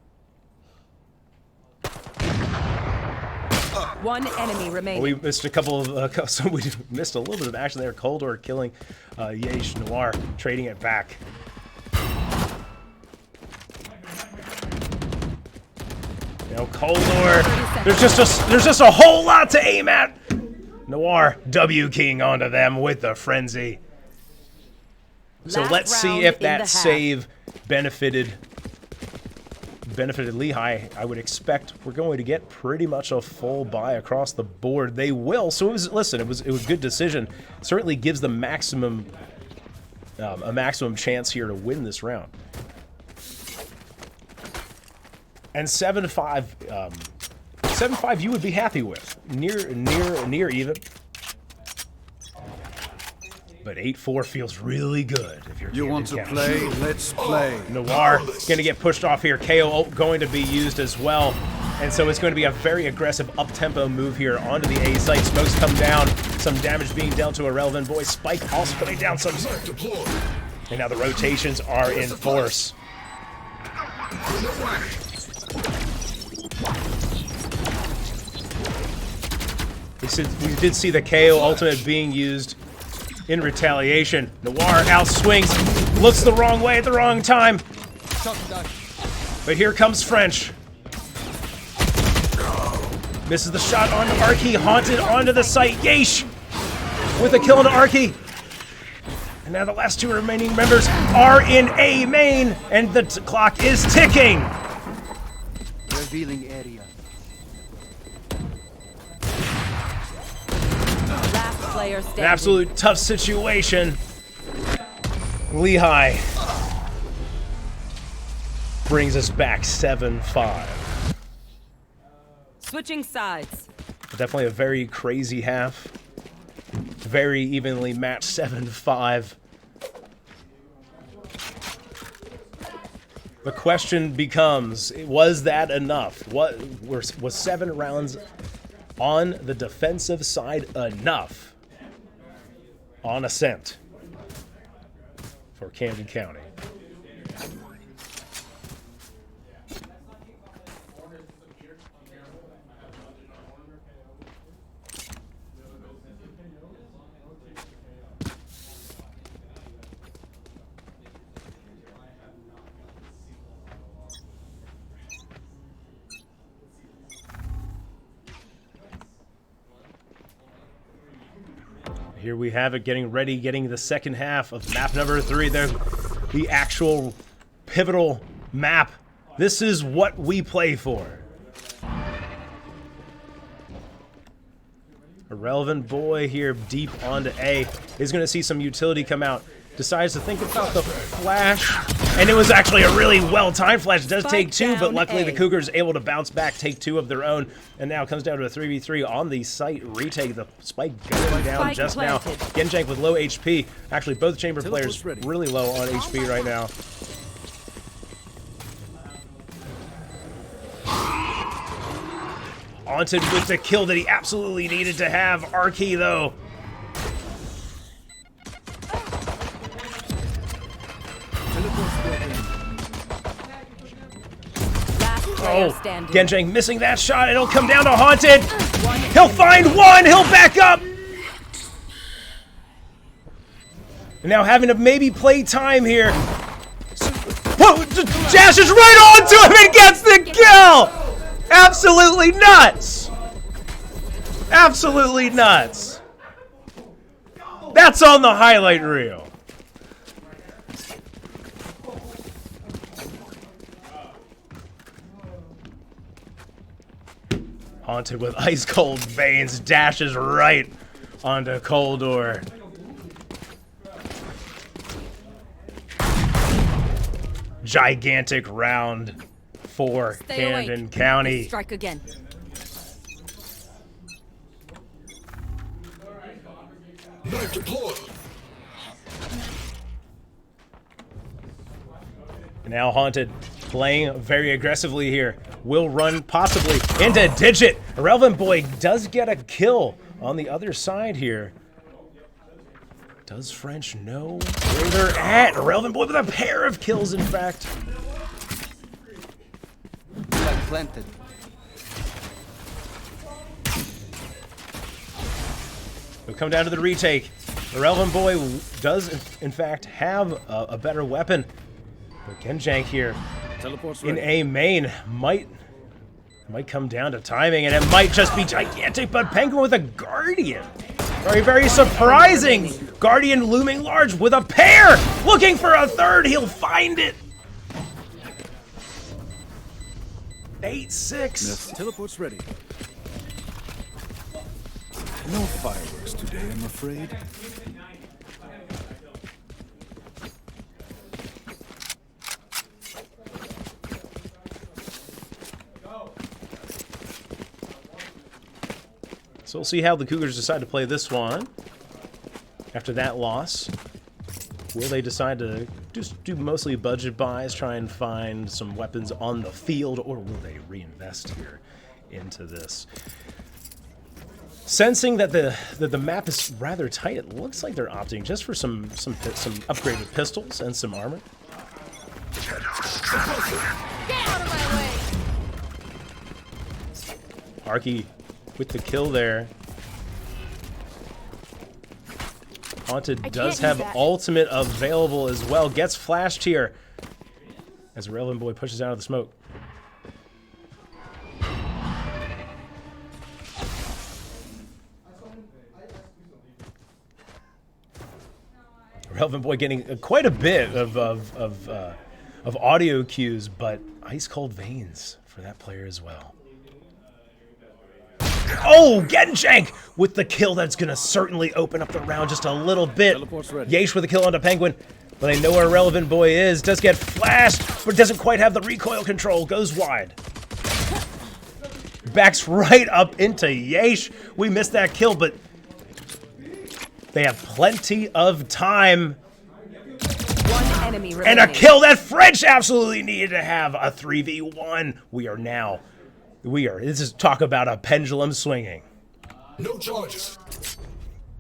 One enemy remaining. We missed a couple of, so we missed a little bit of action there. Coldor killing Yeesh, Noir trading it back. You know, Coldor, there's just a whole lot to aim at. Noir W keying onto them with the frenzy. So let's see if that save benefited Lehigh. I would expect we're going to get pretty much a full buy across the board. They will. So it was a good decision. Certainly gives the maximum a maximum chance here to win this round. And 7-5 7-5 you would be happy with. Near even. But 8-4 feels really good if you're You want to play? Let's play. Noir going to get pushed off here. KO going to be used as well. And so it's going to be a very aggressive up-tempo move here onto the A site. Smokes come down. Some damage being dealt to Irrelevant Boy. Spike also putting down some. And now the rotations are in force. We did see the KO ultimate being used in retaliation. Noir outswings, looks the wrong way at the wrong time. But here comes French. Misses the shot onto Arky, Haunted onto the site. Yeesh! With a kill onto Arky. And now the last two remaining members are in A main, and the clock is ticking. Revealing area. Last player standing. An absolute tough situation. Lehigh brings us back 7-5. Switching sides. Definitely a very crazy half. Very evenly matched 7-5. The question becomes, was that enough? Was 7 rounds on the defensive side enough on Ascent for Camden County? Here we have it, getting ready, getting the second half of map number 3. There's the actual pivotal map This is what we play for. Irrelevant boy here deep onto A is going to see some utility come out. Decides to think about the flash. And it was actually a really well-timed flash. It does take two, but luckily the Cougars able to bounce back, take two of their own. And now it comes down to a 3v3 on the site retake. The spike going down just now. Genjank with low HP. Actually, both chamber players really low on HP right now. Haunted with the kill that he absolutely needed to have. Arky, though. Oh, Genjank missing that shot. It'll come down to Haunted. He'll find one. He'll back up. And now having to maybe play time here. Whoa, dashes right onto him and gets the kill. Absolutely nuts! Absolutely nuts! That's on the highlight reel. Haunted with ice cold veins dashes right onto Coldor. Gigantic round for Camden County. Strike again. Knife deployed. Now Haunted playing very aggressively here. Will run possibly into Digit. Irrelevant boy does get a kill on the other side here. Does French know where they're at? Irrelevant boy with a pair of kills, in fact. Planted. We'll come down to the retake. Irrelevant boy does, in fact, have a better weapon. But Genjank here in A main might come down to timing, and it might just be gigantic, but Penguin with a Guardian. Very, very surprising. Guardian looming large with a pair. Looking for a third. He'll find it. 8-6. Yes, teleport's ready. No fireworks today, I'm afraid. So we'll see how the Cougars decide to play this one. After that loss, will they decide to just do mostly budget buys, try and find some weapons on the field, or will they reinvest here into this? Sensing that the map is rather tight, it looks like they're opting just for some upgraded pistols and some armor. Get out of my way! Arky with the kill there. Haunted does have ultimate available as well. Gets flashed here as Irrelevant boy pushes out of the smoke. Irrelevant boy getting quite a bit of audio cues, but ice cold veins for that player as well. Oh, Genjank with the kill that's going to certainly open up the round just a little bit. Yeesh with the kill onto Penguin, but they know where Irrelevant boy is. Does get flashed, but doesn't quite have the recoil control. Goes wide. Backs right up into Yeesh. We missed that kill, but they have plenty of time. One enemy remaining. And a kill that French absolutely needed to have. A 3v1. This is talk about a pendulum swinging. No charges.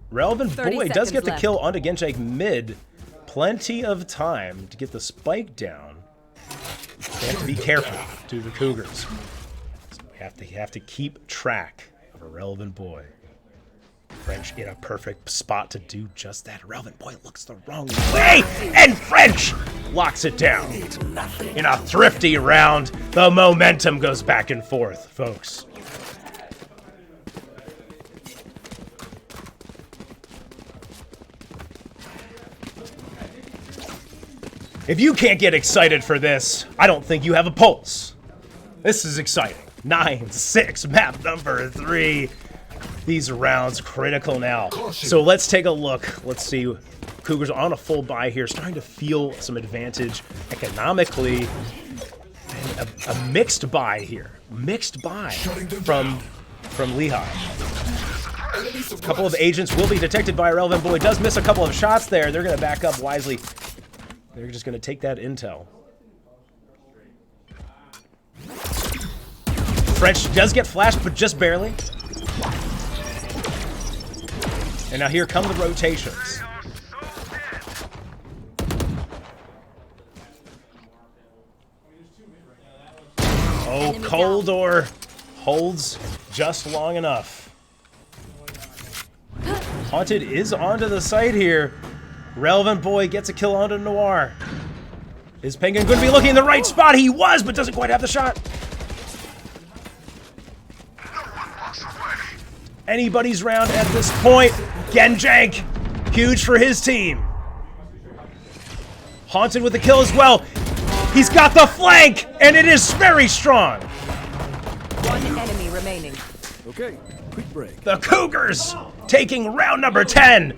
Relevant boy does get the left. kill onto Genjank mid. Plenty of time to get the spike down. They have to be careful to the Cougars. So we have to keep track of a Relevant boy. French in a perfect spot to do just that. Relevant boy looks the wrong way, and French locks it down. In a thrifty round, the momentum goes back and forth, folks. If you can't get excited for this, I don't think you have a pulse. This is exciting. 9-6, map number 3. These rounds critical now. So let's take a look. Let's see. Cougars on a full buy here, starting to feel some advantage economically. And a mixed buy here. Mixed buy from Lehigh. A couple of agents will be detected by Relevant Boy. Does miss a couple of shots there. They're going to back up wisely. They're just going to take that intel. French does get flashed, but just barely. And now here come the rotations. Oh, Coldor holds just long enough. Haunted is onto the site here. Relevant Boy gets a kill onto Noir. Is Penguin going to be looking in the right spot? He was, but doesn't quite have the shot. Anybody's round at this point. Genjank, huge for his team. Haunted with the kill as well. He's got the flank, and it is very strong. One enemy remaining. Okay, quick break. The Cougars taking round number 10.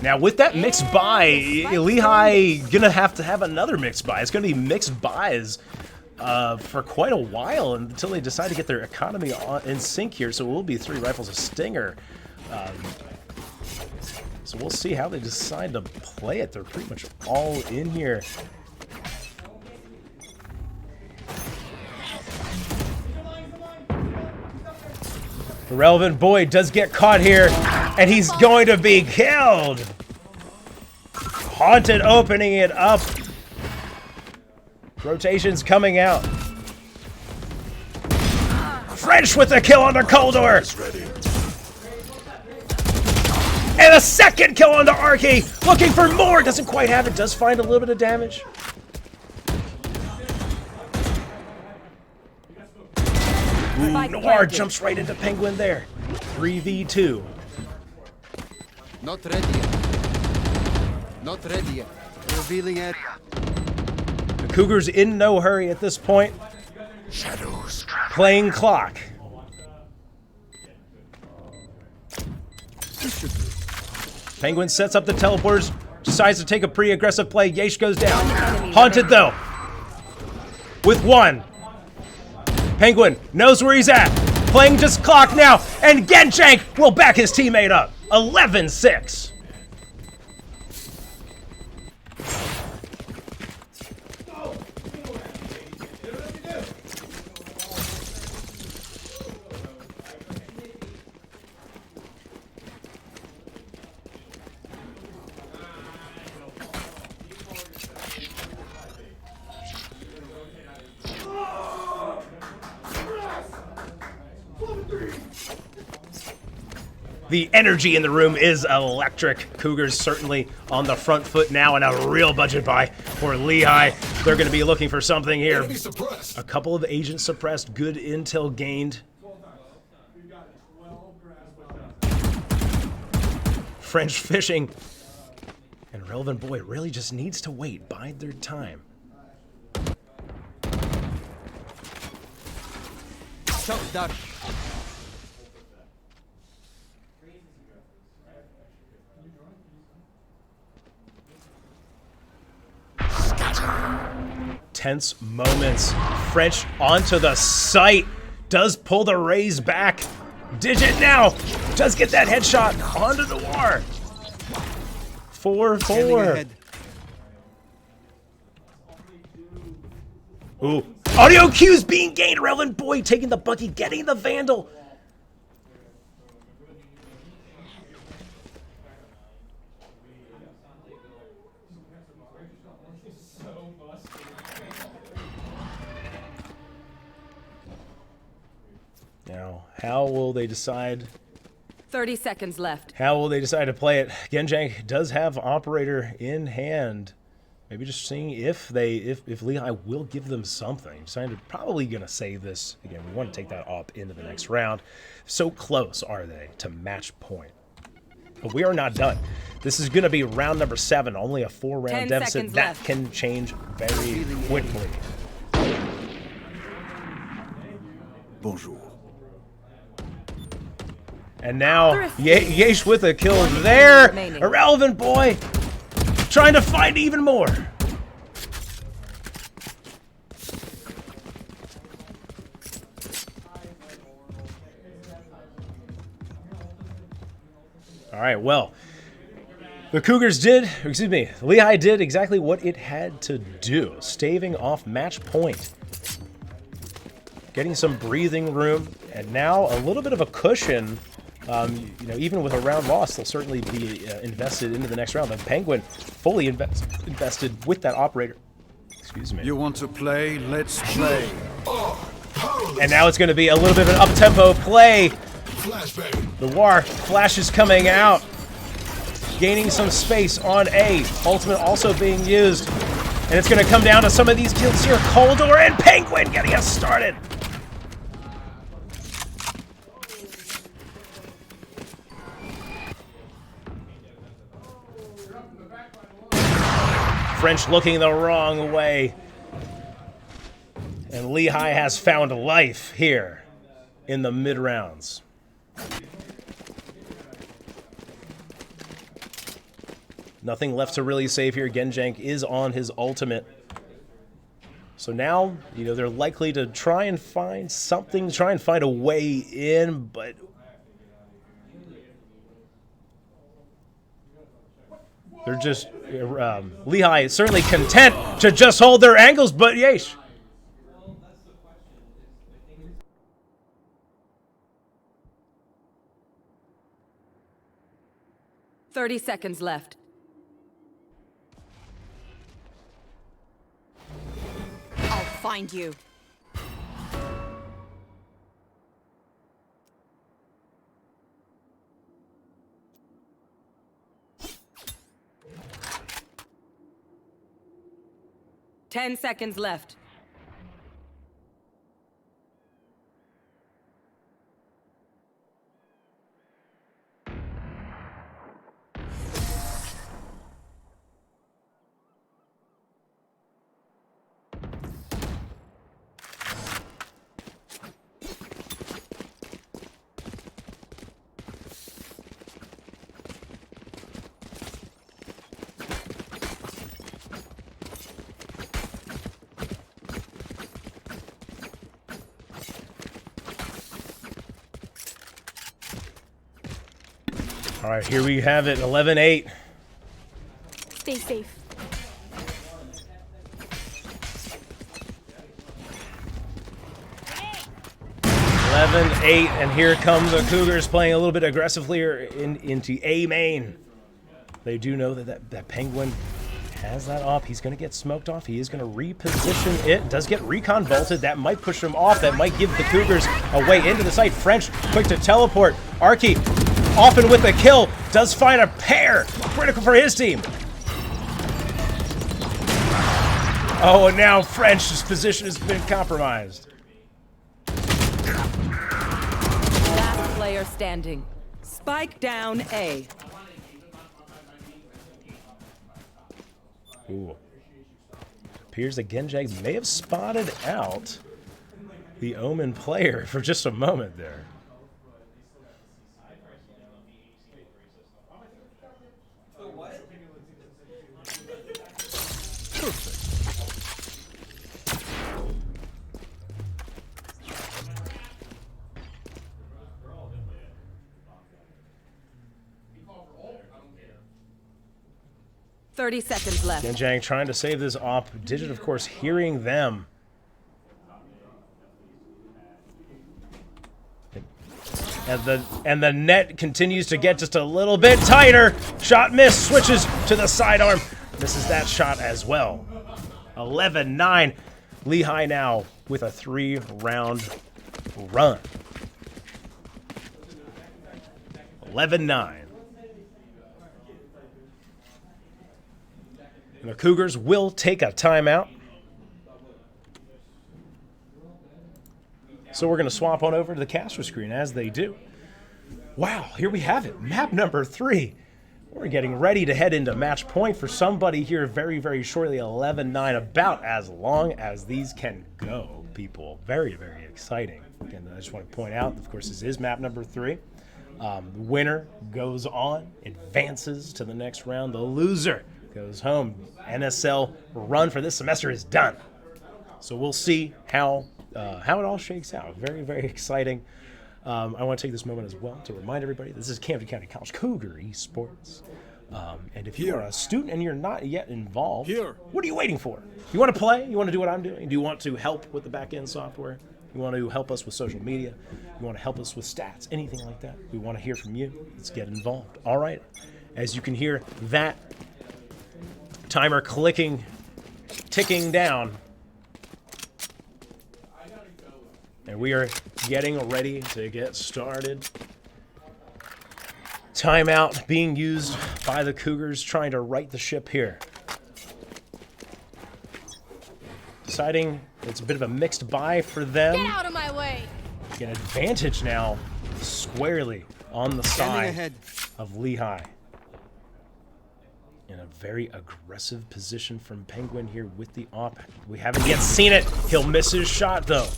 Now with that mixed buy, Lehigh gonna have to have another mixed buy. It's gonna be mixed buys for quite a while until they decide to get their economy in sync here. So it will be 3 rifles of Stinger. So we'll see how they decide to play it. They're pretty much all in here. The Relevant Boy does get caught here, and he's going to be killed. Haunted opening it up. Rotations coming out. French with the kill on the Coldor. And a second kill on the Arcade. Looking for more. Doesn't quite have it. Does find a little bit of damage. Ooh, Noir jumps right into Penguin there. 3v2. Not ready yet. Not ready yet. Revealing area. The Cougars in no hurry at this point. Shadows. Playing clock. Penguin sets up the teleporters. Decides to take a pretty aggressive play. Yesh goes down. Haunted though. With 1. Penguin knows where he's at. Playing just clock now. And Genjank will back his teammate up. 11-6. The energy in the room is electric. Cougars certainly on the front foot now, and a real budget buy for Lehigh. They're going to be looking for something here. A couple of agents suppressed, good intel gained. French fishing. And Relevant Boy really just needs to wait, bide their time. Shock dart. Tense moments. French onto the site. Does pull the raise back. Digit now. Does get that headshot onto Noir. 4-4. Ooh. Audio cues being gained. Relevant Boy taking the Bucky, getting the Vandal. Now, how will they decide? 30 seconds left. How will they decide to play it? Genjank does have Operator in hand. Maybe just seeing if Lehigh will give them something. Decided probably going to save this. Again, we want to take that up into the next round. So close are they to match point. But we are not done. This is going to be round number 7. Only a 4-round deficit. That left. can change very quickly. Bonjour. And now, Yesh with a kill there. remaining. Irrelevant boy. Trying to find even more. All right, well, the Cougars did, excuse me, Lehigh did exactly what it had to do, staving off match point. Getting some breathing room, and now a little bit of a cushion. You know, even with a round loss, they'll certainly be invested into the next round. The Penguin fully invested with that operator. Excuse me. You want to play? Let's play. And now it's going to be a little bit of an up-tempo play. Flashbang. The War flash is coming out, gaining some space on A. Ultimate also being used. And it's going to come down to some of these kills here. Coldor and Penguin getting us started. French looking the wrong way. And Lehigh has found life here in the mid-rounds. Nothing left to really save here. Genjank is on his ultimate. So now, you know, they're likely to try and find something, try and find a way in, but they're just, Lehigh is certainly content to just hold their angles, but yeesh. Thirty seconds left. I'll find you. Ten seconds left. All right, here we have it, 11-8. Stay safe. And here come the Cougars playing a little bit aggressively into A main. They do know that Penguin has that off. He's going to get smoked off. He is going to reposition it. Does get recon bolted. That might push him off. That might give the Cougars a way into the site. French quick to teleport. Arky often with the kill. Does find a pair. Critical for his team. Oh, and now French's position has been compromised. Last player standing. Spike down A. Ooh. Appears that Genjag may have spotted out the Omen player for just a moment there. Perfect. Thirty seconds left. Genjang trying to save this op. Digit, of course, hearing them. And the net continues to get just a little bit tighter. Shot miss, switches to the sidearm. Misses that shot as well. 11-9. Lehigh now with a 3-round run. 11-9. And the Cougars will take a timeout. So we're going to swap on over to the caster screen as they do. Wow, here we have it. Map number 3. We're getting ready to head into match point for somebody here very, very shortly. 11-9, about as long as these can go, people. Very, very exciting. Again, I just want to point out, of course, this is map number 3. The winner goes on, advances to the next round. The loser goes home. NSL run for this semester is done. So we'll see how it all shakes out. Very, very exciting. I want to take this moment as well to remind everybody this is Camden County College Cougar Esports. And if you are a student and you're not yet involved, what are you waiting for? You want to play? You want to do what I'm doing? Do you want to help with the back-end software? You want to help us with social media? You want to help us with stats? Anything like that? We want to hear from you. Let's get involved. All right. As you can hear, that timer ticking down. And we are getting ready to get started. Timeout being used by the Cougars, trying to right the ship here. Deciding it's a bit of a mixed buy for them. Get out of my way! An advantage now squarely on the side of Lehigh. In a very aggressive position from Penguin here with the op. We haven't yet seen it. He'll miss his shot though.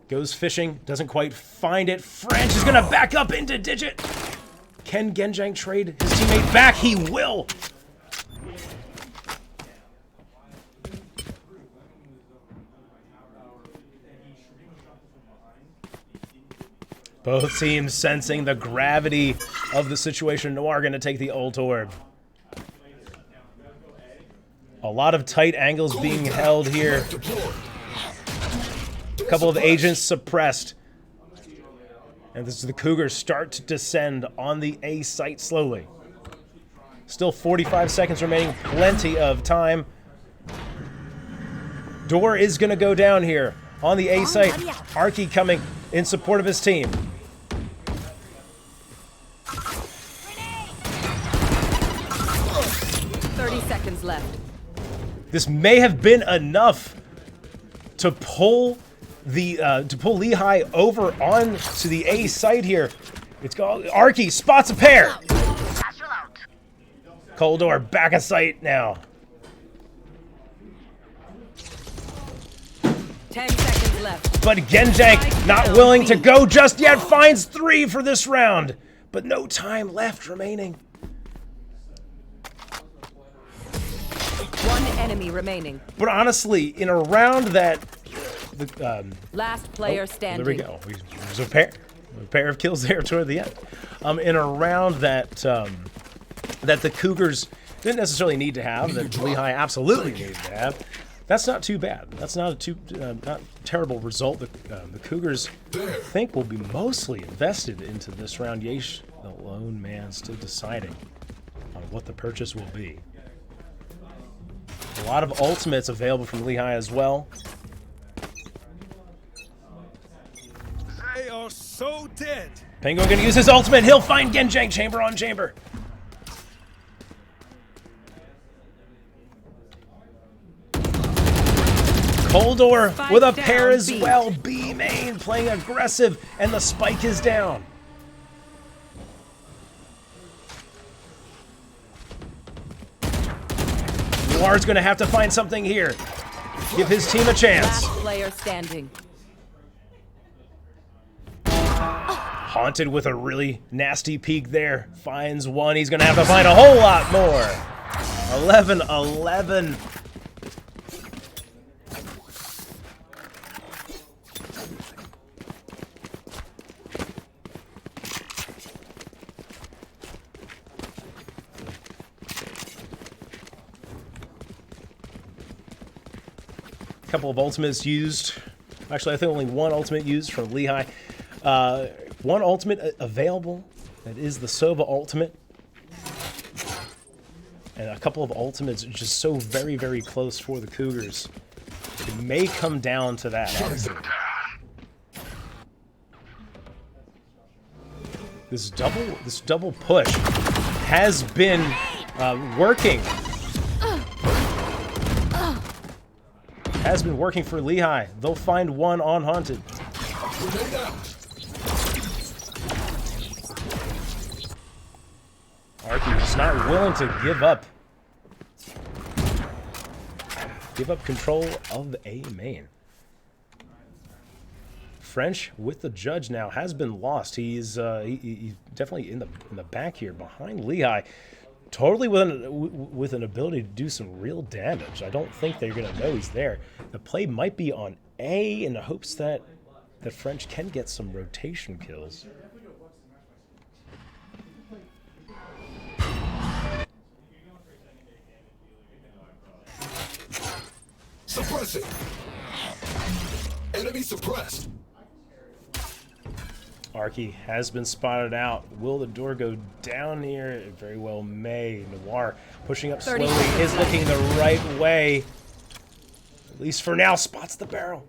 Goes fishing, doesn't quite find it. French is gonna back up into Digit. Can Genjang trade his teammate back? He will. Both teams sensing the gravity of the situation. Noir gonna take the ult orb. A lot of tight angles being held here. A couple of agents suppressed. And this is the Cougars start to descend on the A site slowly. Still 45 seconds remaining, plenty of time. Door is gonna go down here on the A site. Arky coming in support of his team. 30 seconds left. This may have been enough to pull Lehigh over on to the A site here. It's called Arky spots a pair. Coldor back a sight now. 10 seconds left. But Genjang not willing to go just yet, finds 3 for this round. But no time left remaining. One enemy remaining. But honestly, in a round that Last player standing. there we go. There's a pair of kills there toward the end. In a round that that the Cougars didn't necessarily need to have, that Lehigh absolutely needed to have. That's not too bad. That's not a not terrible result. The Cougars, I think, will be mostly invested into this round. Yesh, the lone man, still deciding on what the purchase will be. A lot of ultimates available from Lehigh as well. They are so dead. Penguin gonna use his ultimate. He'll find Genjang chamber on chamber. Coldor with a pair as well. B main playing aggressive, and the spike is down. Noir's gonna have to find something here. Give his team a chance. Last player standing. Haunted with a really nasty peek there. Finds one. He's gonna have to find a whole lot more. 11-11. Couple of ultimates used. Actually, I think only one ultimate used from Lehigh. One ultimate available. That is the Sova ultimate. And a couple of ultimates just so very, very close for the Cougars. It may come down to that, honestly. This double push has been working has been working for Lehigh. They'll find one on Haunted. Arky is not willing to give up control of the A main. French with the judge now has been lost. He's definitely in the back here behind Lehigh, totally with an ability to do some real damage. I don't think they're gonna know he's there. The play might be on A in the hopes that French can get some rotation kills. Suppressing. Enemy suppressed. Arky has been spotted out. Will the door go down here? It very well may. Noir pushing up slowly, is looking the right way. At least for now, spots the barrel.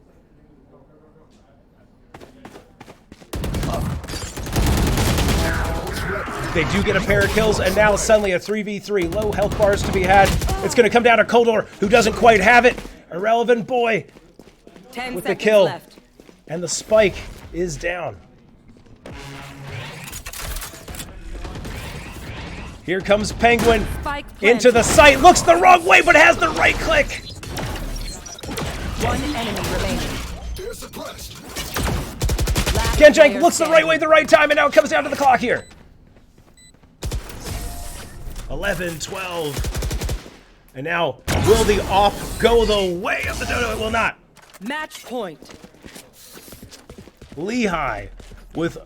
They do get a pair of kills, and now suddenly a 3v3. Low health bars to be had. It's going to come down to Coldor, who doesn't quite have it. Irrelevant boy 10 with the seconds kill. left. And the spike is down. Here comes Penguin Spike into the site. Looks the wrong way, but has the right click. One enemy remaining. They're suppressed. Last Genjank player looks the right way, standing. the right time, and now it comes down to the clock here. 11, 12. And now, will the off go the way of the dodo? It will not. Match point. Lehigh with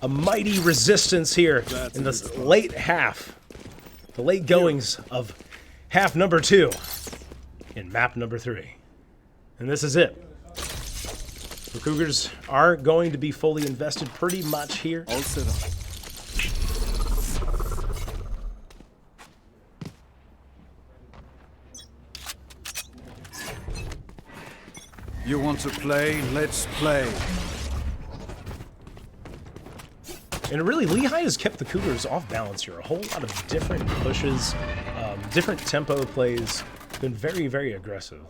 a mighty resistance here in the late half. The late goings of half number 2 in map number 3. And this is it. The Cougars are going to be fully invested pretty much here. All set up. You want to play? Let's play. And really, Lehigh has kept the Cougars off balance here. A whole lot of different pushes, different tempo plays. Been very, very aggressive.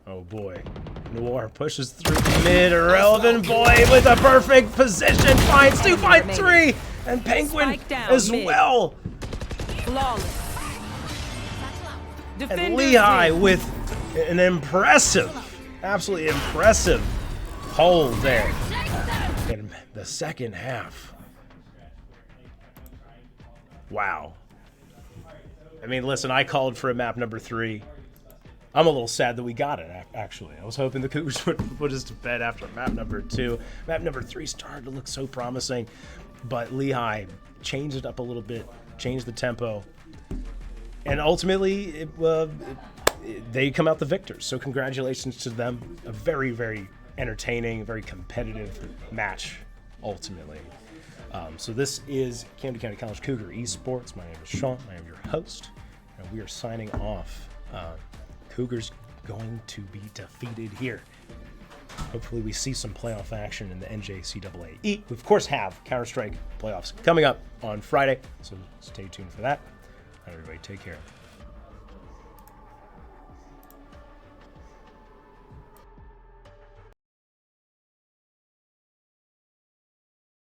Oh boy. Noir pushes through mid. Irrelevant boy with a perfect position. Finds 2, finds 3. And Penguin Spike down as mid. well. Flawless. And Defenders Lehigh win. with an impressive, absolutely impressive hold there in the second half. Wow. I mean, listen, I called for a map number 3. I'm a little sad that we got it, actually. I was hoping the Cougars would put us to bed after map number 2. Map number 3 started to look so promising, but Lehigh changed it up a little bit, changed the tempo, and ultimately they come out the victors. So congratulations to them. A very, very entertaining, very competitive match, ultimately. So this is Camden County College Cougar Esports. My name is Sean. I am your host, and we are signing off. Cougars going to be defeated here. Hopefully we see some playoff action in the NJCAAE. We, of course, have Counter-Strike playoffs coming up on Friday, so stay tuned for that. Everybody, take care.